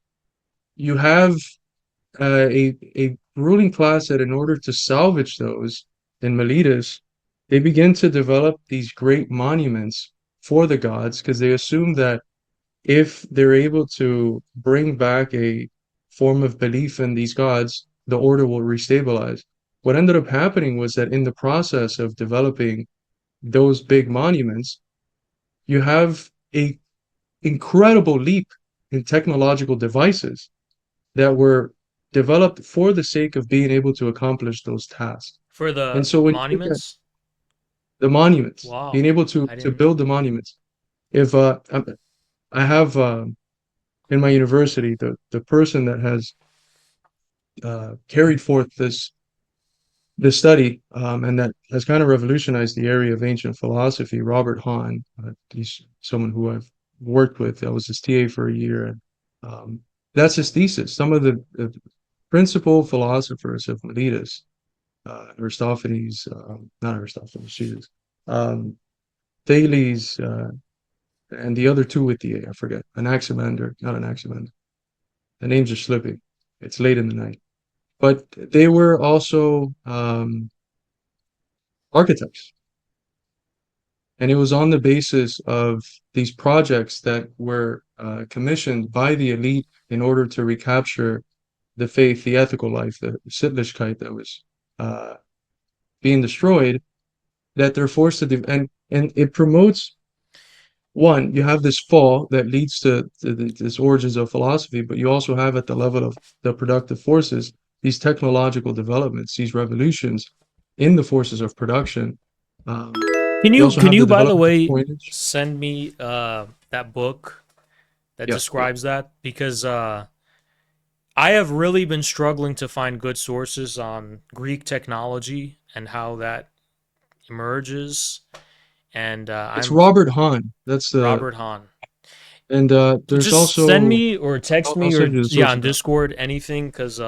you have a ruling class that, in order to salvage those in Miletus, they begin to develop these great monuments for the gods because they assume that if they're able to bring back a form of belief in these gods, the order will restabilize. What ended up happening was that in the process of developing those big monuments, you have a incredible leap in technological devices that were developed for the sake of being able to accomplish those tasks. For And the so when you look at monuments? the monuments, being Wow. able I to didn't. build the monuments, if I have in my university the person that has carried forth this study and that has kind of revolutionized the area of ancient philosophy, Robert Hahn. He's someone who I've worked with. I was his TA for a year, and um, that's his thesis. Some of the principal philosophers of Miletus, Aristophanes, not Aristophanes, Jesus, Thales, and the other two with the A, I forget. Anaximander, not Anaximander. The names are slipping. It's late in the night. But they were also architects. And it was on the basis of these projects that were commissioned by the elite in order to recapture the faith, the ethical life, the Sittlichkeit that was uh, being destroyed, that they're forced to do. And it promotes, one, you have this fall that leads to this origins of philosophy, but you also have at the level of the productive forces, these technological developments, these revolutions in the forces of production. Um, you also Can have you the by the development of way coinage. send me that book that Yeah, yeah. describes that, because I have really been struggling to find good sources on Greek technology and how that emerges. And It's I'm Robert Hahn. That's the Robert Hahn. and there's Just send also me or text I'll me send or you the yeah source on of that. Discord anything, because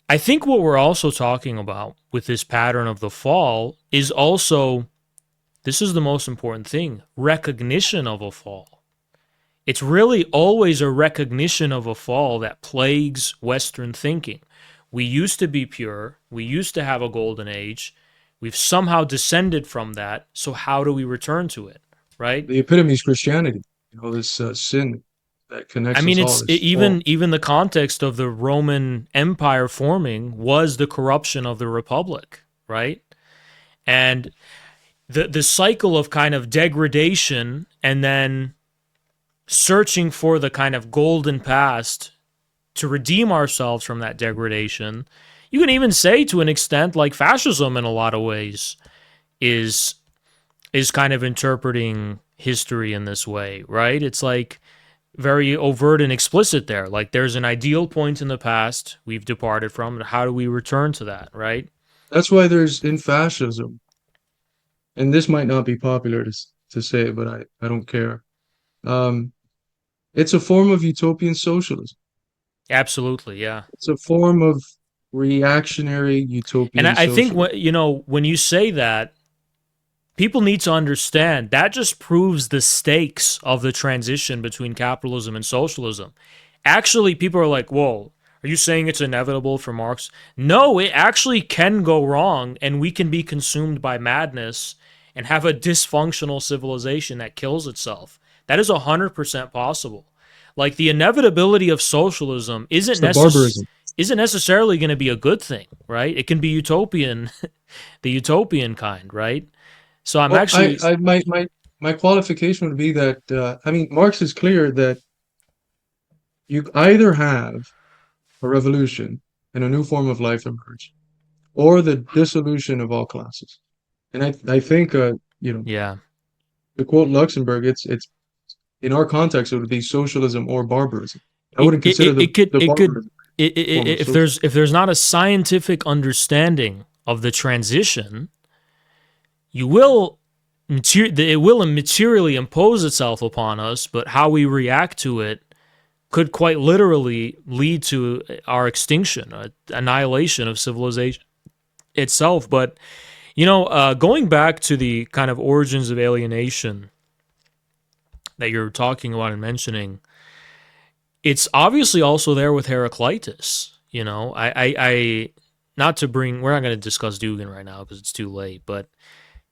I think what we're also talking about with this pattern of the fall is also, this is the most important thing, recognition of a fall. It's really always a recognition of a fall that plagues Western thinking. We used to be pure. We used to have a golden age. We've somehow descended from that. So how do we return to it? Right? The epitome is Christianity. You know, this sin that I connects mean, us all, it's this fall. even the context of the Roman Empire forming was the corruption of the Republic, right? And the cycle of kind of degradation and then searching for the kind of golden past to redeem ourselves from that degradation. You can even say, to an extent, like fascism in a lot of ways is kind of interpreting history in this way, right? It's like very overt and explicit there. Like there's an ideal point in the past we've departed from, and how do we return to that, right? That's why there's in fascism, and this might not be popular to say, but I don't care. Um, it's a form of utopian socialism. Absolutely, yeah. It's a form of reactionary And utopian I think socialism. when you say that, people need to understand that just proves the stakes of the transition between capitalism and socialism. Actually, people are like, whoa, are you saying it's inevitable for Marx? No, it actually can go wrong, and we can be consumed by madness and have a dysfunctional civilization that kills itself. That is 100% possible. Like the inevitability of socialism It's the barbarism. isn't necessarily going to be a good thing, right? It can be utopian, the utopian kind, right? So I'm Well, actually, my qualification would be that I mean Marx is clear that you either have a revolution and a new form of life emerge, or the dissolution of all classes. And I think you know, yeah. to quote Luxemburg, it's in our context it would be socialism or barbarism. I wouldn't consider the barbarism a form of socialism. If there's not a scientific understanding of the transition, you will it will materially impose itself upon us, but how we react to it could quite literally lead to our extinction, annihilation of civilization itself. But going back to the kind of origins of alienation that you're talking about and mentioning, it's obviously also there with Heraclitus. I not to bring, we're not going to discuss Dugin right now because it's too late, but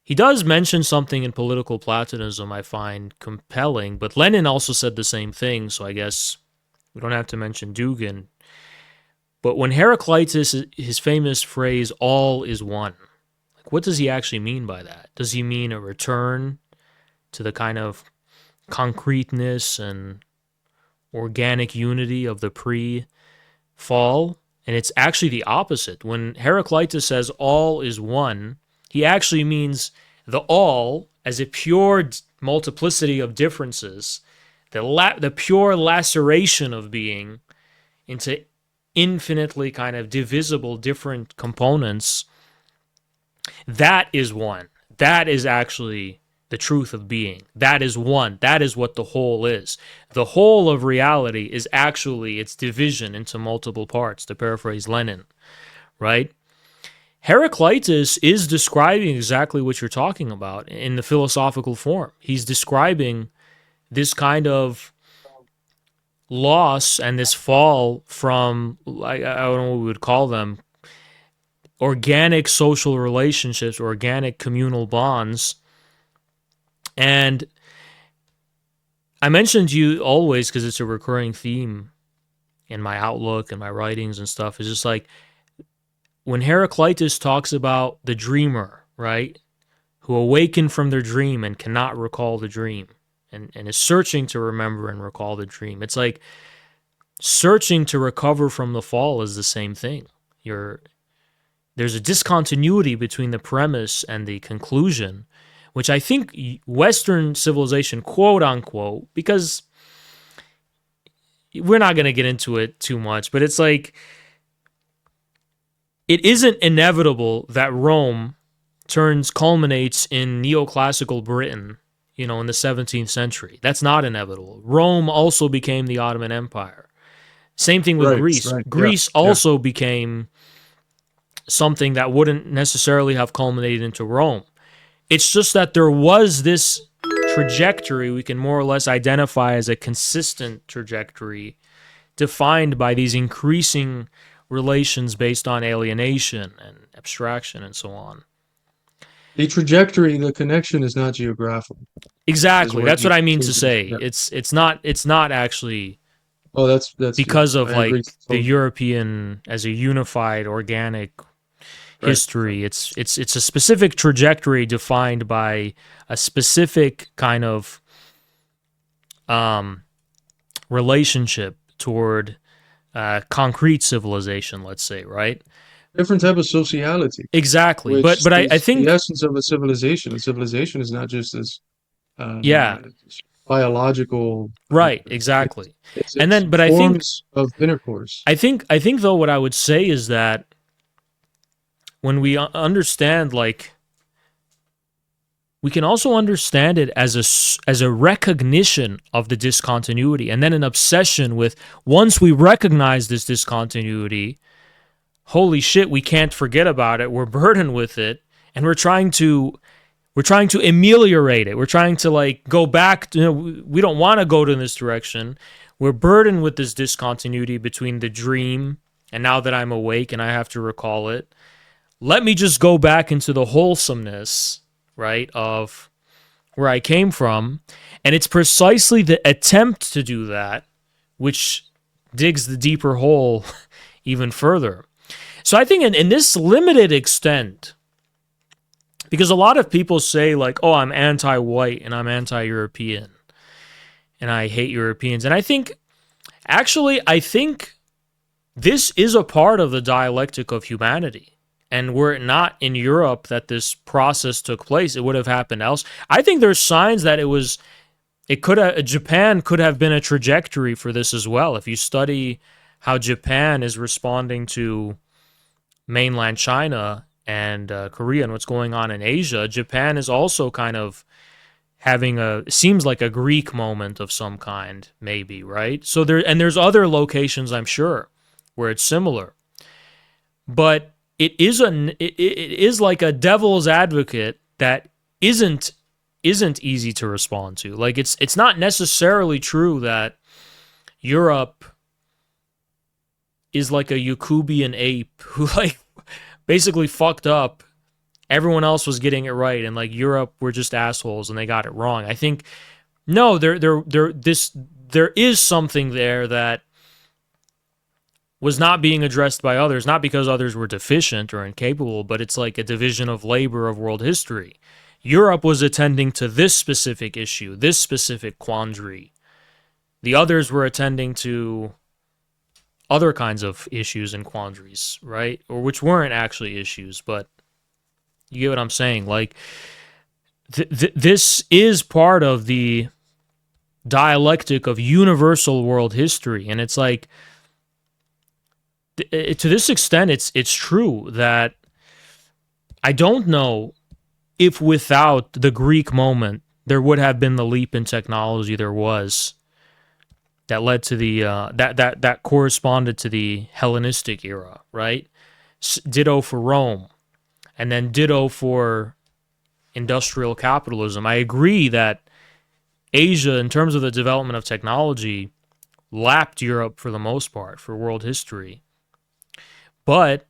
he does mention something in Political Platonism I find compelling, but Lenin also said the same thing, so I guess we don't have to mention Dugin. But when Heraclitus, his famous phrase, all is one, like what does he actually mean by that? Does he mean a return to the kind of concreteness and organic unity of the pre-fall? And it's actually the opposite. When Heraclitus says all is one, he actually means the all as a pure multiplicity of differences, the pure laceration of being into infinitely kind of divisible different components. That is one. That is actually the truth of being. That is one. That is what the whole is. The whole of reality is actually its division into multiple parts, to paraphrase Lenin, right? Heraclitus is describing exactly what you're talking about in the philosophical form. He's describing this kind of loss and this fall from, like, I don't know what we would call them, organic social relationships, organic communal bonds. And I mentioned you always because it's a recurring theme in my outlook and my writings and stuff. It's just like when Heraclitus talks about the dreamer, right? Who awakened from their dream and cannot recall the dream and is searching to remember and recall the dream. It's like searching to recover from the fall is the same thing. There's a discontinuity between the premise and the conclusion, which I think Western civilization, quote unquote, because we're not going to get into it too much, but it's like it isn't inevitable that Rome culminates in neoclassical Britain, in the 17th century. That's not inevitable. Rome also became the Ottoman Empire. Same thing with Right, Greece. right. Yeah, Greece yeah. also became something that wouldn't necessarily have culminated into Rome. It's just that there was this trajectory we can more or less identify as a consistent trajectory defined by these increasing relations based on alienation and abstraction and so on. The trajectory, the connection is not geographical, is Exactly. what That's what you I mean seem to to be. say. Yeah. It's not actually Oh, that's yeah. because of I like agree. the Totally. European as a unified organic Right. history. It's a specific trajectory defined by a specific kind of um, relationship toward concrete civilization, let's say, right? Different type of sociality, Exactly. But which but I is the think, essence of a civilization. A civilization is not just this yeah, uh, biological. right, It, exactly. And it's then but I think forms of intercourse. I think though what I would say is that when we understand, like, we can also understand it as a recognition of the discontinuity and then an obsession with, once we recognize this discontinuity, holy shit, we can't forget about it, we're burdened with it, and we're trying to ameliorate it, we're trying to like go back to, we don't want to go to this direction, we're burdened with this discontinuity between the dream and now that I'm awake and I have to recall it. Let me just go back into the wholesomeness, right, of where I came from. And it's precisely the attempt to do that which digs the deeper hole even further. So I think in this limited extent, because a lot of people say, like, oh, I'm anti white and I'm anti European and I hate Europeans. And I think this is a part of the dialectic of humanity. And were it not in Europe that this process took place, it would have happened else. I think there's signs that Japan could have been a trajectory for this as well. If you study how Japan is responding to mainland China and Korea and what's going on in Asia, Japan is also kind of having seems like a Greek moment of some kind, maybe, right? So there's other locations, I'm sure, where it's similar. But it is like a devil's advocate that isn't easy to respond to. Like, it's not necessarily true that Europe is like a Yakubian ape who like basically fucked up. Everyone else was getting it right, and like Europe were just assholes and they got it wrong. I think no, there is something there that was not being addressed by others, not because others were deficient or incapable, but it's like a division of labor of world history. Europe was attending to this specific issue, this specific quandary. The others were attending to other kinds of issues and quandaries, right? Or which weren't actually issues, but you get what I'm saying. Like, this is part of the dialectic of universal world history, and it's like, to this extent, it's true that I don't know if without the Greek moment there would have been the leap in technology there was that led to the that corresponded to the Hellenistic era, right? Ditto for Rome. And then ditto for industrial capitalism. I agree that Asia, in terms of the development of technology, lapped Europe for the most part for world history. But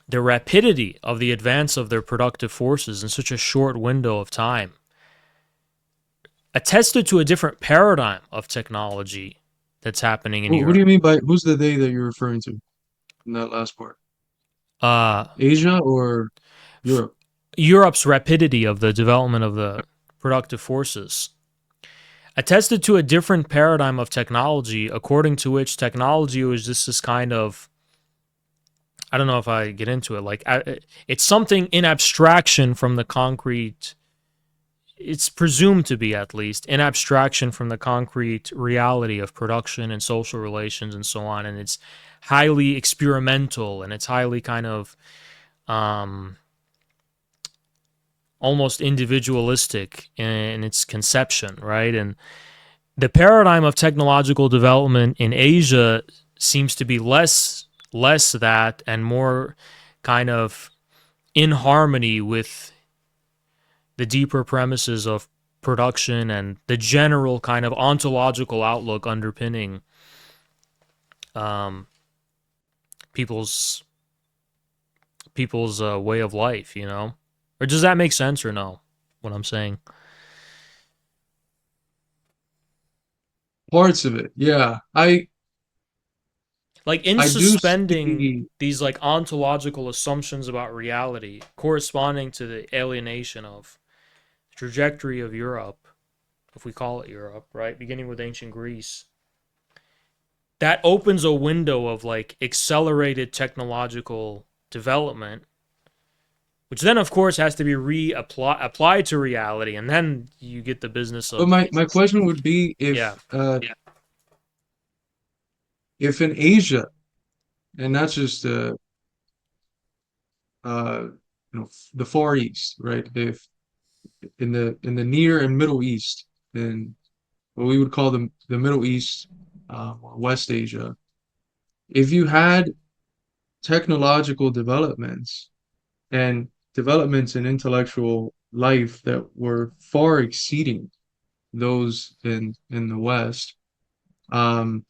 the rapidity of the advance of their productive forces in such a short window of time attested to a different paradigm of technology that's happening in What do Europe. you mean by who's the they that you're referring to in that last part? Uh, Asia or Europe? Europe's rapidity of the development of the productive forces attested to a different paradigm of technology, according to which technology was just this kind of, I don't know if I get into it, like it's something in abstraction from the concrete. It's presumed to be, at least, in abstraction from the concrete reality of production and social relations and so on. And it's highly experimental, and it's highly kind of um, almost individualistic in its conception, right? And the paradigm of technological development in Asia seems to be less that and more kind of in harmony with the deeper premises of production and the general kind of ontological outlook underpinning um, people's way of life, you know? Or does that make sense or no? What I'm saying? Parts of it, yeah. Like in I do suspending see. these like ontological assumptions about reality corresponding to the alienation of trajectory of Europe, if we call it Europe, right? Beginning with ancient Greece. That opens a window of like accelerated technological development, which then of course has to be applied to reality, and then you get the business But of my question would be yeah. if in Asia, and not just the Far East, right? If in the Near and Middle East, in what we would call the Middle East, or West Asia, if you had technological developments and developments in intellectual life that were far exceeding those in the West, um,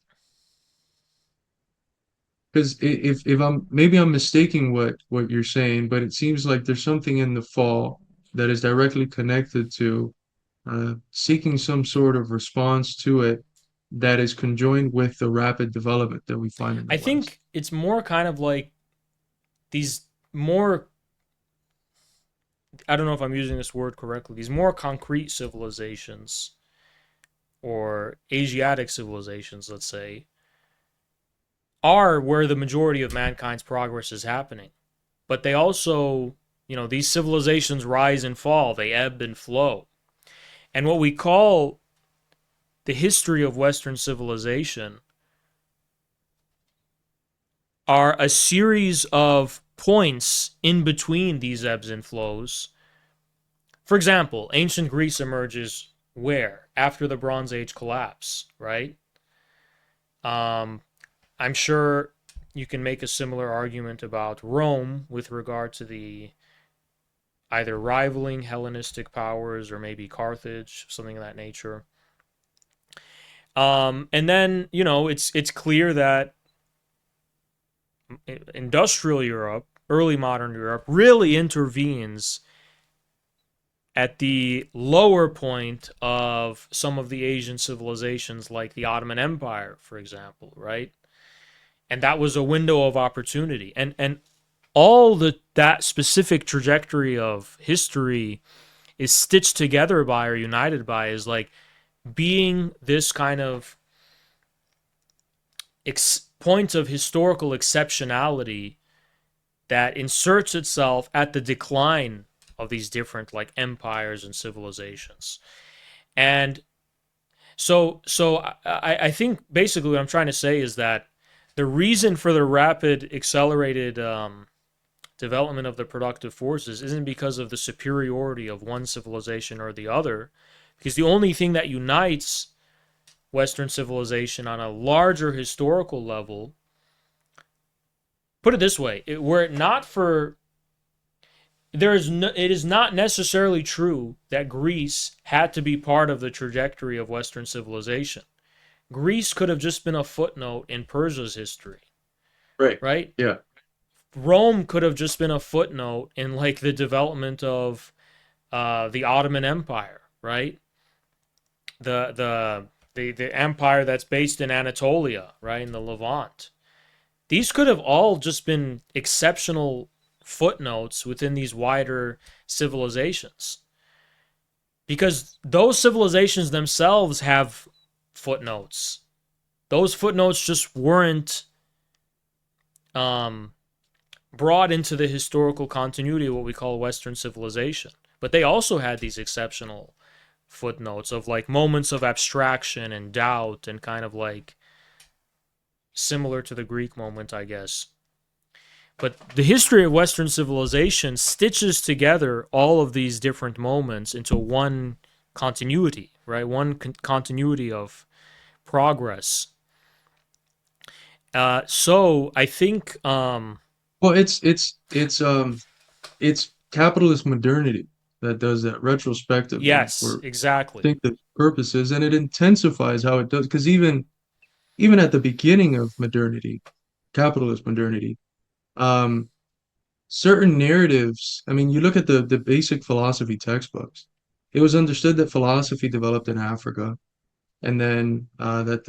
because if I'm maybe I'm mistaking what you're saying, but it seems like there's something in the fall that is directly connected to seeking some sort of response to it that is conjoined with the rapid development that we find in the I West. think it's more kind of like these more, I don't know if I'm using this word correctly, these more concrete civilizations or Asiatic civilizations, let's say, are where the majority of mankind's progress is happening. But they also, these civilizations rise and fall, they ebb and flow. And what we call the history of Western civilization are a series of points in between these ebbs and flows. For example, ancient Greece emerges where? After the Bronze Age collapse, right? Um, I'm sure you can make a similar argument about Rome with regard to the either rivaling Hellenistic powers or maybe Carthage, something of that nature. And then it's clear that industrial Europe, early modern Europe, really intervenes at the lower point of some of the Asian civilizations, like the Ottoman Empire, for example, right? And that was a window of opportunity, and all that specific trajectory of history is stitched together by or united by is like being this kind of point of historical exceptionality that inserts itself at the decline of these different like empires and civilizations. And so I think basically what I'm trying to say is that the reason for the rapid accelerated development of the productive forces isn't because of the superiority of one civilization or the other, because the only thing that unites Western civilization on a larger historical level, put it this way, were it not for it is not necessarily true that Greece had to be part of the trajectory of Western civilization. Greece could have just been a footnote in Persia's history, Right. right? Yeah. Rome could have just been a footnote in like the development of the Ottoman Empire, right? The empire that's based in Anatolia, right, in the Levant. These could have all just been exceptional footnotes within these wider civilizations, because those civilizations themselves have footnotes. Those footnotes just weren't um, brought into the historical continuity of what we call Western civilization. But they also had these exceptional footnotes of like moments of abstraction and doubt and kind of like similar to the Greek moment, I guess. But the history of Western civilization stitches together all of these different moments into one continuity, right? One continuity of progress. So I think, Well, it's capitalist modernity that does that retrospectively yes, for exactly. distinctive purposes, and it intensifies how it does. Because even at the beginning of modernity, capitalist modernity, um, certain narratives. I mean, you look at the basic philosophy textbooks. It was understood that philosophy developed in Africa, and then that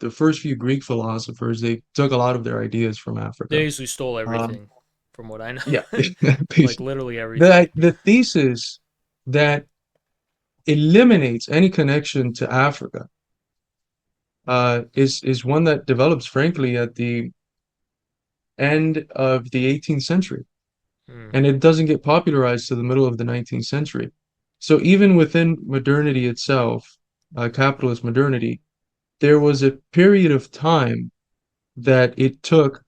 the first few Greek philosophers, they took a lot of their ideas from They Africa. basically stole Um, everything, from what I know. yeah, Like basically. literally everything. The thesis that eliminates any connection to Africa is one that develops, frankly, at the end of the 18th century, Hmm. and it doesn't get popularized to the middle of the 19th century. So even within modernity itself, capitalist modernity, there was a period of time that it took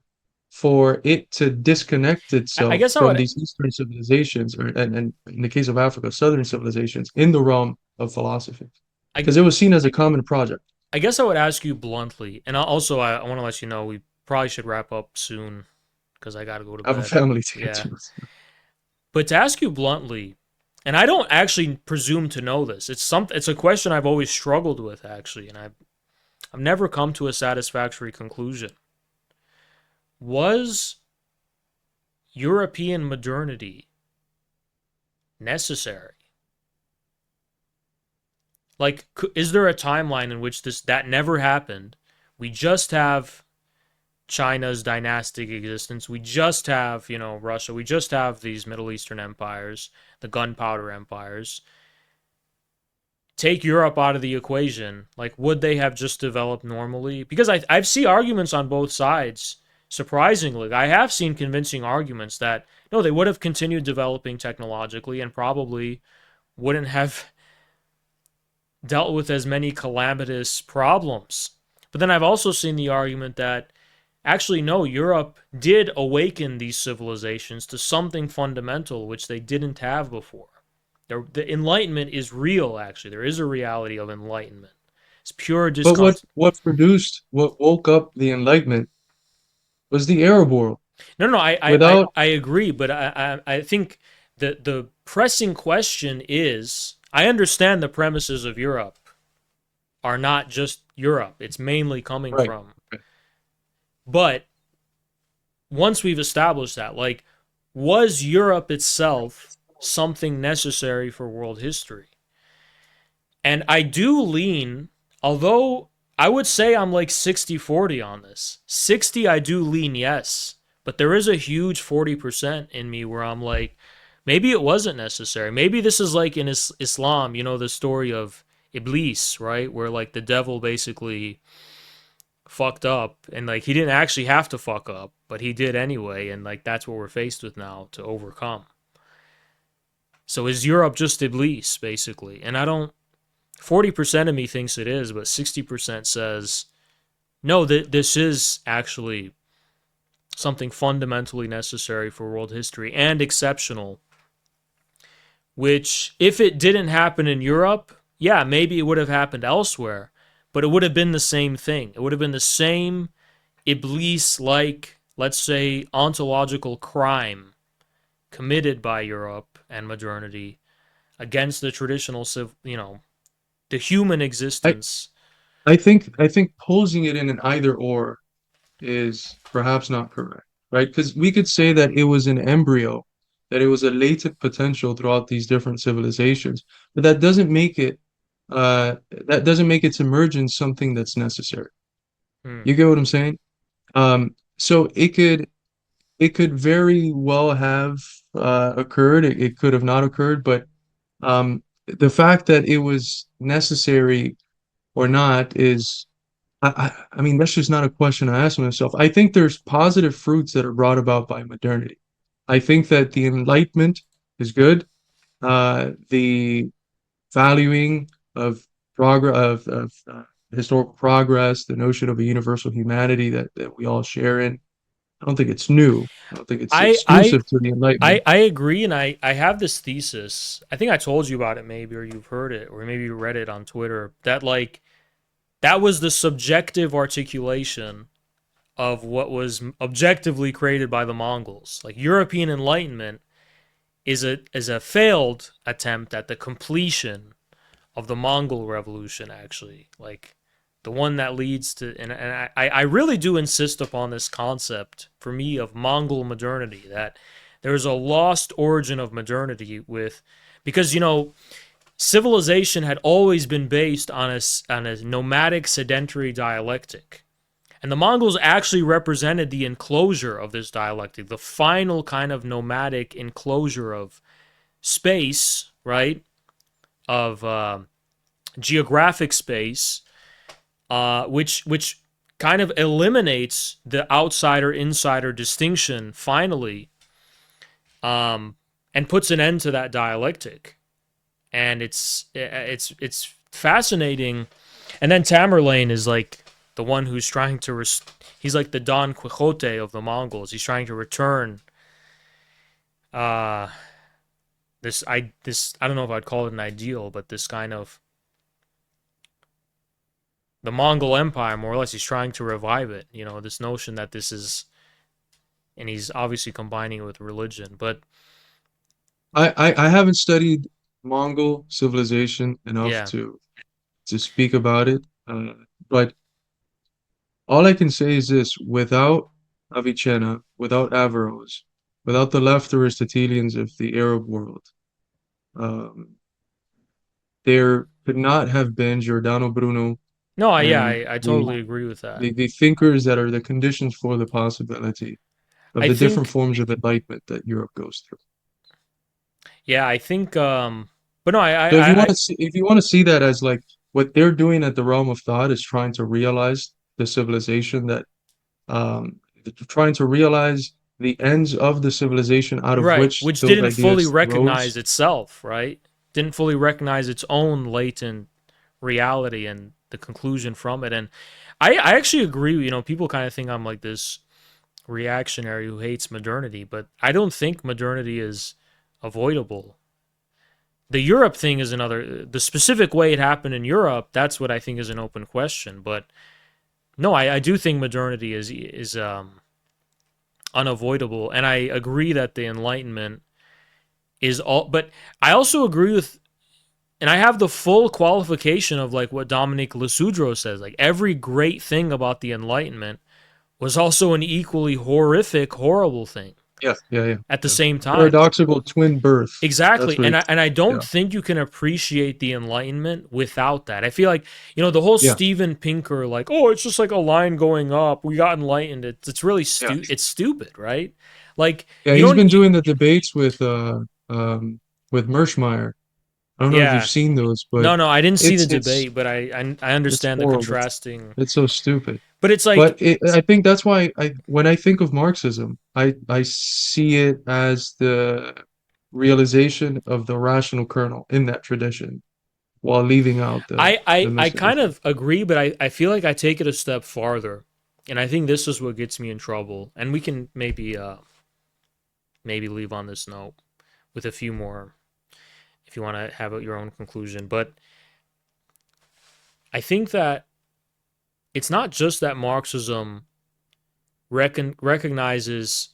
for it to disconnect I itself guess I from would. these Eastern civilizations, and in the case of Africa, Southern civilizations, in the realm of philosophy, I because it was seen as a common project. I guess I would ask you bluntly, and also I want to let you know we probably should wrap up soon because I got to go to I have a bed. family to get Yeah, to. but to ask you bluntly, and I don't actually presume to know this. It's a question I've always struggled with actually, and I've never come to a satisfactory conclusion. Was European modernity necessary? Like, is there a timeline in which that never happened? We just have China's dynastic existence. We just have, Russia. We just have these Middle Eastern empires, the gunpowder empires. Take Europe out of the equation. Like, would they have just developed normally? Because I've seen arguments on both sides. Surprisingly, I have seen convincing arguments that no, they would have continued developing technologically and probably wouldn't have dealt with as many calamitous problems. But then I've also seen the argument that actually, no, Europe did awaken these civilizations to something fundamental which they didn't have before. The Enlightenment is real, actually. There is a reality of enlightenment. It's pure But discomfort. what woke up the Enlightenment was the Arab world. No, no, Without, I agree, but I think the pressing question is I understand the premises of Europe are not just Europe, it's mainly coming right. from. But once we've established that, like, was Europe itself something necessary for world history? And I do lean, although I would say I'm like 60-40 on this. 60, I do lean yes. But there is a huge 40% in me where I'm like, maybe it wasn't necessary. Maybe this is like in Islam, the story of Iblis, right? Where like the devil basically fucked up and like he didn't actually have to fuck up, but he did anyway. And like that's what we're faced with now to overcome. So is Europe just Iblis, basically? And I don't, 40% of me thinks it is, but 60% says no, this is actually something fundamentally necessary for world history and exceptional. Which, if it didn't happen in Europe, yeah, maybe it would have happened elsewhere, but it would have been the same thing. It would have been the same Iblis like, let's say, ontological crime committed by Europe and modernity against the traditional, the human I existence. I think posing it in an either or is perhaps not correct, right? Because we could say that it was an embryo, that it was a latent potential throughout these different civilizations, but that doesn't make its emergence something that's necessary. Hmm. You get what I'm saying? So it could very well have occurred. It could have not occurred, but the fact that it was necessary or not is I mean, that's just not a question I ask myself. I think there's positive fruits that are brought about by modernity. I think that the Enlightenment is good. The valuing of progress of historical progress, the notion of a universal humanity that we all share in. I don't think it's new. I don't think it's I I exclusive to the I Enlightenment. I agree, and I have this thesis. I think I told you about it, maybe, or you've heard it, or maybe you read it on Twitter. That like that was the subjective articulation of what was objectively created by the Mongols. Like European Enlightenment is a failed attempt at the completion of the Mongol Revolution. Actually, like the one that leads to, and I really do insist upon this concept for me of Mongol modernity, that there's a lost origin of modernity with, because civilization had always been based on a nomadic sedentary dialectic. And the Mongols actually represented the enclosure of this dialectic, the final kind of nomadic enclosure of space, right? Of geographic space, which kind of eliminates the outsider insider distinction finally, and puts an end to that dialectic. And it's fascinating. And then Tamerlane is like the one who's trying to he's like the Don Quixote of the Mongols. He's trying to return uh this I don't know if I'd call it an ideal, but this kind of the Mongol Empire, more or less. He's trying to revive it. This notion that this is, and he's obviously combining it with religion. But I haven't studied Mongol civilization enough yeah, to speak about it, but all I can say is this: without Avicenna, without Averroes, without the left Aristotelians of the Arab world, um, there could not have been Giordano Bruno no, yeah, and I totally agree with that. the thinkers that are the conditions for the possibility of I the different think, forms of enlightenment that Europe goes through. yeah, I think, but no, So if you want to see that as like what they're doing at the realm of thought is trying to realize the civilization that um, trying to realize the ends of the civilization out of right, which which those didn't fully ideas recognize rose. itself, right? Didn't fully recognize its own latent reality and the conclusion from it. And I actually agree. People kind of think I'm like this reactionary who hates modernity, but I don't think modernity is avoidable. The Europe thing is another. The specific way it happened in Europe, that's what I think is an open question. But no, I do think modernity is unavoidable, and I agree that the Enlightenment is all. But I also agree with, and I have the full qualification of like what Dominique Lesudro says. Like every great thing about the Enlightenment was also an equally horrific, horrible thing Yeah, yeah, yeah, at the yeah. same time. Paradoxical twin birth. That's Exactly. what And it's. I don't Yeah, think you can appreciate the Enlightenment without that. I feel like, the whole yeah, Steven Pinker, like, oh, it's just like a line going up. We got enlightened. It's really yeah, it's stupid, right? Like, yeah. you He's don't, been doing the debates with Merschmeyer. I don't know if you've yeah. seen those, but No, I didn't see the it's debate, but I it's understand the horrible. contrasting. It's so stupid. But it's like, I think that's why when I think of Marxism, I see it as the realization of the rational kernel in that tradition, while leaving out the I kind mystical. of agree, but I feel like I take it a step farther. And I think this is what gets me in trouble. And we can maybe leave on this note with a few more if you want to have your own conclusion. But I think that it's not just that Marxism recognizes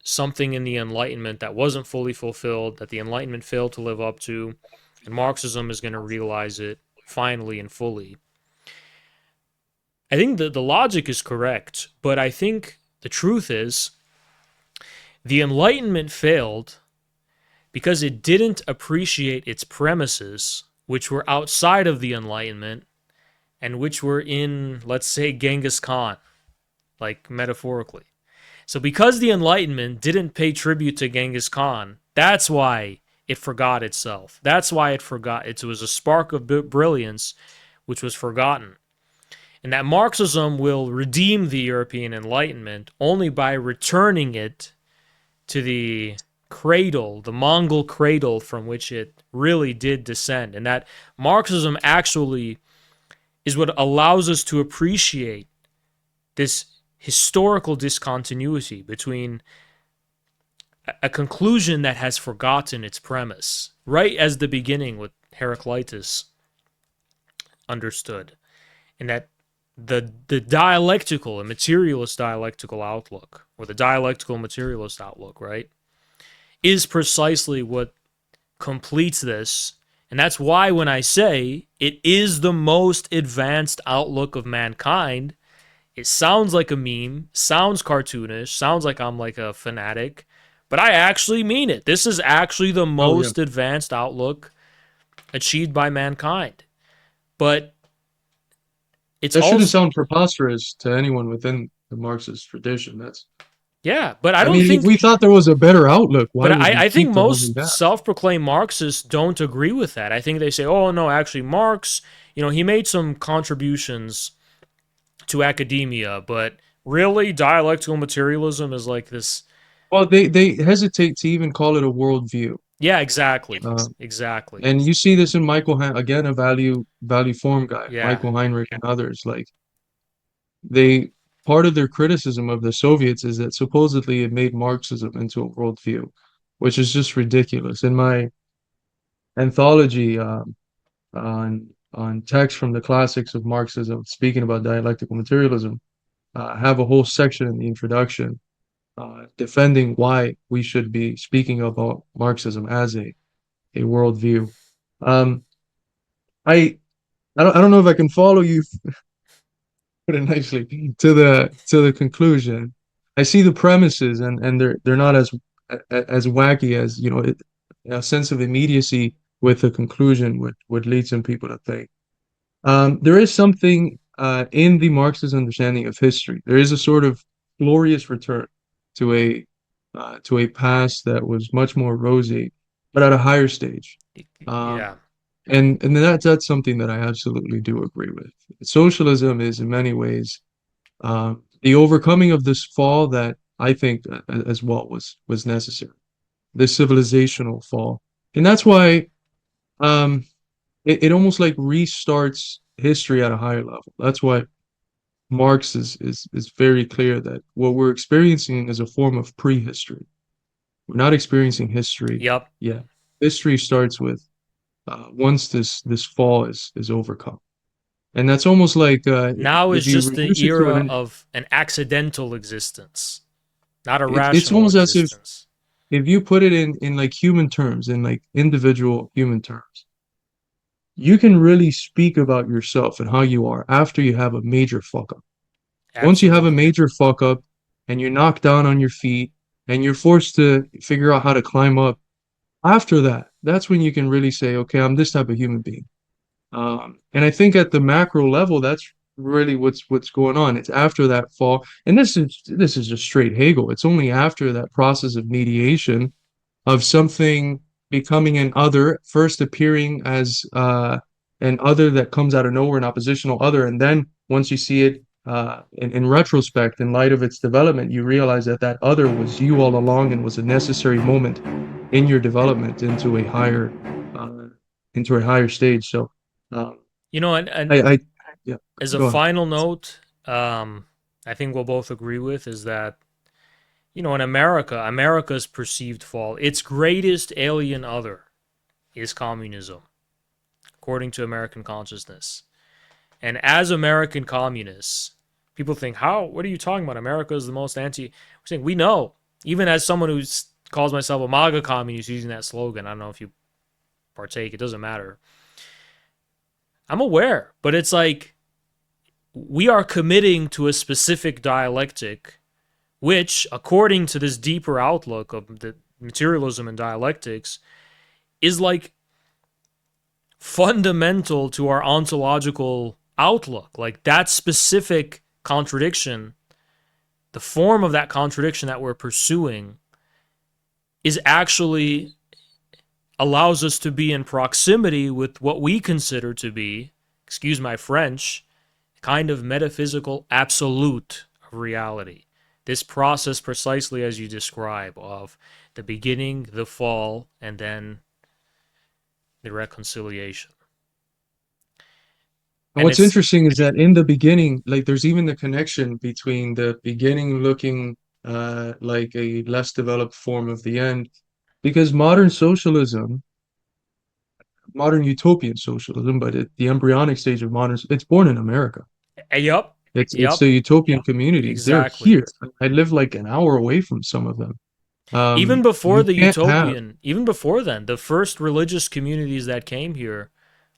something in the Enlightenment that wasn't fully fulfilled, that the Enlightenment failed to live up to, and Marxism is going to realize it finally and fully. I think that the logic is correct, but I think the truth is the Enlightenment failed because it didn't appreciate its premises, which were outside of the Enlightenment and which were in, let's say, Genghis Khan, like metaphorically. So, because the Enlightenment didn't pay tribute to Genghis Khan, that's why it forgot itself. That's why it forgot. It was a spark of brilliance which was forgotten. And that Marxism will redeem the European Enlightenment only by returning it to the cradle, the Mongol cradle from which it really did descend. And that Marxism actually is what allows us to appreciate this historical discontinuity between a conclusion that has forgotten its premise, right as the beginning with Heraclitus understood, and that the dialectical and materialist dialectical outlook, or the dialectical materialist outlook, right, is precisely what completes this. And that's why when I say it is the most advanced outlook of mankind, it sounds like a meme, sounds cartoonish, sounds like I'm like a fanatic, but I actually mean it. This is actually the most advanced outlook achieved by mankind. But it's That also, shouldn't sound preposterous to anyone within the Marxist tradition. That's, yeah, but I I don't mean, if think, we thought there was a better outlook, why but would we I think keep the one we most got? self-proclaimed Marxists don't agree with that. I think they say, oh no, actually Marx, he made some contributions to academia, but really dialectical materialism is like this. Well, they hesitate to even call it a worldview. Yeah, exactly. Uh, Exactly. and you see this in again, a value form guy, Yeah. Michael Heinrich and others. Like they, part of their criticism of the Soviets is that supposedly it made Marxism into a worldview, which is just ridiculous. In my anthology on texts from the classics of Marxism, speaking about dialectical materialism, I have a whole section in the introduction defending why we should be speaking about Marxism as a worldview. Um, I I don't know if I can follow you, put it nicely, to the conclusion. I see the premises, and they're not as wacky as a sense of immediacy with the conclusion would lead some people to think. There is something in the Marxist understanding of history. There is a sort of glorious return to a past that was much more rosy, but at a higher stage. Um, Yeah. and that's something that I absolutely do agree with. Socialism is in many ways the overcoming of this fall that I think as well was necessary. This civilizational fall, and that's why um, it almost like restarts history at a higher level. That's why Marx is very clear that what we're experiencing is a form of prehistory. We're not experiencing history Yep. yet. History starts with once this fall is overcome, and that's almost like Now is if you just the reduce it to era an of an accidental existence, not a it's rational almost as existence. if you put it in like human terms, in like individual human terms, you can really speak about yourself and how you are after you have a major fuck up. Once you have a Absolutely. major fuck up and you're knocked down on your feet and you're forced to figure out how to climb up, after that, that's when you can really say, okay, I'm this type of human being. And I think at the macro level, that's really what's going on. It's after that fall, and this is just straight Hegel. It's only after that process of mediation of something becoming an other, first appearing as an other that comes out of nowhere, an oppositional other, and then once you see it in retrospect, in light of its development, you realize that that other was you all along and was a necessary moment in your development uh, into a higher stage. So, um, And I yeah, as a go ahead. final note, I think we'll both agree with is that, in America, America's perceived fall, its greatest alien other is communism, according to American consciousness. And as American communists, people think, how? What are you talking about? America is the most anti. We're saying we know. Even as someone who calls myself a MAGA communist using that slogan, I don't know if you partake, it doesn't matter. I'm aware, but it's like we are committing to a specific dialectic, which, according to this deeper outlook of the materialism and dialectics, is like fundamental to our ontological outlook. Like that specific contradiction, the form of that contradiction that we're pursuing, is actually allows us to be in proximity with what we consider to be, excuse my French, kind of metaphysical absolute of reality. This process, precisely as you describe, of the beginning, the fall, and then the reconciliation. And And what's it's interesting is that in the beginning, like there's even the connection between the beginning looking like a less developed form of the end, because modern socialism, modern utopian socialism, but the embryonic stage of modern, it's born in America. yup, It's yup, the utopian communities. They're exactly. here. I live like an hour away from some of them. Even before You the can't have. utopian, even before then, the first religious communities that came here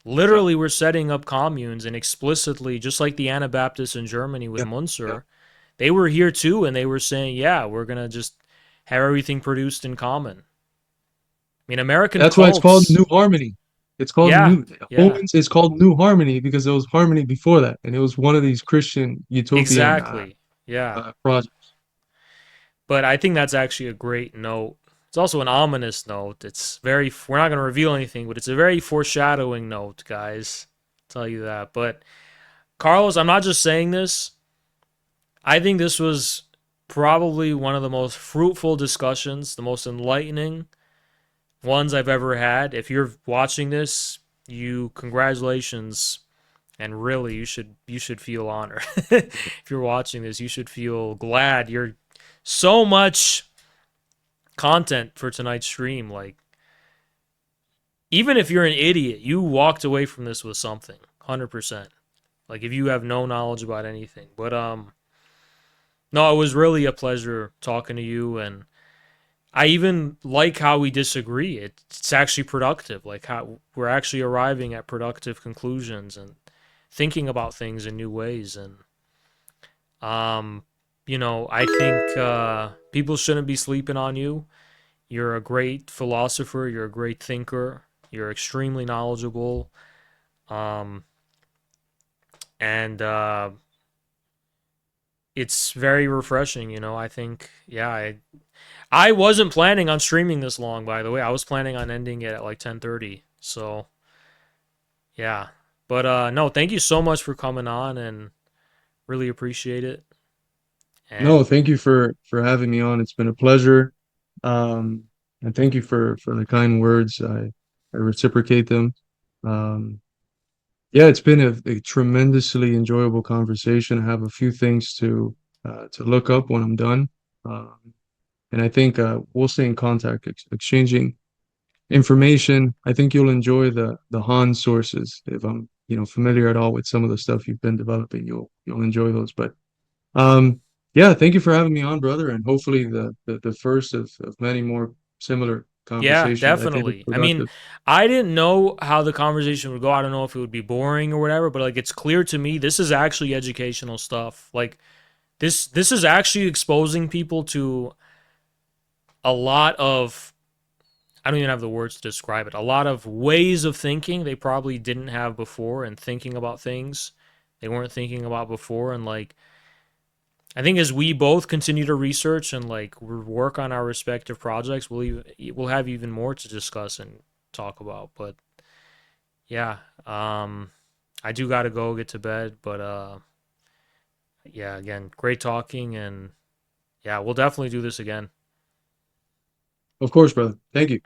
Yeah, literally were setting up communes and explicitly, just like the Anabaptists in Germany with yeah, yeah. Munzer, they were here too, and they were saying, "Yeah, we're gonna just have everything produced in common." I mean, American That's why it's called cults, New Harmony. It's called yeah, New yeah, Owens is called New Harmony because there was harmony before that, and it was one of these Christian utopian exactly, yeah. projects. But I think that's actually a great note. It's also an ominous note. It's very, we're not going to reveal anything, but it's a very foreshadowing note, guys. I'll tell you that. But Carlos, I'm not just saying this. I think this was probably one of the most fruitful discussions, the most enlightening ones I've ever had. If you're watching this, you congratulations, and really you should feel honored. If you're watching this, you should feel glad. You're so much content for tonight's stream. Like, even if you're an idiot, you walked away from this with something, 100%. Like, if you have no knowledge about anything. But no, it was really a pleasure talking to you, and I even like how we disagree. It's actually productive. Like how we're actually arriving at productive conclusions and thinking about things in new ways. And um, I think people shouldn't be sleeping on you. You're a great philosopher. You're a great thinker. You're extremely knowledgeable. Um, and it's very refreshing. I think, yeah, I wasn't planning on streaming this long, by the way. I was planning on ending it at like 10:30. So, yeah. But no, thank you so much for coming on and really appreciate it. No, And thank you for having me on. It's been a pleasure. Um, and thank you for the kind words. I reciprocate them. Um, yeah, it's been a tremendously enjoyable conversation. I have a few things to look up when I'm done. Um, and I think we'll stay in contact, exchanging information. I think you'll enjoy the Han sources. If I'm, familiar at all with some of the stuff you've been developing, you'll enjoy those. But yeah, thank you for having me on, brother, and hopefully the first of many more similar yeah, conversations. I think it's definitely. I mean, productive. I didn't know how the conversation would go. I don't know if it would be boring or whatever, but like it's clear to me this is actually educational stuff. Like this is actually exposing people to a lot of, I don't even have the words to describe it. A lot of ways of thinking they probably didn't have before, and thinking about things they weren't thinking about before. And like, I think as we both continue to research and like work on our respective projects, we'll have even more to discuss and talk about. But yeah, I do got to go get to bed. But yeah, again, great talking, and yeah, we'll definitely do this again. Of course, brother. Thank you.